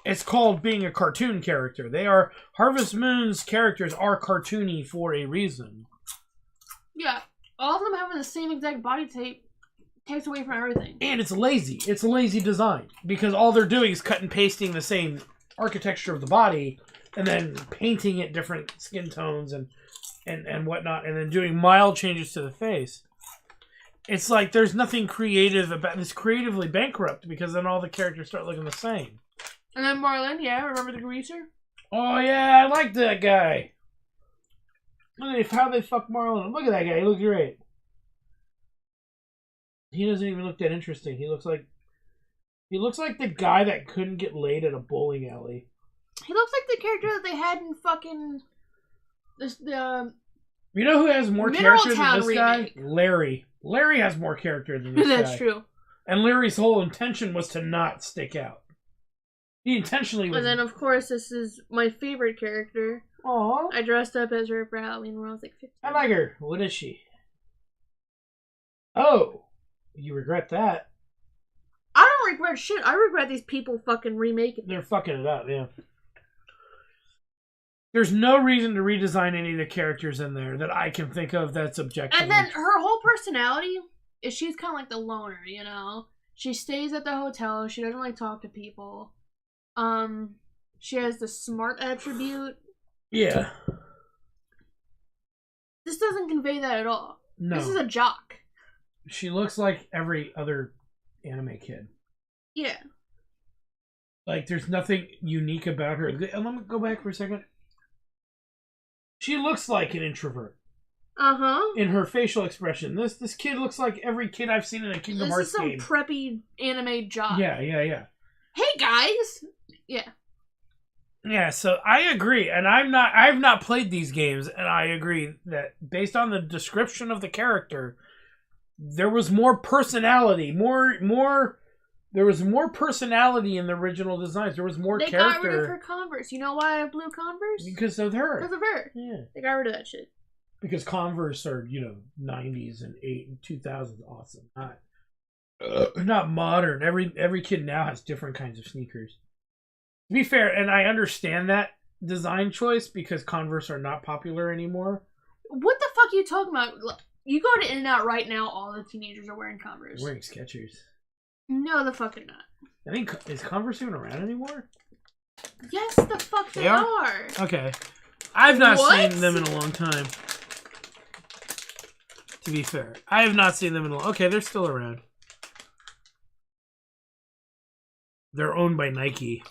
It's called being a cartoon character. They are Harvest Moon's characters are cartoony for a reason. Yeah. All of them having the same exact body type takes away from everything. And it's lazy. It's a lazy design because all they're doing is cut and pasting the same architecture of the body and then painting it different skin tones and whatnot, and then doing mild changes to the face. It's like there's nothing creative about this. Creatively bankrupt because then all the characters start looking the same. And then Marlon, yeah, remember the greaser? Oh yeah, I like that guy. Look at how they fuck Marlon. Look at that guy. He looks great. He doesn't even look that interesting. He looks like He looks like the guy that couldn't get laid at a bowling alley. He looks like the character that they had in fucking the You know who has more Mineral character Town than this guy? remake. Larry. Larry has more character than this guy. That's true. And Larry's whole intention was to not stick out. He intentionally was... And then, of course, this is my favorite character. Aww. I dressed up as her for Halloween when I was like 15. I like her. What is she? Oh. You regret that. I don't regret shit. I regret these people fucking remaking it. They're fucking it up, yeah. There's no reason to redesign any of the characters in there that I can think of that's objective. And then her whole personality is she's kind of like the loner, you know? She stays at the hotel. She doesn't like talk to people. She has the smart attribute. Yeah. This doesn't convey that at all. No. This is a jock. She looks like every other anime kid. Yeah. Like, there's nothing unique about her. Let me go back for a second. She looks like an introvert. Uh-huh. In her facial expression. This kid looks like every kid I've seen in a Kingdom Hearts game. This is some preppy anime jock. Yeah. Hey, guys! Yeah. Yeah, so I agree. And I've not played these games, and I agree that based on the description of the character, there was more personality. There was more personality in the original designs. There was more character. They got rid of her Converse. You know why I have blue Converse? Because of her. Because of her. Yeah. They got rid of that shit. Because Converse are, 90s and 2000s awesome. Not modern. Every kid now has different kinds of sneakers. To be fair, and I understand that design choice because Converse are not popular anymore. What the fuck are you talking about? Look, you go to In-N-Out right now, all the teenagers are wearing Converse. Wearing Skechers. No, the fuck they're not. I think, is Converse even around anymore? Yes, the fuck they are. Okay. I've not What? seen them in a long time. To be fair. I have not seen them in a long... Okay, they're still around. They're owned by Nike.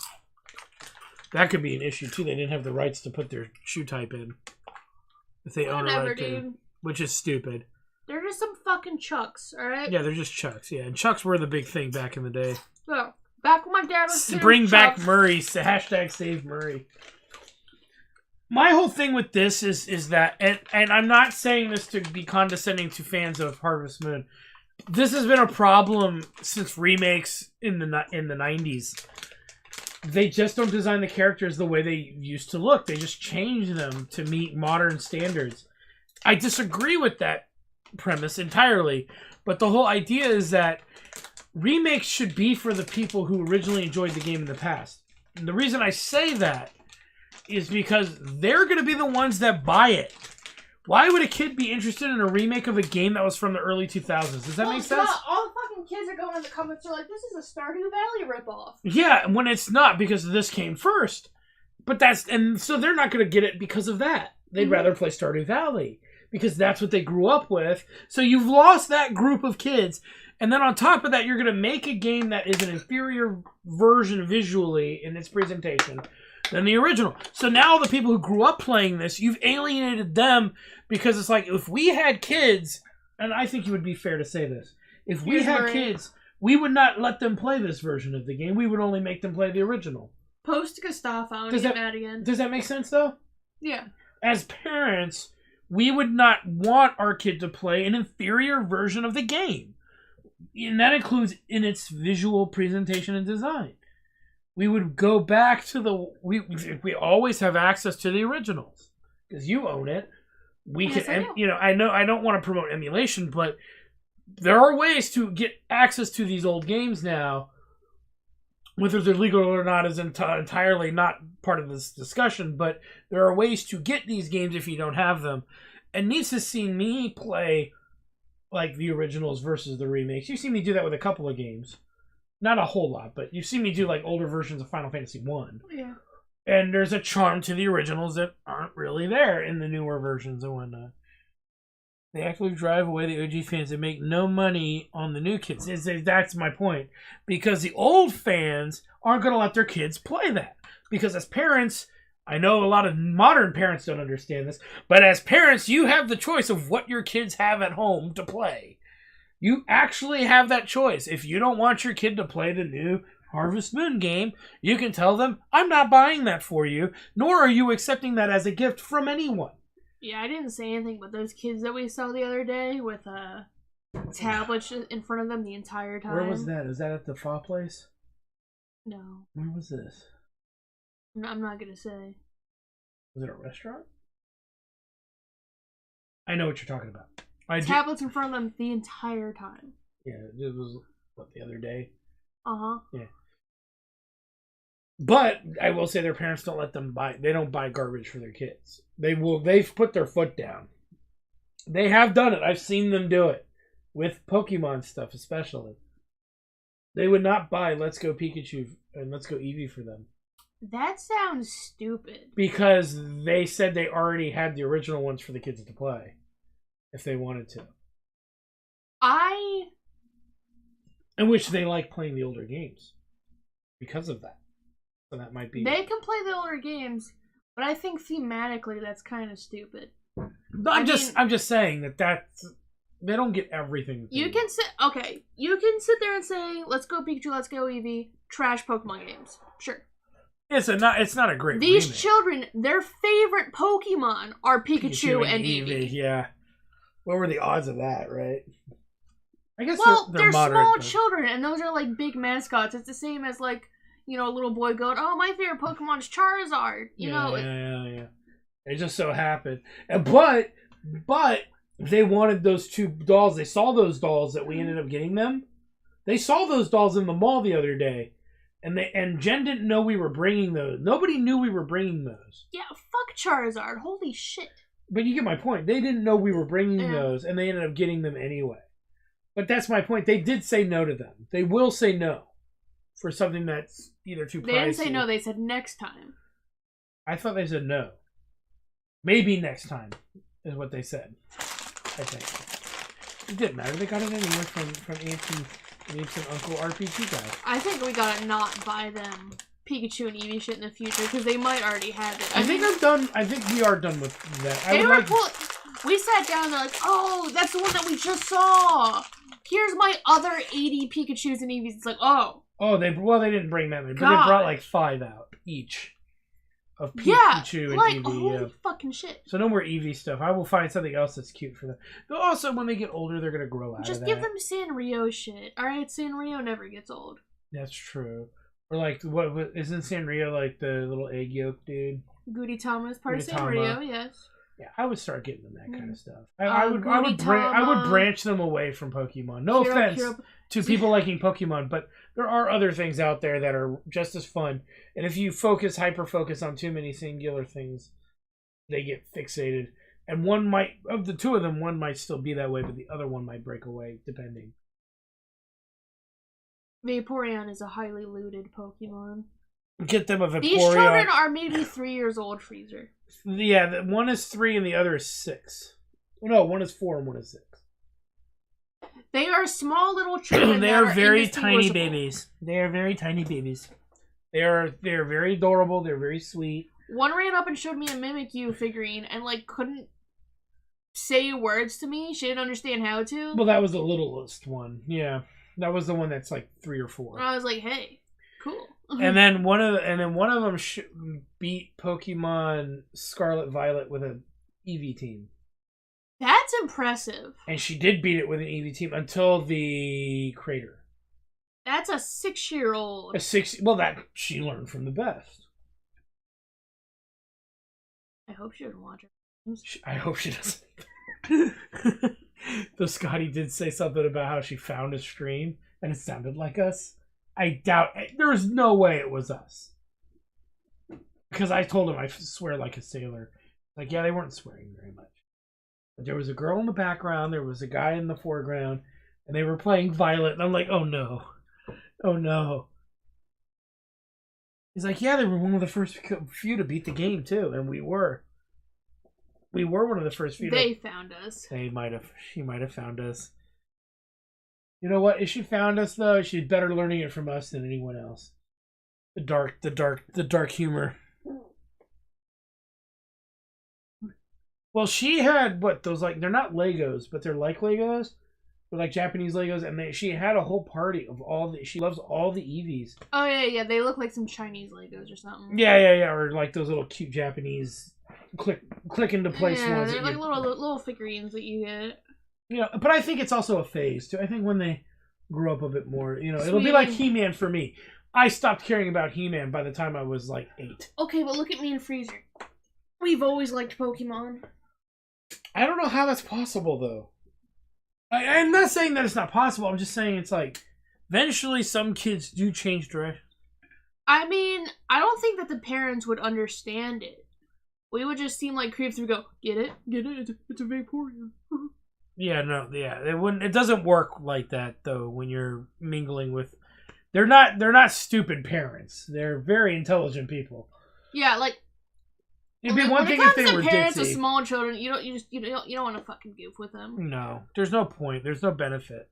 That could be an issue, too. They didn't have the rights to put their shoe type in. If they own a right to. Dude. Which is stupid. They're just some fucking Chucks, alright? Yeah, they're just Chucks. Yeah, and Chucks were the big thing back in the day. So, back when my dad was here, Bring back Chucks. Murray. Hashtag save Murray. My whole thing with this is that, and I'm not saying this to be condescending to fans of Harvest Moon. This has been a problem since remakes in the 90s. They just don't design the characters the way they used to look. They just change them to meet modern standards. I disagree with that premise entirely, but the whole idea is that remakes should be for the people who originally enjoyed the game in the past. And the reason I say that is because they're going to be the ones that buy it. Why would a kid be interested in a remake of a game that was from the early 2000s? Does that make sense? All the fucking kids are going in the comments are like, this is a Stardew Valley ripoff. Yeah, when it's not, because this came first. But so they're not going to get it because of that. They'd rather play Stardew Valley because that's what they grew up with. So you've lost that group of kids. And then on top of that, you're going to make a game that is an inferior version visually in its presentation than the original. So now the people who grew up playing this, you've alienated them because it's like, if we had kids, and I think it would be fair to say this, if we had kids, we would not let them play this version of the game. We would only make them play the original. Post Gustavo and get mad again. Does that make sense, though? Yeah. As parents, we would not want our kid to play an inferior version of the game. And that includes in its visual presentation and design. We would go back to we always have access to the originals because you own it. We Yes, can, I I know I don't want to promote emulation, but there are ways to get access to these old games now. Whether they're legal or not is entirely not part of this discussion, but there are ways to get these games if you don't have them. And Nisa's seen me play like the originals versus the remakes. You've seen me do that with a couple of games. Not a whole lot, but you've seen me do like older versions of Final Fantasy 1. Yeah. And there's a charm to the originals that aren't really there in the newer versions and whatnot. They actively drive away the OG fans and make no money on the new kids. That's my point. Because the old fans aren't going to let their kids play that. Because as parents, I know a lot of modern parents don't understand this, but as parents, you have the choice of what your kids have at home to play. You actually have that choice. If you don't want your kid to play the new Harvest Moon game, you can tell them, I'm not buying that for you, nor are you accepting that as a gift from anyone. Yeah, I didn't say anything, but those kids that we saw the other day with tablets in front of them the entire time. Where was that? Is that at the Fa place? No. Where was this? I'm not gonna say. Was it a restaurant? I know what you're talking about. Tablets in front of them the entire time. Yeah, it was, what, the other day? Uh-huh. Yeah. But I will say their parents don't let them buy. They don't buy garbage for their kids. They've put their foot down. They have done it. I've seen them do it with Pokemon stuff, especially. They would not buy Let's Go Pikachu and Let's Go Eevee for them That sounds stupid. because they said they already had the original ones for the kids to play if they wanted to. In which they like playing the older games because of that. So that might be. They can play the older games, but I think thematically that's kind of stupid. I'm just saying that they don't get everything. You can sit there and say, "Let's go Pikachu, let's go Eevee." Trash Pokemon games, sure. It's not a great. These remake. children, their favorite Pokemon are Pikachu and Eevee. Yeah. What were the odds of that, right? I guess They're moderate, small but... children, and those are like big mascots. It's the same as like, you know, a little boy going, "Oh, my favorite Pokemon's Charizard." Yeah. It just so happened, but they wanted those two dolls. They saw those dolls that we ended up getting them. They saw those dolls in the mall the other day, and Jen didn't know we were bringing those. Nobody knew we were bringing those. Yeah, fuck Charizard. Holy shit. But you get my point. They didn't know we were bringing those, and they ended up getting them anyway. But that's my point. They did say no to them. They will say no for something that's either too pricey. They didn't say no. They said next time. I thought they said no. Maybe next time is what they said. I think it didn't matter. They got it anyway from Aunts and Uncle RPG guy. I think we gotta not buy them Pikachu and Eevee shit in the future because they might already have it. I think I'm done. I think we are done with that. We sat down and they're like, "Oh, that's the one that we just saw. Here's my other 80 Pikachus and Eevees." It's like, oh. Oh, they didn't bring that in, but they brought like 5 out each of Pikachu and Eevee. Holy fucking shit. So no more Eevee stuff. I will find something else that's cute for them. But also, when they get older, they're gonna grow out Just of that. give them Sanrio shit. Alright, Sanrio never gets old. That's true. Or like, what isn't Sanrio like the little egg yolk dude? Gudetama is part of Sanrio, yes. Yeah, I would start getting them that kind of stuff. I would branch them away from Pokemon. No offense to people liking Pokemon, but there are other things out there that are just as fun. And if you hyper focus on too many singular things, they get fixated. And of the two of them, one might still be that way, but the other one might break away, depending. Vaporeon is a highly looted Pokemon. Get them a Vaporeon. These children are maybe 3 years old, Freezer. Yeah, one is 3 and the other is 6. No, one is 4 and one is 6. They are small little children. They are very tiny babies. They are very tiny babies. They are very adorable. They're very sweet. One ran up and showed me a Mimikyu figurine and like couldn't say words to me. She didn't understand how to. Well, that was the littlest one. Yeah, that was the one that's like 3 or 4. And I was like, "Hey, cool." And then one of them beat Pokemon Scarlet Violet with an Eevee team. That's impressive. And she did beat it with an Eevee team until the crater. That's a 6-year-old. Well, that she learned from the best. I hope she doesn't watch her. I hope she doesn't. Though Scotty did say something about how she found a stream and it sounded like us. I doubt there was no way it was us. Because I told him I swear like a sailor. Like, yeah, they weren't swearing very much. But there was a girl in the background, there was a guy in the foreground, and they were playing Violet, and I'm like, oh no. Oh no. He's like, yeah, they were one of the first few to beat the game too, and we were. We were one of the first few. They found us. She might have found us. You know what? If she found us though, she's better learning it from us than anyone else. The dark humor. Well, she had those, like, they're not Legos, but they're like Legos. with like Japanese Legos, and she had a whole party of all the. She loves all the Eevees. Oh yeah, they look like some Chinese Legos or something. Yeah, or like those little cute Japanese click into place ones. They're like little figurines that you get. But I think it's also a phase too. I think when they grow up a bit more, it'll be Sweet. like He-Man for me. I stopped caring about He-Man by the time I was like 8. Okay, but look at me and Freezer. We've always liked Pokemon. I don't know how that's possible though. I'm not saying that it's not possible. I'm just saying it's like eventually some kids do change direction. I mean, I don't think that the parents would understand it. We would just seem like creeps and go, get it? It's a Vaporeon. It wouldn't. It doesn't work like that though. When you're mingling with, they're not stupid parents. They're very intelligent people. Yeah, like it'd be one thing if they were parents ditzy. of small children, you don't want to fucking goof with them No, there's no point. There's no benefit.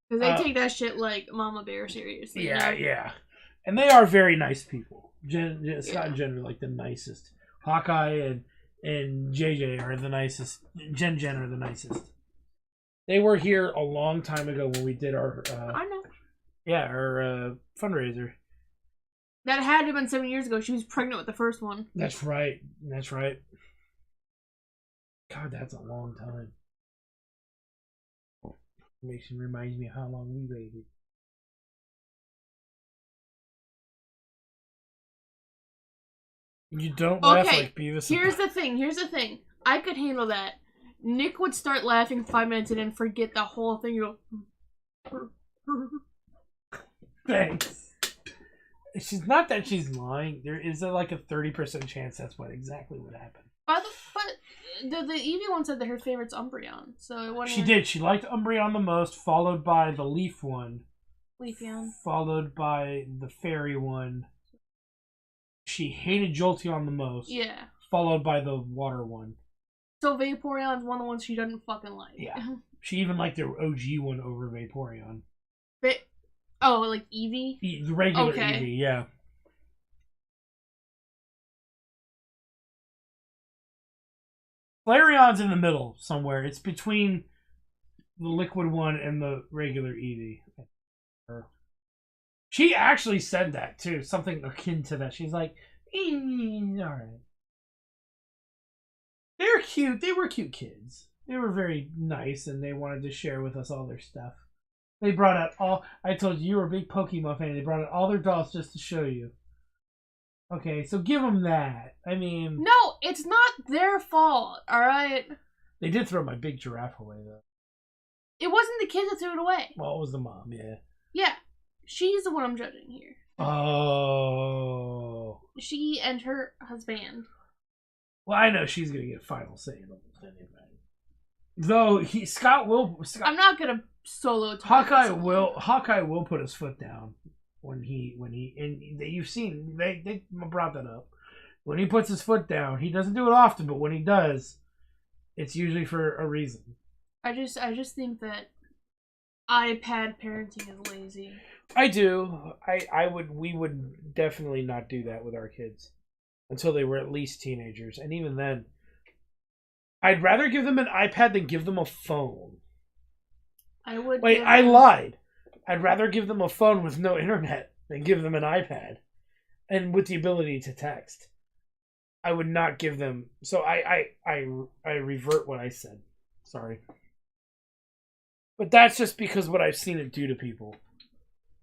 because they take that shit like Mama Bear seriously. Yeah, and they are very nice people. Scott and Jen are like the nicest. Hawkeye and JJ are the nicest. Jen are the nicest. They were here a long time ago when we did our I know. Yeah, our fundraiser. That had to have been 7 years ago. She was pregnant with the first one. That's right. God, that's a long time. Reminds me of how long we waited. You don't laugh like Beavis. Here's the thing. I could handle that. Nick would start laughing 5 minutes in and forget the whole thing. You go. Thanks. She's not that she's lying. There is like a 30% chance that's exactly what happened. But the Eevee one said that her favorite's Umbreon. So it wasn't. She did. She liked Umbreon the most, followed by the Leaf one. Leafeon. Followed by the Fairy one. She hated Jolteon the most. Yeah. Followed by the Water one. So Vaporeon's one of the ones she doesn't fucking like. Yeah. She even liked the OG one over Vaporeon. Oh, like Eevee? The regular Okay. Eevee, yeah. Flareon's in the middle somewhere. It's between the liquid one and the regular Eevee. She actually said that too, something akin to that. She's like, alright. They're cute. They were cute kids. They were very nice and they wanted to share with us all their stuff. They brought out I told you were a big Pokemon fan. They brought out all their dolls just to show you. Okay, so give them that. I mean... No, it's not their fault, alright? They did throw my big giraffe away, though. It wasn't the kid that threw it away. Well, it was the mom, yeah. Yeah. She's the one I'm judging here. Oh. She and her husband. Well, I know she's going to get final say in almost anything. Though, Scott will... I'm not going to solo talk. Hawkeye will put his foot down. When he and you've seen they brought that up. When he puts his foot down, he doesn't do it often, but when he does, it's usually for a reason. I just think that iPad parenting is lazy. I do. We would definitely not do that with our kids until they were at least teenagers, and even then, I'd rather give them an iPad than give them a phone. I would. Wait, I lied. I'd rather give them a phone with no internet than give them an iPad and with the ability to text. I would not give them... So I revert what I said. Sorry. But that's just because what I've seen it do to people.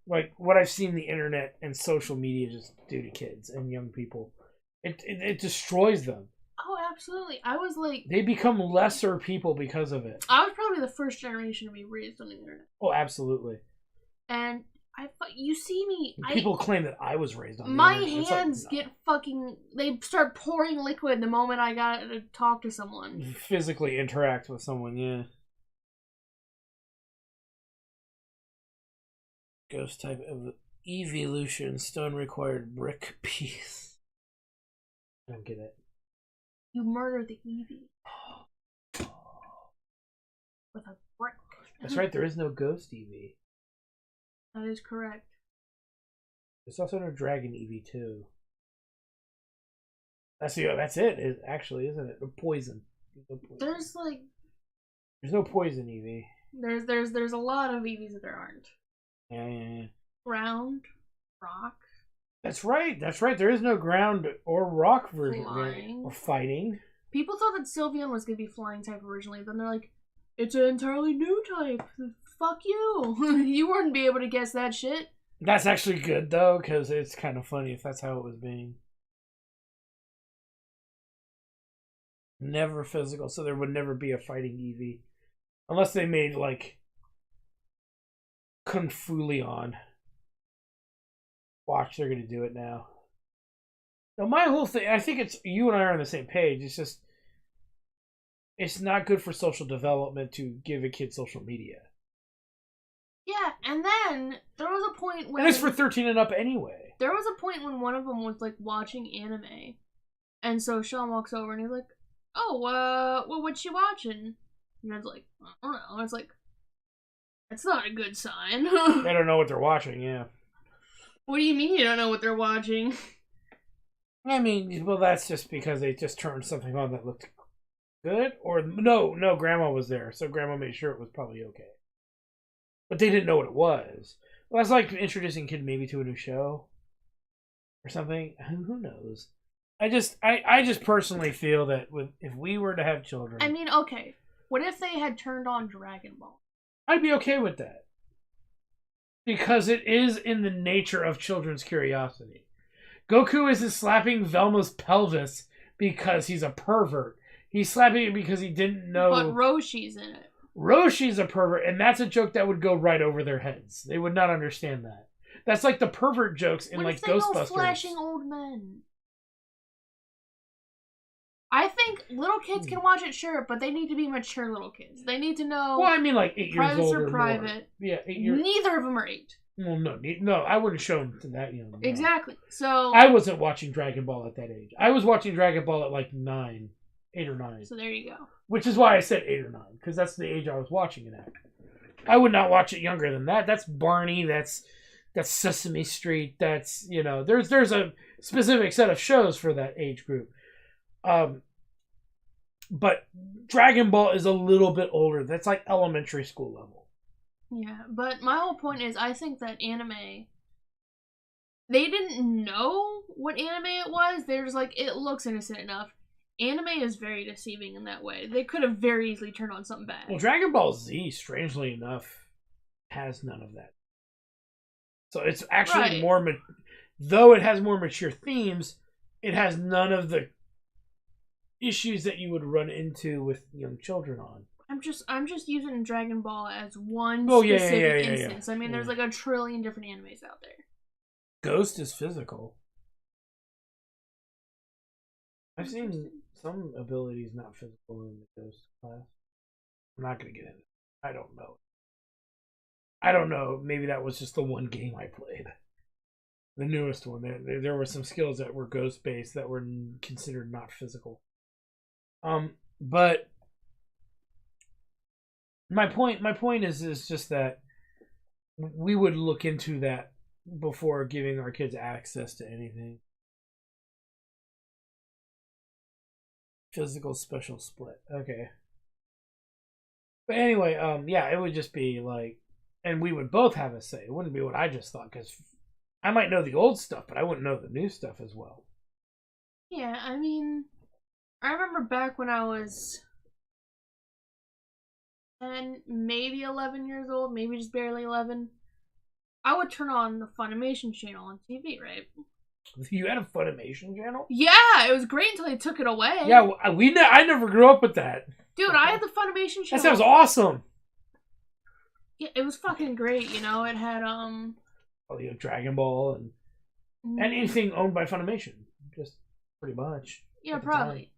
Like, what I've seen the internet and social media just do to kids and young people. It destroys them. Oh, absolutely. I was like... They become lesser people because of it. I was probably the first generation to be raised on the internet. Oh, absolutely. And you see me. People claim that I was raised on the my internet. hands get fucking. They start pouring liquid the moment I got to talk to someone. Physically interact with someone, yeah. Ghost type of evolution, stone required brick piece. I don't get it. You murder the Eevee with a brick. That's right. There is no ghost Eevee. That is correct. There's also no dragon Eevee too. That's it. Actually, isn't it? Poison. There's no poison Eevee. There's a lot of EVs that there aren't. Yeah. Ground, rock. That's right. There is no ground or rock version Flying. or fighting. People thought that Sylveon was gonna be flying type originally. Then they're like, it's an entirely new type. Fuck you. You wouldn't be able to guess that shit. That's actually good though, because it's kind of funny if that's how it was being. Never physical, so there would never be a fighting Eevee. Unless they made, like, Confulion. Watch, they're going to do it now. Now, my whole thing, I think it's, you and I are on the same page, it's just, it's not good for social development to give a kid social media. Yeah, and then there was a point when... And it's for 13 and up anyway. There was a point when one of them was, like, watching anime. And so Sean walks over and he's like, oh, well, what's she watching? And I was like, I don't know. It's like, that's not a good sign. They don't know what they're watching, yeah. What do you mean you don't know what they're watching? I mean, well, that's just because they just turned something on that looked good. Or, no, Grandma was there, so Grandma made sure it was probably okay. But they didn't know what it was. Well, that's like introducing a kid maybe to a new show. Or something. Who knows? I just personally feel that if we were to have children... I mean, okay. What if they had turned on Dragon Ball? I'd be okay with that. Because it is in the nature of children's curiosity. Goku isn't slapping Velma's pelvis because he's a pervert. He's slapping it because he didn't know... But Roshi's in it. Roshi's a pervert, and that's a joke that would go right over their heads. They would not understand that. That's like the pervert jokes in, like, Ghostbusters. What if they go flashing old men? I think little kids can watch it, sure, but they need to be mature little kids. They need to know. Well, I mean, like 8 years old or private. More. Yeah, 8 years. Neither of them are 8. Well, no, I wouldn't show them to that young. No. Exactly. So I wasn't watching Dragon Ball at that age. I was watching Dragon Ball at like 8 or 9. So there you go. Which is why I said 8 or 9, because that's the age I was watching it at. I would not watch it younger than that. That's Barney. That's Sesame Street. That's, you know, there's a specific set of shows for that age group. But Dragon Ball is a little bit older. That's like elementary school level. Yeah, but my whole point is I think that anime, they didn't know what anime it was. They're just like, it looks innocent enough. Anime is very deceiving in that way. They could have very easily turned on something bad. Well, Dragon Ball Z, strangely enough, has none of that. So it's actually more... Though it has more mature themes, it has none of the issues that you would run into with young children on. I'm just using Dragon Ball as one specific instance. I mean, there's like a trillion different animes out there. Ghost is physical. I've seen some abilities not physical in the Ghost class. I'm not going to get into it. I don't know. Maybe that was just the one game I played. The newest one. There were some skills that were Ghost-based that were considered not physical. But my point is just that we would look into that before giving our kids access to anything. Physical special split. Okay. But anyway, yeah, it would just be like, and we would both have a say. It wouldn't be what I just thought, because I might know the old stuff, but I wouldn't know the new stuff as well. Yeah, I mean, I remember back when I was 10, maybe 11 years old, maybe just barely 11, I would turn on the Funimation channel on TV, right? You had a Funimation channel? Yeah, it was great until they took it away. Yeah, I never grew up with that. Dude, I had the Funimation channel. That sounds awesome. Yeah, it was fucking great, you know, it had, Dragon Ball and anything owned by Funimation. Just pretty much. Yeah, probably.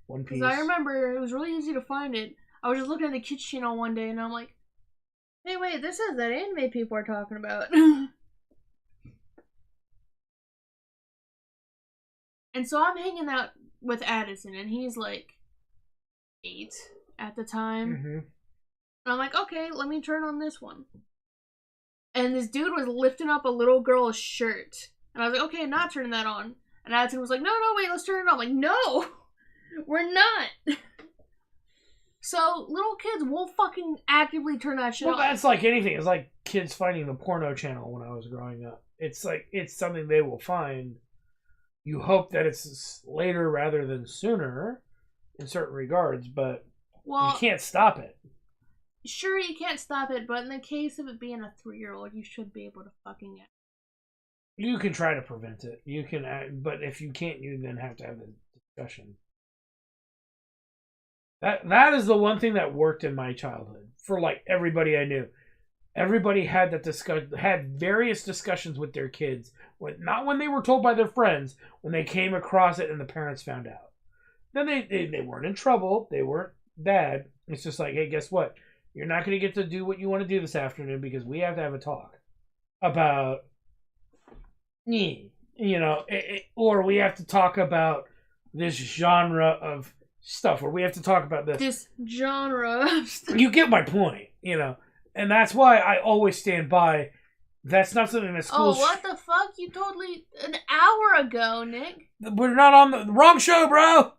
One Piece. Because I remember it was really easy to find it. I was just looking at the kids channel one day and I'm like, hey, wait, this is that anime people are talking about. And so I'm hanging out with Addison, and he's like 8 at the time. Mm-hmm. And I'm like, okay, let me turn on this one. And this dude was lifting up a little girl's shirt. And I was like, okay, not turning that on. And Addison was like, no, wait, let's turn it on. I'm like, no, we're not. So little kids will fucking actively turn that shit Well, off. that's like anything. It's like kids finding the porno channel when I was growing up. It's like, it's something they will find. You hope that it's later rather than sooner in certain regards, but Well, you can't stop it. sure, you can't stop it, but in the case of it being a 3-year-old, you should be able to fucking get. You can try to prevent it. You can, but if you can't, you then have to have the discussion. That is the one thing that worked in my childhood for like everybody I knew. Everybody had had various discussions with their kids, not when they were told by their friends, when they came across it and the parents found out. Then they weren't in trouble. They weren't bad. It's just like, hey, guess what? You're not going to get to do what you want to do this afternoon because we have to have a talk about, or we have to talk about this genre of stuff, or we have to talk about this. This genre of stuff. You get my point, and that's why I always stand by. That's not something that schools. Oh, what the fuck? You totally an hour ago, Nick. We're not on the wrong show, bro.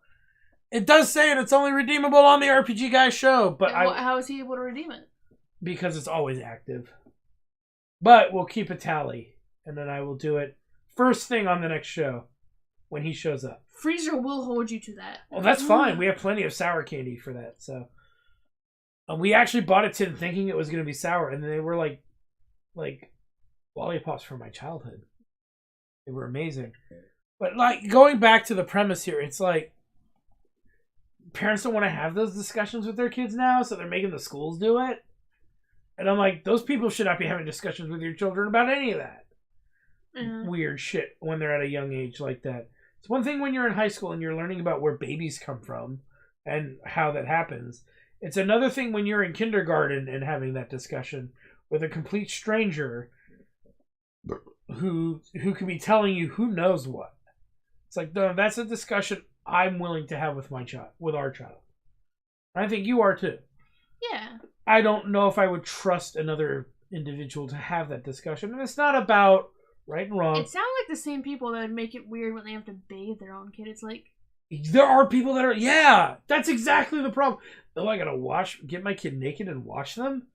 It does say it's only redeemable on the RPG Guy show, but How is he able to redeem it? Because it's always active. But we'll keep a tally, and then I will do it first thing on the next show when he shows up. Freezer will hold you to that. Well, that's fine. We have plenty of sour candy for that. So we actually bought a tin thinking it was going to be sour, and they were like lollipops from my childhood. They were amazing. But like going back to the premise here, it's like parents don't want to have those discussions with their kids now, so they're making the schools do it. And I'm like, those people should not be having discussions with your children about any of that weird shit when they're at a young age like that. It's one thing when you're in high school and you're learning about where babies come from and how that happens. It's another thing when you're in kindergarten and having that discussion with a complete stranger who can be telling you who knows what. It's like, no, that's a discussion I'm willing to have with my child, with our child. I think you are too. Yeah. I don't know if I would trust another individual to have that discussion. And it's not about right and wrong. It sounds like the same people that would make it weird when they have to bathe their own kid. It's like, there are people that are, yeah, that's exactly the problem. Oh, I gotta get my kid naked and watch them?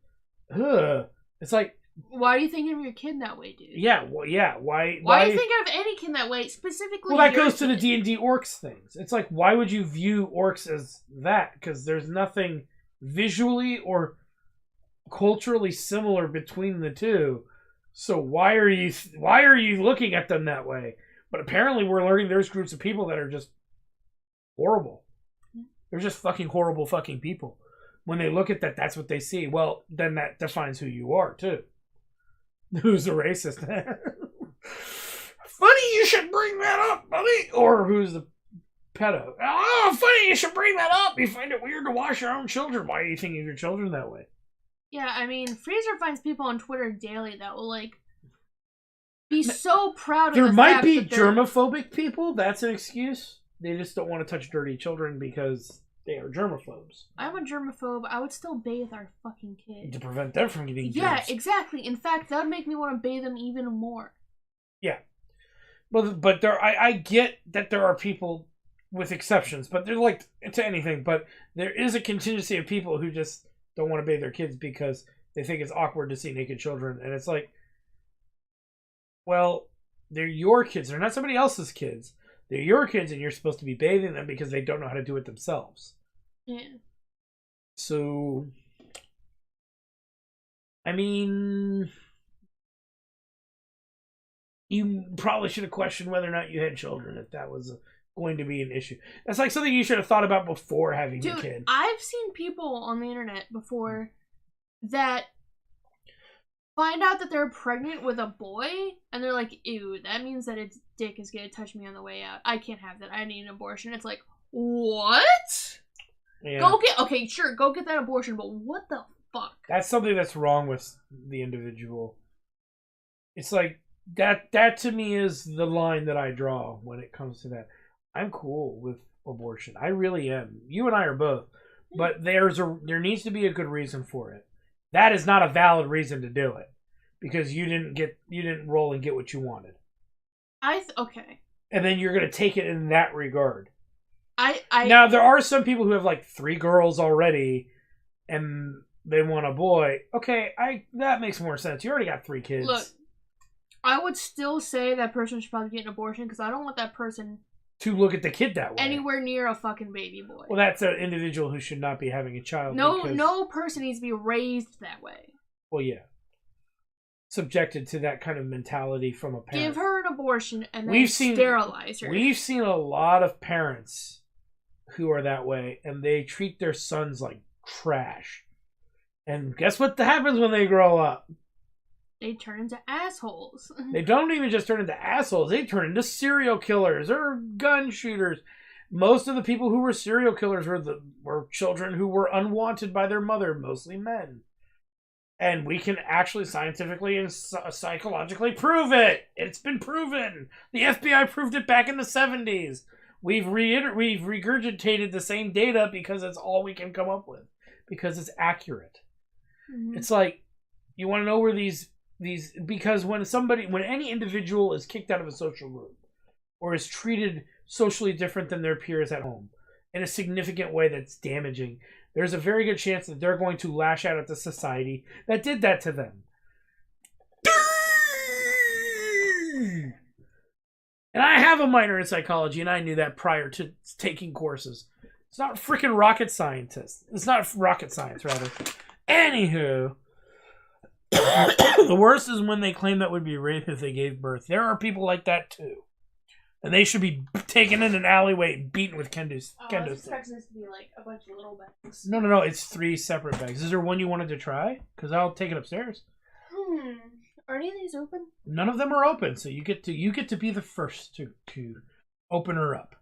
Ugh. It's like, why are you thinking of your kid that way, dude? yeah, well, yeah, why are you thinking of any kid that way, specifically? Well, that goes to the D&D orcs things. It's like, why would you view orcs as that? Because there's nothing visually or culturally similar between the two. So why are you looking at them that way? But apparently we're learning there's groups of people that are just horrible. They're just fucking horrible fucking people. When they look at that, that's what they see. Well, then that defines who you are, too. Who's a racist? Funny you should bring that up, buddy. Or who's the pedo? Oh, funny you should bring that up. You find it weird to wash your own children. Why are you thinking of your children that way? Yeah, I mean, Freezer finds people on Twitter daily that will, like, be so proud of there the might fact be that they're... germophobic people. That's an excuse. They just don't want to touch dirty children because they are germophobes. I'm a germaphobe. I would still bathe our fucking kid. To prevent them from getting germs. Yeah, exactly. In fact, that would make me want to bathe them even more. Yeah. But I get that there are people with exceptions, but they're like to anything. But there is a contingency of people who just don't want to bathe their kids because they think it's awkward to see naked children. And it's like, well, they're your kids. They're not somebody else's kids. They're your kids, and you're supposed to be bathing them because they don't know how to do it themselves. Yeah. So, I mean, you probably should have questioned whether or not you had children if that was going to be an issue. That's like something you should have thought about before having a kid. I've seen people on the internet before that find out that they're pregnant with a boy, and they're like, ew, that means that its dick is going to touch me on the way out. I can't have that. I need an abortion. It's like, what? Yeah. Go get that abortion, but what the fuck? That's something that's wrong with the individual. It's like, that to me is the line that I draw when it comes to that. I'm cool with abortion. I really am. You and I are both. But there needs to be a good reason for it. That is not a valid reason to do it. Because you didn't roll and get what you wanted. Okay. And then you're going to take it in that regard. Now, there are some people who have like 3 girls already, and they want a boy. Okay, that makes more sense. You already got 3 kids. Look, I would still say that person should probably get an abortion because I don't want that person to look at the kid that way. Anywhere near a fucking baby boy. Well, that's an individual who should not be having a child. No person needs to be raised that way. Well, yeah. Subjected to that kind of mentality from a parent. Give her an abortion and then sterilize her. We've seen a lot of parents who are that way, and they treat their sons like trash. And guess what happens when they grow up? They turn into assholes. They don't even just turn into assholes. They turn into serial killers or gun shooters. Most of the people who were serial killers were children who were unwanted by their mother, mostly men. And we can actually scientifically and psychologically prove it. It's been proven. The FBI proved it back in the 70s. We've regurgitated the same data because it's all we can come up with. Because it's accurate. Mm-hmm. It's like, you want to know where these because when any individual is kicked out of a social group or is treated socially different than their peers at home in a significant way that's damaging, there's a very good chance that they're going to lash out at the society that did that to them. And I have a minor in psychology, and I knew that prior to taking courses. It's not freaking rocket scientist. It's not rocket science, rather. Anywho, the worst is when they claim that would be rape if they gave birth. There are people like that too, and they should be taken in an alleyway and beaten with kendo sticks. I was expecting this to be like a bunch of little bags. No. It's 3 separate bags. Is there one you wanted to try? Because I'll take it upstairs. Are any of these open? None of them are open, so you get to be the first to open her up.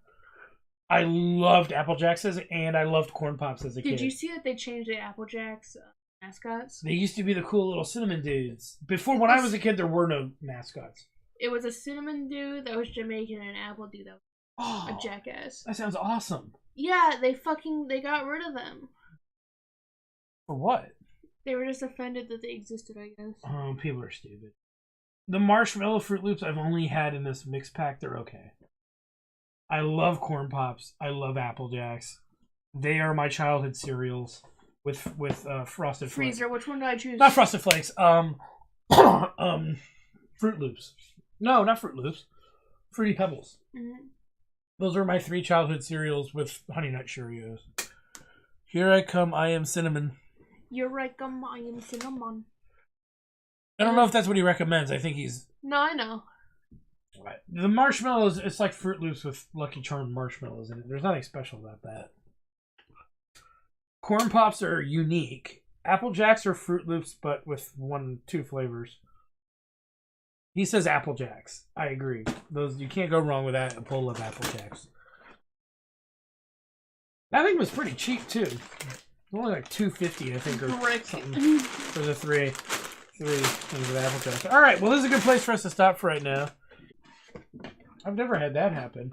I loved Apple Jacks and I loved Corn Pops as a kid. Did you see that they changed the Apple Jacks mascots? They used to be the cool little cinnamon dudes. Before, when I was a kid, there were no mascots. It was a cinnamon dude that was Jamaican and an apple dude that was a jackass. That sounds awesome. Yeah, they got rid of them. For what? They were just offended that they existed, I guess. Oh, people are stupid. The marshmallow Fruit Loops I've only had in this mix pack. They're okay. I love Corn Pops. I love Apple Jacks. They are my childhood cereals with Frosted Flakes. Freezer, which one do I choose? Not Frosted Flakes. Fruit Loops. No, not Fruit Loops. Fruity Pebbles. Mm-hmm. Those are my 3 childhood cereals with Honey Nut Cheerios. Here I come. I am cinnamon. You're I am cinnamon. I don't know if that's what he recommends. I think he's... No, I know. The marshmallows, it's like Fruit Loops with Lucky Charms marshmallows in it. There's nothing special about that. Corn Pops are unique. Apple Jacks are Fruit Loops, but with 2 flavors. He says Apple Jacks. I agree. Those, you can't go wrong with that. A bowl of Apple Jacks. That thing was pretty cheap too. Only like $2.50, I think, or something for the three things of Apple Jacks. All right. Well, this is a good place for us to stop for right now. I've never had that happen.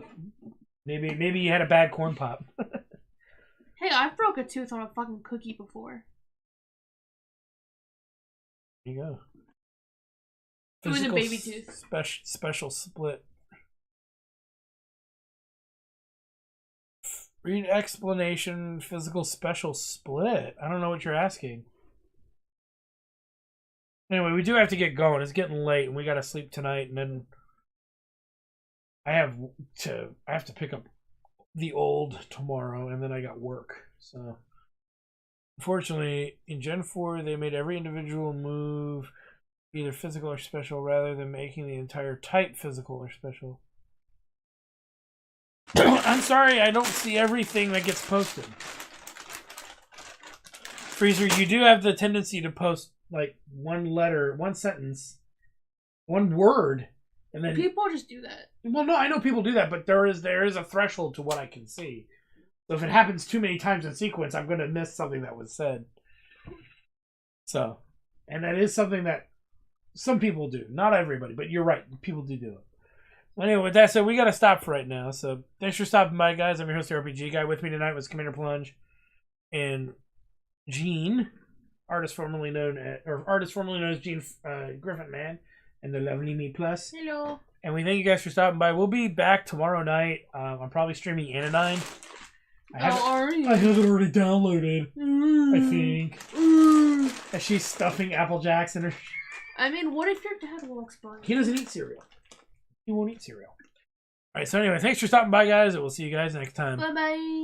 Maybe you had a bad Corn Pop. Hey, I broke a tooth on a fucking cookie before. There you go. It was a baby tooth. Special split. Read explanation, physical special split. I don't know what you're asking. Anyway, we do have to get going. It's getting late, and we gotta sleep tonight, and then I have to pick up the old tomorrow, and then I got work. So, unfortunately, in Gen 4, they made every individual move either physical or special, rather than making the entire type physical or special. I'm sorry, I don't see everything that gets posted. Freezer, you do have the tendency to post like one letter, one sentence, one word, and then people just do that. Well, no, I know people do that, but there is a threshold to what I can see. So if it happens too many times in sequence, I'm going to miss something that was said. So, and that is something that some people do. Not everybody, but you're right. People do it. Anyway, with that said, we got to stop for right now. So thanks for stopping by, guys. I'm your host, the RPG Guy. With me tonight was Commander Plunge and Gene, artist formerly known as Gene Griffin Man, and the lovely Me Plus. Hello. And we thank you guys for stopping by. We'll be back tomorrow night. I'm probably streaming Anodyne. I have are you? it already downloaded. I think. As she's stuffing Apple Jacks in her. I mean, what if your dad walks by? He doesn't eat cereal. He won't eat cereal. All right. So anyway, thanks for stopping by, guys. And we'll see you guys next time. Bye bye.